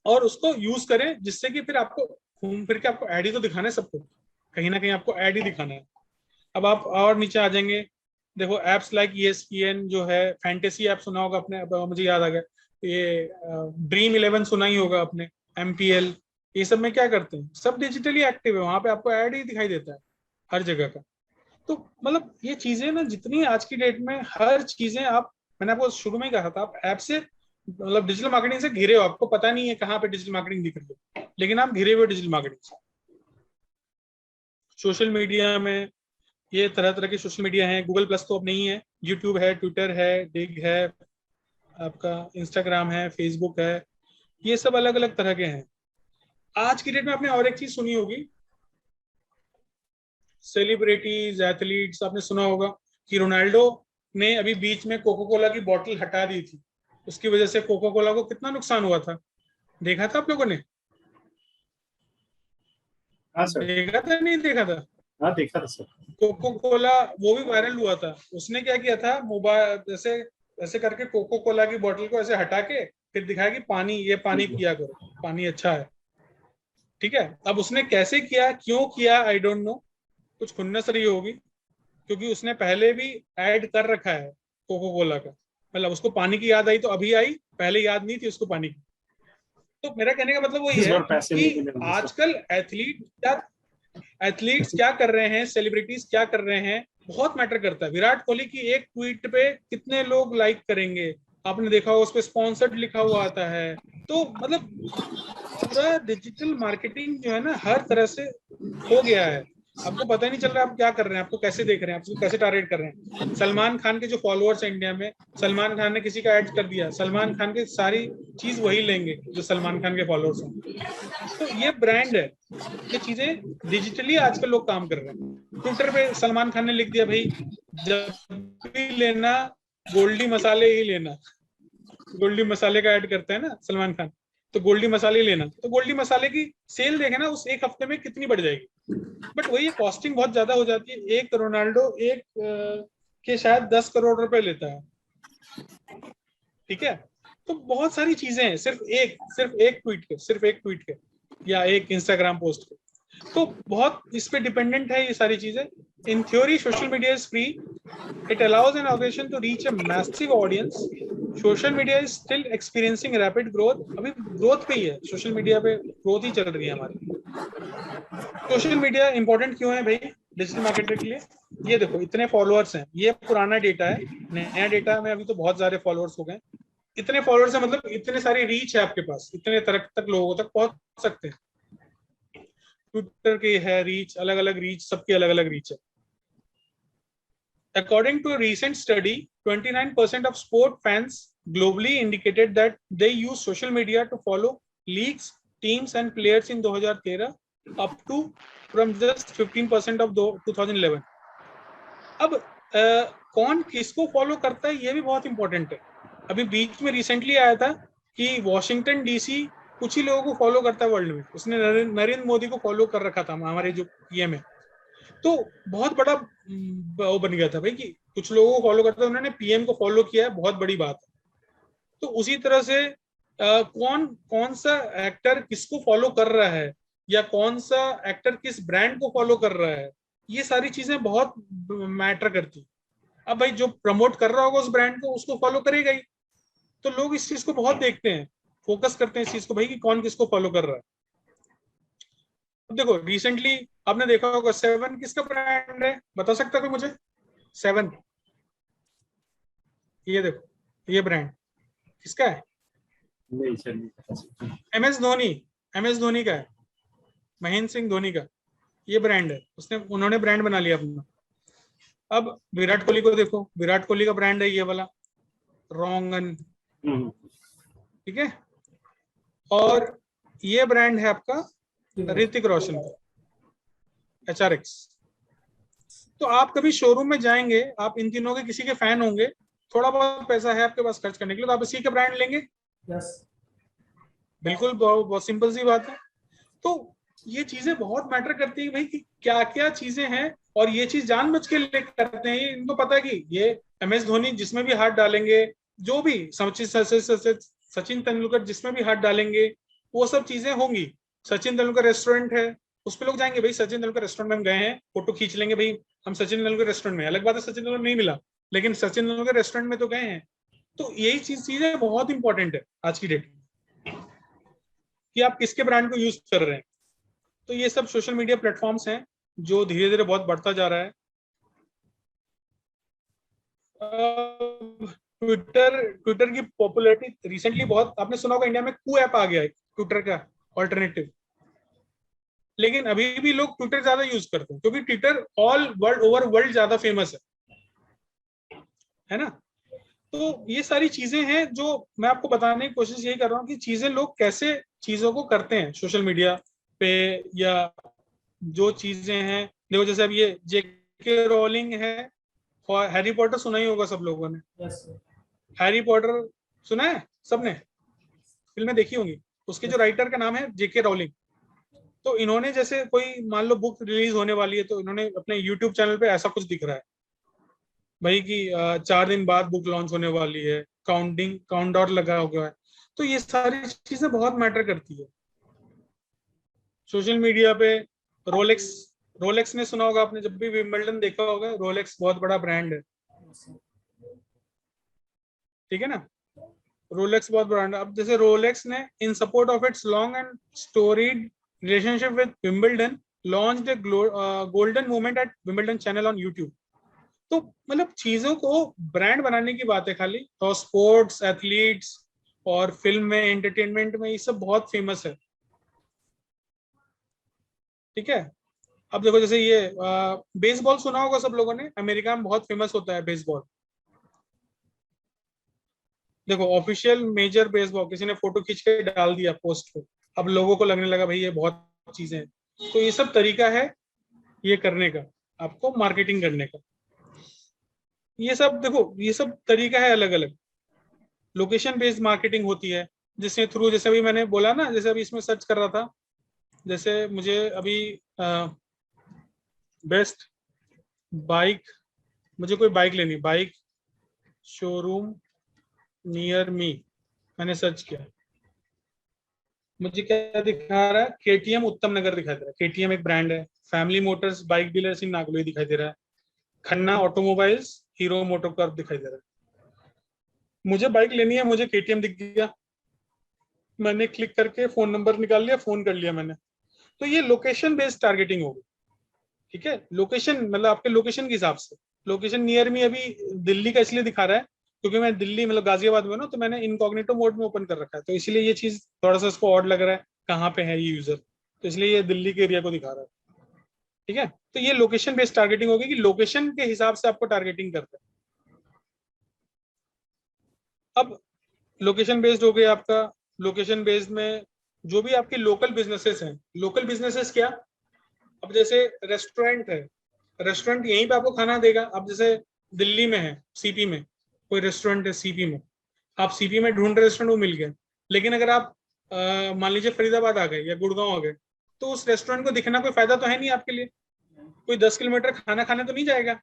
और उसको यूज करें, जिससे कि फिर आपको घूम फिर के आपको ऐड ही तो दिखाना है सबको, कहीं ना कहीं आपको ऐड ही दिखाना है। अब आप और नीचे आ जाएंगे, देखो एप्स लाइक ESPN जो है, फैंटेसी ऐप सुना होगा आपने, अब मुझे याद आ गया, ये ड्रीम 11 सुना ही होगा आपने, MPL, ये सब में क्या करते हैं, सब डिजिटली एक्टिव है, वहां पे आपको ऐड ही दिखाई देता है हर जगह का। तो मतलब ये चीजें ना जितनी आज की डेट में हर चीजें आप, मैंने आपको शुरू में ही कहा था, आप ऐप से मतलब डिजिटल मार्केटिंग से घिरे हो, आपको पता नहीं है कहाँ पे डिजिटल मार्केटिंग दिख रही है, लेकिन आप घिरे हुए डिजिटल मार्केटिंग से। सोशल मीडिया में ये तरह तरह के सोशल मीडिया हैं, गूगल प्लस तो अब नहीं है, यूट्यूब है, ट्विटर है, डिग है, आपका इंस्टाग्राम है, फेसबुक है, ये सब अलग अलग तरह के हैं। आज की डेट में आपने और एक चीज सुनी होगी, सेलिब्रिटीज, एथलीट्स, आपने सुना होगा कि रोनाल्डो ने अभी बीच में कोको कोला की बोतल हटा दी थी, उसकी वजह से कोको कोला को कितना नुकसान हुआ था, देखा था आप लोगों ने? हाँ सर, देखा था नहीं देखा था? हाँ देखा था सर। कोको कोला वो भी वायरल हुआ था, उसने क्या किया था, मोबाइल ऐसे ऐसे करके कोको कोला की बोतल को ऐसे हटा के फिर दिखाया कि पानी, ये पानी पिया करो, पानी अच्छा है। ठीक है, अब उसने कैसे किया, क्यों किया, आई डोंट नो, कुछ खुन्नस रही होगी, क्योंकि उसने पहले भी ऐड कर रखा है कोको कोला का, मतलब उसको पानी की याद आई तो अभी आई, पहले याद नहीं थी उसको पानी की। तो मेरा कहने का मतलब वही इस है बार पैसे नहीं कि मिले मुझे, सर। आजकल एथलीट्स क्या कर रहे हैं, सेलिब्रिटीज क्या कर रहे हैं, बहुत मैटर करता है। विराट कोहली की एक ट्वीट पे कितने लोग लाइक करेंगे, आपने देखा होगा, उस पर स्पॉन्सर्ड लिखा हुआ आता है। तो मतलब पूरा डिजिटल मार्केटिंग जो है ना हर तरह से हो गया है, आपको पता ही नहीं चल रहा आप क्या कर रहे हैं, आपको कैसे देख रहे हैं, आपको कैसे टारगेट कर रहे हैं। सलमान खान के जो फॉलोअर्स हैं इंडिया में, सलमान खान ने किसी का ऐड कर दिया, सलमान खान की सारी चीज वही लेंगे जो सलमान खान के फॉलोअर्स हैं। तो ये ब्रांड है, ये चीजें डिजिटली आजकल लोग काम कर रहे हैं। ट्विटर पे सलमान खान ने लिख दिया, भाई जब भी लेना गोल्डी मसाले ही लेना, गोल्डी मसाले का ऐड करते हैं ना सलमान खान, तो गोल्डी मसाले ही लेना, तो गोल्डी मसाले की सेल देखे ना उस एक हफ्ते में कितनी बढ़ जाएगी। बट वही कॉस्टिंग बहुत ज्यादा हो जाती है, एक रोनाल्डो एक के शायद 10 करोड़ रुपए लेता है। ठीक है, तो बहुत सारी चीजें हैं, सिर्फ एक ट्वीट के या एक इंस्टाग्राम पोस्ट के, तो बहुत इस पे डिपेंडेंट है ये सारी चीजें। In theory social media is free, it allows an organization to reach a massive audience. Social media is still experiencing rapid growth, अभी ग्रोथ पे ही है, सोशल मीडिया पे ग्रोथ ही चल रही है हमारी। सोशल मीडिया इंपॉर्टेंट क्यों है भाई डिजिटल मार्केटिंग के लिए? ये देखो इतने फॉलोअर्स हैं, ये पुराना डेटा है, नया डेटा में अभी तो बहुत सारे फॉलोअर्स हो गए। इतने फॉलोअर्स है मतलब इतने सारी रीच है आपके पास, इतने तक लोगों तक पहुंच सकते हैं। ट्विटर की है रीच, अलग अलग रीच, सबकी अलग अलग रीच है। According to a recent study, 29% of sport fans globally indicated that they use social media to follow leagues, teams and players in 2013 up to from just 15% of 2011. अब कौन किसको फॉलो करता है ये भी बहुत इंपॉर्टेंट है। अभी बीच में रिसेंटली आया था कि वॉशिंगटन डीसी कुछ ही लोगों को फॉलो करता है वर्ल्ड में, उसने नरेंद्र मोदी को फॉलो कर रखा था, हमारे जो पीएम है। तो बहुत बड़ा वो बन गया था भाई कि कुछ लोगों को फॉलो करता है, उन्होंने पीएम को फॉलो किया है, बहुत बड़ी बात है। तो उसी तरह से कौन सा एक्टर किसको फॉलो कर रहा है या कौन सा एक्टर किस ब्रांड को फॉलो कर रहा है, ये सारी चीजें बहुत मैटर करती है। अब भाई जो प्रमोट कर रहा होगा उस ब्रांड को, उसको फॉलो करेगा ही। तो लोग इस चीज को बहुत देखते हैं, फोकस करते हैं इस चीज को भाई कि कौन किसको फॉलो कर रहा है। अब देखो रिसेंटली आपने देखा होगा 7 किसका ब्रांड है, बता सकता कोई मुझे? 7, ये देखो ये ब्रांड किसका है? नहीं सर, नहीं पता सर। एमएस धोनी का है, महेंद्र सिंह धोनी का ये ब्रांड है, उन्होंने ब्रांड बना लिया अपना। अब विराट कोहली को देखो, विराट कोहली का ब्रांड है ये वाला रोंगन, ठीक है। और ये ब्रांड है आपका ऋतिक रोशन का, HRX। तो आप कभी शोरूम में जाएंगे, आप इन तीनों के किसी के फैन होंगे, थोड़ा बहुत पैसा है आपके पास खर्च करने के लिए, तो आप इसी के ब्रांड लेंगे। यस, बिल्कुल, बहुत सिंपल सी बात है। तो ये चीजें बहुत मैटर करती है भाई कि क्या क्या चीजें हैं, और ये चीज जानबूझ के ले करते हैं। इनको पता है कि ये MS धोनी जिसमें भी हाथ डालेंगे, जो भी सचिन तेंदुलकर जिसमें भी हाथ डालेंगे, वो सब चीजें होंगी। सचिन तेंदुलकर रेस्टोरेंट है, उस पर लोग जाएंगे, भाई सचिन तेंदुलकर रेस्टोरेंट में हम गए हैं, फोटो खींच लेंगे, भाई हम सचिन तेंदुलकर रेस्टोरेंट में। अलग बात है सचिन तेंदुलकर नहीं मिला, लेकिन सचिन तेंदुलकर रेस्टोरेंट में तो गए हैं। तो यही चीजें बहुत इंपॉर्टेंट है आज की डेट में कि आप किसके ब्रांड को यूज कर रहे हैं। तो ये सब सोशल मीडिया प्लेटफॉर्म्स हैं जो धीरे धीरे बहुत बढ़ता जा रहा है। ट्विटर की पॉपुलैरिटी रिसेंटली बहुत, आपने सुना होगा इंडिया में कू ऐप आ गया है ट्विटर का ऑल्टरनेटिव, लेकिन अभी भी लोग ट्विटर ज्यादा यूज करते हैं क्योंकि Twitter all world over world ज्यादा फेमस है ना। तो ये सारी चीजें हैं जो मैं आपको बताने की कोशिश यही कर रहा हूँ कि चीजें लोग कैसे चीजों को करते हैं सोशल मीडिया पे, या जो चीजें हैं। देखो जैसे अब ये JK रोलिंग है, हैरी पॉटर सुना ही होगा सब लोगों ने। यस, हैरी पॉटर सुना है सबने, फिल्में देखी होंगी। उसके जो राइटर का नाम है JK रोलिंग। तो इन्होंने जैसे कोई मान लो बुक रिलीज होने वाली है, तो इन्होंने अपने यूट्यूब चैनल पे ऐसा कुछ दिख रहा है भाई कि 4 दिन बाद बुक लॉन्च होने वाली है, काउंटडाउन लगा हुआ है। तो ये सारी चीजें बहुत मैटर करती है सोशल मीडिया पे। रोलेक्स ने सुना होगा आपने, जब भी विंबलडन देखा होगा, रोलेक्स बहुत बड़ा ब्रांड है, ठीक है ना। रोलेक्स बहुत ब्रांड है। अब जैसे रोलेक्स ने इन support of its long and storeyed relationship with Wimbledon launched a golden moment at Wimbledon channel on YouTube. तो मतलब चीजों को ब्रांड बनाने की बात है खाली, और स्पोर्ट्स, एथलीट्स और फिल्म में, एंटरटेनमेंट में ये सब बहुत फेमस है, ठीक है। अब देखो जैसे ये बेसबॉल सुना होगा सब लोगों ने, अमेरिका में बहुत फेमस होता है बेसबॉल। देखो ऑफिशियल मेजर बेसबॉल, किसी ने फोटो खींच के डाल दिया पोस्ट पे, अब लोगों को लगने लगा भाई ये बहुत चीजें हैं। तो ये सब तरीका है ये करने का, आपको मार्केटिंग करने का। ये सब देखो, ये सब तरीका है अलग अलग। लोकेशन बेस्ड मार्केटिंग होती है, जिसके थ्रू, जैसे अभी मैंने बोला ना, जैसे अभी इसमें सर्च कर रहा था, जैसे मुझे अभी बेस्ट बाइक, मुझे कोई बाइक लेनी, बाइक शोरूम नियर मी, मैंने सर्च किया, मुझे क्या दिखा रहा है? KTM उत्तम नगर दिखाई दे रहा है। KTM एक ब्रांड है। फैमिली मोटर्स बाइक डीलर्स इन नागलोई दिखाई दे रहा है। खन्ना ऑटोमोबाइल्स हीरो मोटोकॉर्प दिखाई दे रहा है। मुझे बाइक लेनी है, मुझे KTM दिख गया, मैंने क्लिक करके फोन नंबर निकाल लिया, फोन कर लिया मैंने। तो ये लोकेशन बेस्ड टारगेटिंग होगी, ठीक है। लोकेशन मतलब आपके लोकेशन के हिसाब से, लोकेशन नियर मी अभी दिल्ली का इसलिए दिखा रहा है क्योंकि मैं दिल्ली मतलब गाजियाबाद में ना, तो मैंने इनकॉग्निटो मोड में ओपन कर रखा है, तो इसलिए ये चीज थोड़ा सा इसको ऑड लग रहा है कहाँ पे है ये यूजर, तो इसलिए ये दिल्ली के एरिया को दिखा रहा है। ठीक है, तो ये लोकेशन बेस्ड टारगेटिंग होगी कि लोकेशन के हिसाब से आपको टारगेटिंग करता है। अब लोकेशन बेस्ड हो गया आपका। लोकेशन बेस्ड में जो भी आपके लोकल बिजनेसेस हैं, लोकल बिजनेसेस क्या, अब जैसे रेस्टोरेंट है, रेस्टोरेंट यहीं पे आपको खाना देगा। अब जैसे दिल्ली में है, सीपी में कोई रेस्टोरेंट है, सीपी में आप सीपी में ढूंढ रहे रेस्टोरेंट, वो मिल गया। लेकिन अगर आप मान लीजिए फरीदाबाद आ गए या गुड़गांव आ गए, तो उस रेस्टोरेंट को दिखना कोई फायदा तो है नहीं आपके लिए। कोई 10 किलोमीटर खाना खाने तो नहीं जाएगा,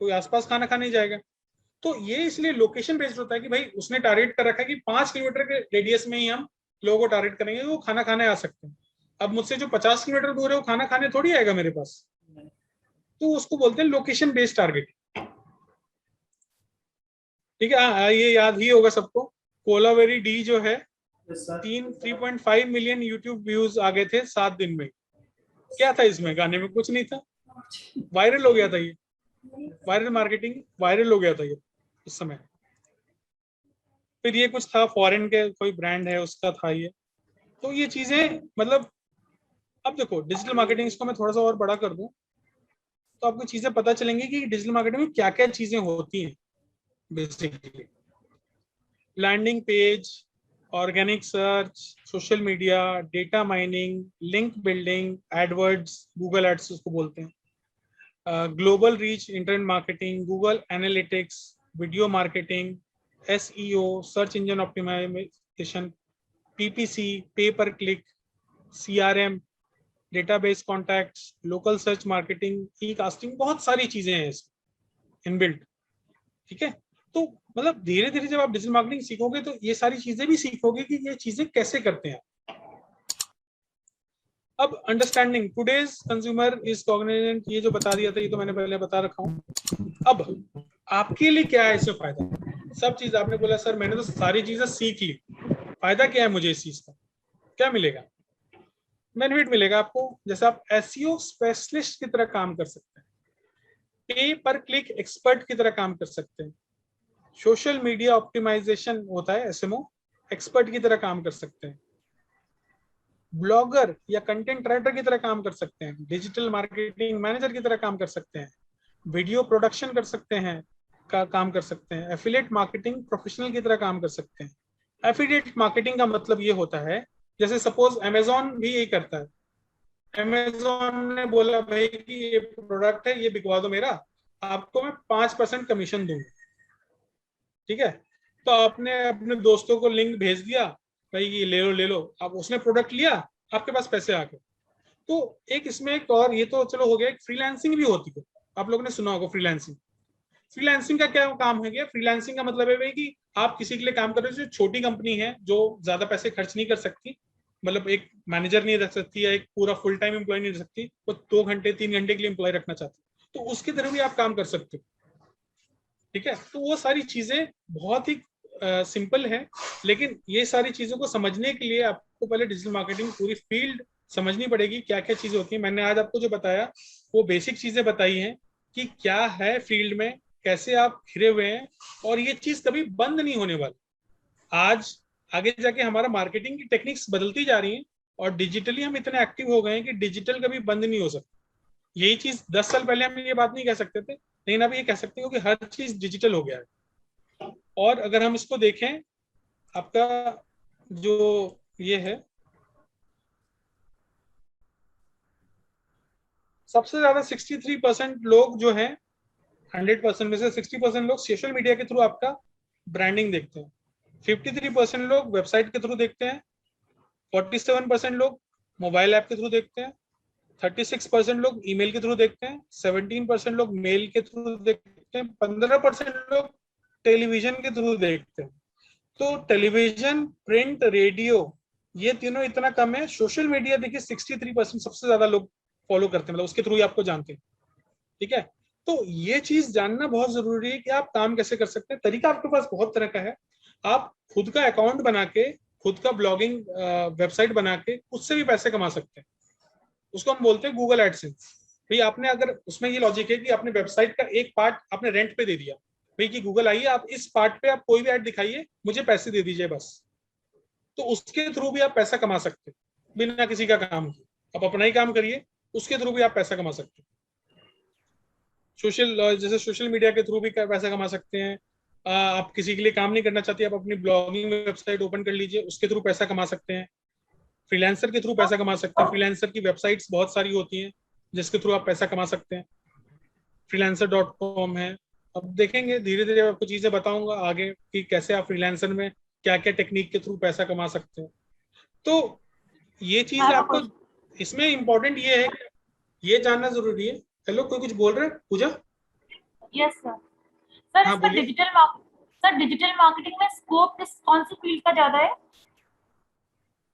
कोई आसपास खाना खाने जाएगा। तो ये इसलिए लोकेशन बेस्ड होता है कि भाई उसने टारगेट कर रखा है कि 5 किलोमीटर के रेडियस में ही हम लोगों को टारगेट करेंगे, वो खाना खाने आ सकते हैं। अब मुझसे जो 50 किलोमीटर दूर है वो खाना खाने थोड़ी आएगा मेरे पास, तो उसको बोलते हैं लोकेशन बेस्ड टारगेट। ठीक है, ये याद ही होगा सबको। कोलावेरी डी जो है 3.5 मिलियन यूट्यूब व्यूज आ गए थे 7 दिन में। क्या था इसमें, गाने में कुछ नहीं था, वायरल हो गया था ये, वायरल मार्केटिंग, वायरल हो गया था ये उस समय। फिर ये कुछ था फॉरेन के कोई ब्रांड है उसका था ये। तो ये चीजें मतलब, अब देखो डिजिटल मार्केटिंग, इसको मैं थोड़ा सा और बड़ा कर दूं तो आपको चीजें पता चलेंगी कि डिजिटल मार्केटिंग में क्या क्या चीजें होती हैं। Basically landing page, organic search, social media, data mining, link building, AdWords, Google ads उसको बोलते हैं, global reach, internet marketing, Google analytics, video marketing, SEO, search engine optimisation, PPC, pay per click, CRM, database contacts, local search marketing, e casting, बहुत सारी चीजें हैं इसमें inbuilt. ठीक है, तो मतलब धीरे धीरे जब आप डिजिटल मार्केटिंग सीखोगे तो ये सारी चीजें भी सीखोगे कि ये चीजें कैसे करते हैं। अब understanding today's consumer is Cognizant, ये जो बता दिया था ये तो मैंने पहले बता रखा हूँ। अब आपके लिए क्या है इससे फायदा, सब चीज आपने बोला सर मैंने तो सारी चीजें सीख ली, फायदा क्या है मुझे इस चीज का, क्या मिलेगा, बेनिफिट मिलेगा आपको। जैसे आप SEO स्पेशलिस्ट की तरह काम कर सकते हैं, पे पर क्लिक एक्सपर्ट की तरह काम कर सकते हैं, सोशल मीडिया ऑप्टिमाइजेशन होता है SMO, एक्सपर्ट की तरह काम कर सकते हैं, ब्लॉगर या कंटेंट राइटर की तरह काम कर सकते हैं, डिजिटल मार्केटिंग मैनेजर की तरह काम कर सकते हैं, वीडियो प्रोडक्शन कर सकते हैं का काम कर सकते हैं, एफिलिएट मार्केटिंग प्रोफेशनल की तरह काम कर सकते हैं। एफिलिएट मार्केटिंग का मतलब ये होता है, जैसे सपोज अमेजोन भी यही करता है। अमेजोन ने बोला भाई कि ये प्रोडक्ट है, ये बिकवा दो मेरा, आपको मैं 5% कमीशन दूंगा। ठीक है, तो आपने अपने दोस्तों को लिंक भेज दिया, भाई ये ले लो ले लो, अब उसने प्रोडक्ट लिया, आपके पास पैसे आ गए। तो एक इसमें एक और, ये तो चलो हो गया, एक फ्रीलांसिंग भी होती है, आप लोगों ने सुना होगा फ्रीलांसिंग। फ्रीलांसिंग का क्या काम है, फ्रीलांसिंग का मतलब है भाई कि आप किसी के लिए काम कर रहे हो, जो छोटी कंपनी है जो ज्यादा पैसे खर्च नहीं कर सकती, मतलब एक मैनेजर नहीं रख सकती या एक पूरा फुल टाइम एम्प्लॉय नहीं रख सकती, वो 2 घंटे 3 घंटे के लिए एम्प्लॉय रखना चाहती, तो उसकी तरह भी आप काम कर सकते हो। ठीक है, तो वो सारी चीजें बहुत ही सिंपल है, लेकिन ये सारी चीजों को समझने के लिए आपको पहले डिजिटल मार्केटिंग पूरी फील्ड समझनी पड़ेगी, क्या क्या चीजें होती है। मैंने आज आपको जो बताया वो बेसिक चीजें बताई हैं कि क्या है फील्ड में, कैसे आप घिरे हुए हैं, और ये चीज कभी बंद नहीं होने वाली। आज आगे जाके हमारा मार्केटिंग की टेक्निक्स बदलती जा रही हैं और डिजिटली हम इतने एक्टिव हो गए हैं कि डिजिटल कभी बंद नहीं हो सकता। यही चीज 10 साल पहले हम ये बात नहीं कह सकते थे, लेकिन अब ये कह सकते हो कि हर चीज डिजिटल हो गया है। और अगर हम इसको देखें, आपका जो ये है, सबसे ज्यादा 63% लोग जो है, 100% में से 60% लोग सोशल मीडिया के थ्रू आपका ब्रांडिंग देखते हैं, 53% लोग वेबसाइट के थ्रू देखते हैं, 47% लोग मोबाइल ऐप के थ्रू देखते हैं, 36% लोग ईमेल के थ्रू देखते हैं, 17% लोग मेल के थ्रू देखते हैं, 15% लोग टेलीविजन के थ्रू देखते हैं। तो टेलीविजन, प्रिंट, रेडियो, ये तीनों इतना कम है। सोशल मीडिया देखिए 63% सबसे ज्यादा लोग फॉलो करते हैं, मतलब उसके थ्रू ही आपको जानते हैं। ठीक है, तो ये चीज जानना बहुत जरूरी है कि आप काम कैसे कर सकते हैं। तरीका आपके पास बहुत तरह का है, आप खुद का अकाउंट बना के, खुद का ब्लॉगिंग वेबसाइट बना के उससे भी पैसे कमा सकते हैं। उसको हम बोलते हैं गूगल एडसेंस। भाई आपने अगर, उसमें ये लॉजिक है कि आपने वेबसाइट का एक पार्ट आपने रेंट पे दे दिया, भाई कि गूगल आइए, आप इस पार्ट पे आप कोई भी ऐड दिखाइए, मुझे पैसे दे दीजिए बस। तो उसके थ्रू भी आप पैसा कमा सकते हैं बिना किसी का काम किए। आप अपना ही काम करिए, उसके थ्रू भी आप पैसा कमा सकते हैं। जैसे सोशल मीडिया के थ्रू भी पैसा कमा सकते हैं। आप किसी के लिए काम नहीं करना चाहते, आप अपनी ब्लॉगिंग वेबसाइट ओपन कर लीजिए, उसके थ्रू पैसा कमा सकते हैं। फ्रीलांसर के थ्रू पैसा कमा सकते हैं। फ्रीलांसर की वेबसाइट्स बहुत सारी होती हैं जिसके थ्रू आप पैसा कमा सकते हैं। freelancer.com है। अब देखेंगे धीरे धीरे, आपको चीजें बताऊंगा आगे कि कैसे आप फ्रीलांसर में क्या क्या टेक्निक के थ्रू पैसा कमा सकते हैं। तो ये चीज आपको इसमें इम्पोर्टेंट ये है कि ये जानना जरूरी है। हेलो, कोई कुछ बोल रहा है? पूजा? Yes sir. सर हाँ, इसमें बोलिए। डिजिटल मार्केटिंग में स्कोप कौन सी फील्ड का ज्यादा है?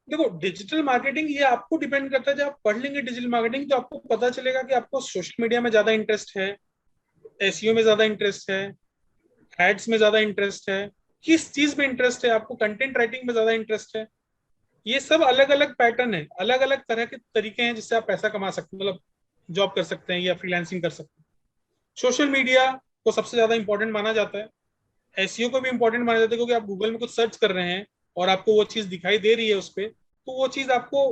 देखो, डिजिटल मार्केटिंग ये आपको डिपेंड करता है। जब आप पढ़ लेंगे डिजिटल मार्केटिंग तो आपको पता चलेगा कि आपको सोशल मीडिया में ज्यादा इंटरेस्ट है, एसईओ में ज्यादा इंटरेस्ट है, एड्स में ज्यादा इंटरेस्ट है, किस चीज में इंटरेस्ट है, आपको कंटेंट राइटिंग में ज्यादा इंटरेस्ट है। ये सब अलग अलग पैटर्न है, अलग अलग तरह के तरीके हैं जिससे आप पैसा कमा सकते हैं, मतलब जॉब कर सकते हैं या फ्रीलांसिंग कर सकते हैं। सोशल मीडिया को सबसे ज्यादा इंपॉर्टेंट माना जाता है, एसईओ को भी इंपॉर्टेंट माना जाता है, क्योंकि आप गूगल में कुछ सर्च कर रहे हैं और आपको वो चीज दिखाई दे रही है उस पर, तो वो चीज आपको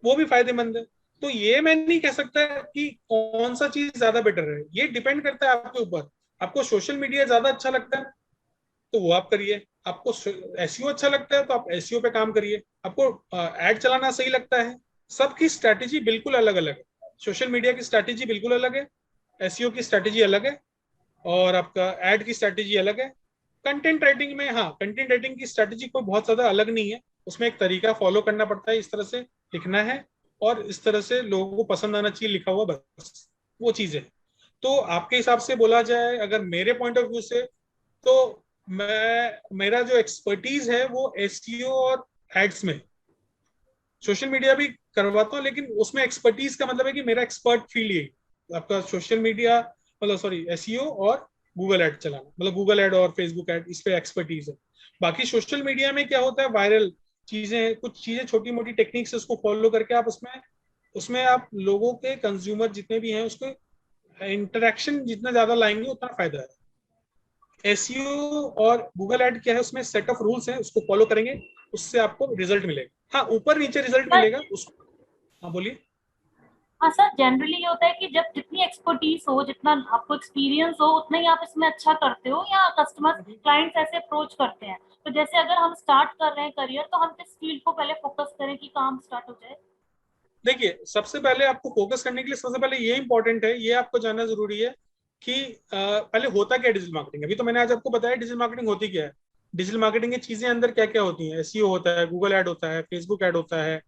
वो भी फायदेमंद है। तो ये मैं नहीं कह सकता कि कौन सा चीज ज्यादा बेटर है, ये डिपेंड करता है आपके ऊपर। आपको सोशल मीडिया ज्यादा अच्छा लगता है तो वो आप करिए, आपको एसईओ अच्छा लगता है तो आप एसईओ पे काम करिए, आपको एड चलाना सही लगता है। सबकी स्ट्रैटेजी बिल्कुल अलग अलग है। सोशल मीडिया की स्ट्रैटेजी बिल्कुल अलग है, एसईओ की स्ट्रैटेजी अलग है, और आपका एड की स्ट्रैटेजी अलग है। कंटेंट राइटिंग में, हाँ, कंटेंट राइटिंग की स्ट्रैटेजी कोई बहुत ज्यादा अलग नहीं है। उसमें एक तरीका फॉलो करना पड़ता है, इस तरह से लिखना है और इस तरह से लोगों को पसंद आना चाहिए लिखा हुआ, बस वो चीज है। तो आपके हिसाब से बोला जाए, अगर मेरे पॉइंट ऑफ व्यू से, तो मेरा जो एक्सपर्टीज है वो एसईओ और एड्स में। सोशल मीडिया भी करवाता हूँ, लेकिन उसमें एक्सपर्टीज का मतलब है कि मेरा एक्सपर्ट फील्ड यही आपका सोशल मीडिया, मतलब सॉरी, एसईओ और गूगल ऐड चलाना, मतलब गूगल ऐड और फेसबुक ऐड, इस पे एक्सपर्टीज है। बाकी सोशल मीडिया में क्या होता है, वायरल चीजें, कुछ चीजें छोटी मोटी टेक्निक्स उसको फॉलो करके आप उसमें उसमें आप लोगों के कंज्यूमर जितने भी हैं उसको इंटरेक्शन जितना ज्यादा लाएंगे उतना फायदा है। एसईओ और गूगल ऐड क्या है, उसमें सेट ऑफ रूल्स है, उसको फॉलो करेंगे, उससे आपको रिजल्ट मिलेगा। हाँ, ऊपर नीचे रिजल्ट मिलेगा उसको। हाँ, बोलिए। हाँ सर, जनरली ये होता है कि जब जितनी एक्सपर्टीज हो, जितना आपको एक्सपीरियंस हो, उतना ही आप इसमें अच्छा करते हो, या कस्टमर क्लाइंट्स ऐसे अप्रोच करते हैं। तो जैसे अगर हम स्टार्ट कर रहे हैं करियर, तो हम किस फील्ड को पहले फोकस करें कि काम स्टार्ट हो जाए? देखिए, सबसे पहले आपको फोकस करने के लिए सबसे पहले ये इंपॉर्टेंट है, ये आपको जानना जरूरी है कि पहले होता क्या है डिजिटल मार्केटिंग। अभी तो मैंने आज आपको बताया डिजिटल मार्केटिंग होती क्या है। डिजिटल मार्केटिंग की चीजें अंदर क्या क्या होती हैं, एसईओ होता है, गूगल ऐड होता है, फेसबुक ऐड होता है,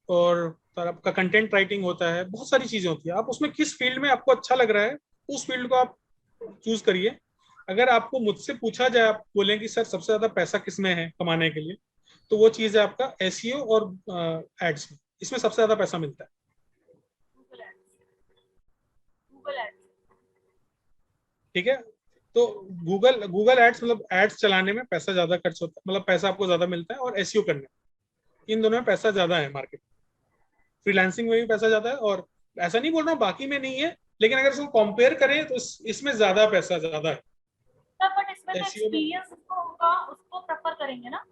और आपका कंटेंट राइटिंग होता है, बहुत सारी चीजें होती है। आप उसमें किस फील्ड में आपको अच्छा लग रहा है, उस फील्ड को आप चूज करिए। अगर आपको मुझसे पूछा जाए, आप बोलें कि सर सबसे ज्यादा पैसा किसमें है कमाने के लिए, तो वो चीज है आपका एसईओ और एड्स में, इसमें सबसे ज्यादा पैसा मिलता है। Google ads. ठीक है, तो गूगल गूगल एड्स, मतलब एड्स चलाने में पैसा ज्यादा खर्च होता है, मतलब पैसा आपको ज्यादा मिलता है, और एसईओ करने में, इन दोनों में पैसा ज्यादा है। मार्केट फ्रीलांसिंग में भी पैसा ज्यादा है, और ऐसा नहीं बोल रहा हूँ बाकी में नहीं है, लेकिन अगर इसको कंपेयर करें तो इसमें ज्यादा पैसा ज्यादा है सर बट इसमें तो एसईओ में। एक्सपीरियंस उसको होगा, उसको प्रेफर करेंगे ना?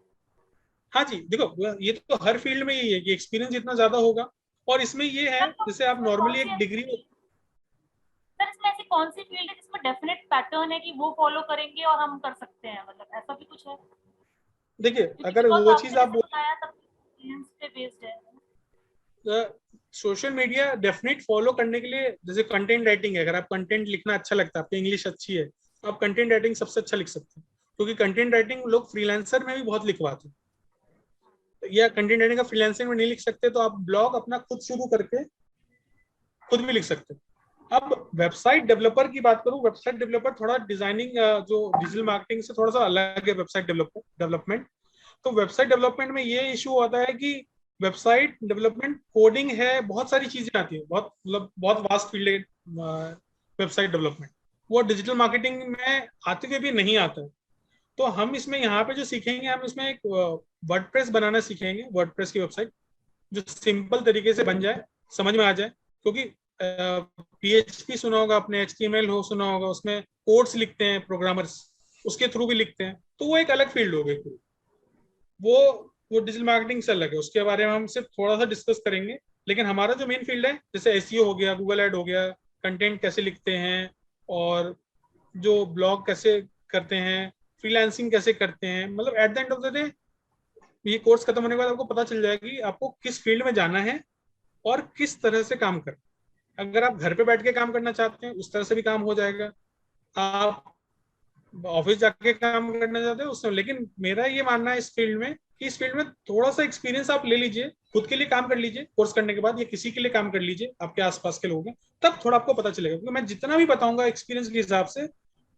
हाँ जी, देखो ये तो हर फील्ड में यही है कि एक्सपीरियंस जितना ज्यादा होगा। और इसमें ये है, सर तो जैसे आप इसमें नॉर्मली एक डिग्री, सर इसमें ऐसी कौन सी फील्ड है जिसमें डेफिनेट पैटर्न है कि वो फॉलो करेंगे और हम कर सकते हैं, मतलब ऐसा भी कुछ है? देखिए क्योंकि अगर बिकॉज वो चीज आपने आप जैसे बताया सब एक्सपीरियंस पे बेस्ड है। सोशल मीडिया डेफिनेट फॉलो करने के लिए, जैसे कंटेंट राइटिंग है, अगर आप कंटेंट लिखना अच्छा लगता है, आपकी इंग्लिश अच्छी है, तो आप कंटेंट राइटिंग सबसे अच्छा लिख सकते हैं, क्योंकि कंटेंट राइटिंग लोग फ्रीलांसर में भी बहुत लिखवाते हैं। या कंटेंट राइटिंग का फ्रीलांसिंग में नहीं लिख सकते तो आप ब्लॉग अपना खुद शुरू करके खुद भी लिख सकते हैं। अब वेबसाइट डेवलपर की बात करूं, वेबसाइट डेवलपर थोड़ा डिजाइनिंग, जो डिजिटल मार्केटिंग से थोड़ा सा अलग है वेबसाइट डेवलपमेंट। तो वेबसाइट डेवलपमेंट में ये इशू होता है कि वेबसाइट डेवलपमेंट कोडिंग है, बहुत सारी चीजें आती है, बहुत मतलब बहुत वास्ट फील्ड है वेबसाइट डेवलपमेंट। वो डिजिटल मार्केटिंग में आते हुए भी नहीं आता है। तो हम इसमें यहाँ पे जो सीखेंगे, हम इसमें एक वर्डप्रेस बनाना सीखेंगे, वर्डप्रेस की वेबसाइट जो सिंपल तरीके से बन जाए, समझ में आ जाए। क्योंकि PHP सुना होगा आपने, HTML हो सुना होगा, उसमें कोड्स लिखते हैं प्रोग्रामर्स, उसके थ्रू भी लिखते हैं, तो वो एक अलग फील्ड हो गई। वो डिजिटल मार्केटिंग से अलग है, उसके बारे में हम सिर्फ थोड़ा सा डिस्कस करेंगे। लेकिन हमारा जो मेन फील्ड है, जैसे एसईओ हो गया, गूगल ऐड हो गया, कंटेंट कैसे लिखते हैं, और जो ब्लॉग कैसे करते हैं, फ्रीलांसिंग कैसे करते हैं, मतलब at the end of the day ये कोर्स खत्म होने के बाद आपको पता चल जाएगा कि आपको किस फील्ड में जाना है और किस तरह से काम करना। अगर आप घर पे बैठ के काम करना चाहते हैं, उस तरह से भी काम हो जाएगा। आप ऑफिस जाके काम करना चाहते हैं उसमें, लेकिन मेरा ये मानना है इस फील्ड में कि इस फील्ड में थोड़ा सा एक्सपीरियंस आप ले लीजिए, खुद के लिए काम कर लीजिए कोर्स करने के बाद, या किसी के लिए काम कर लीजिए, आपके आसपास के लोग हैं, तब थोड़ा आपको पता चलेगा। क्योंकि मैं जितना भी बताऊंगा एक्सपीरियंस के हिसाब से,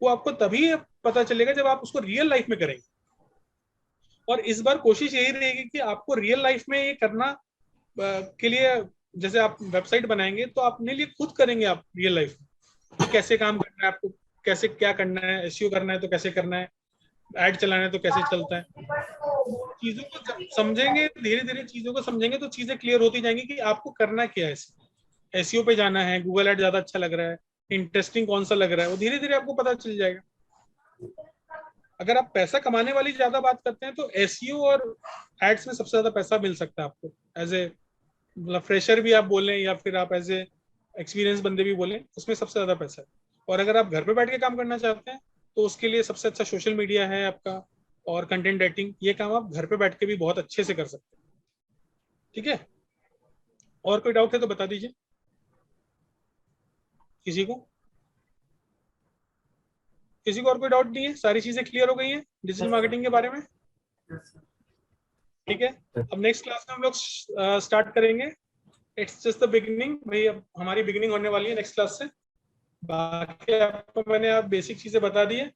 वो आपको तभी पता चलेगा जब आप उसको रियल लाइफ में करेंगे। और इस बार कोशिश यही रहेगी कि आपको रियल लाइफ में ये करना के लिए, जैसे आप वेबसाइट बनाएंगे तो अपने लिए खुद करेंगे आप रियल लाइफ में, कैसे काम करना है आपको, कैसे क्या करना है, एसईओ करना है तो कैसे करना है, ऐड चलाना है तो कैसे चलता है। चीजों को जब समझेंगे, धीरे धीरे चीजों को समझेंगे, तो चीजें क्लियर होती जाएंगी कि आपको करना क्या है। एसईओ पे जाना है, गूगल ऐड ज्यादा अच्छा लग रहा है, इंटरेस्टिंग कौन सा लग रहा है, वो धीरे धीरे आपको पता चल जाएगा। अगर आप पैसा कमाने वाली ज्यादा बात करते हैं तो एसईओ और एड्स में सबसे ज्यादा पैसा मिल सकता है आपको, एज ए मतलब फ्रेशर भी आप बोलें या फिर आप एज ए एक्सपीरियंस बंदे भी बोलें, उसमें सबसे ज्यादा पैसा है। और अगर आप घर पे बैठ के काम करना चाहते हैं तो उसके लिए सबसे अच्छा सोशल मीडिया है आपका, और कंटेंट राइटिंग। ये काम आप घर पे बैठ के भी बहुत अच्छे से कर सकते हैं। ठीक है, और कोई डाउट है तो बता दीजिए किसी को। किसी को और कोई डाउट नहीं है? सारी चीजें क्लियर हो गई हैं डिजिटल मार्केटिंग के बारे में? ठीक है, अब नेक्स्ट क्लास में हम लोग स्टार्ट करेंगे। इट्स जस्ट द बिगिनिंग भाई, अब हमारी बिगिनिंग होने वाली है नेक्स्ट क्लास से। बाकी आपको मैंने आप बेसिक चीजें बता दी है।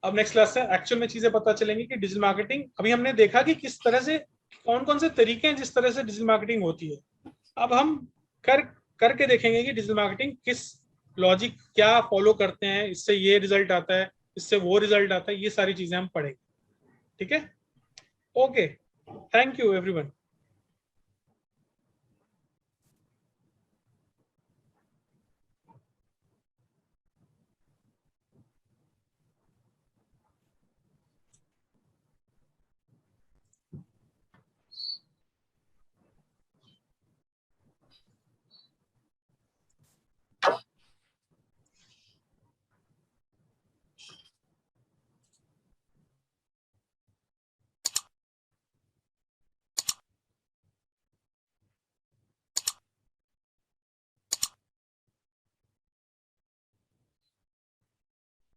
अब नेक्स्ट क्लास से एक्चुअल में चीजें पता चलेंगी कि डिजिटल मार्केटिंग, अभी हमने देखा कि किस तरह से, कौन कौन से तरीके हैं जिस तरह से डिजिटल मार्केटिंग होती है। अब हम करके देखेंगे कि डिजिटल मार्केटिंग किस लॉजिक क्या फॉलो करते हैं, इससे ये रिजल्ट आता है, इससे वो रिजल्ट आता है, ये सारी चीजें हम पढ़ेंगे। ठीक है, ओके, थैंक यू एवरीवन।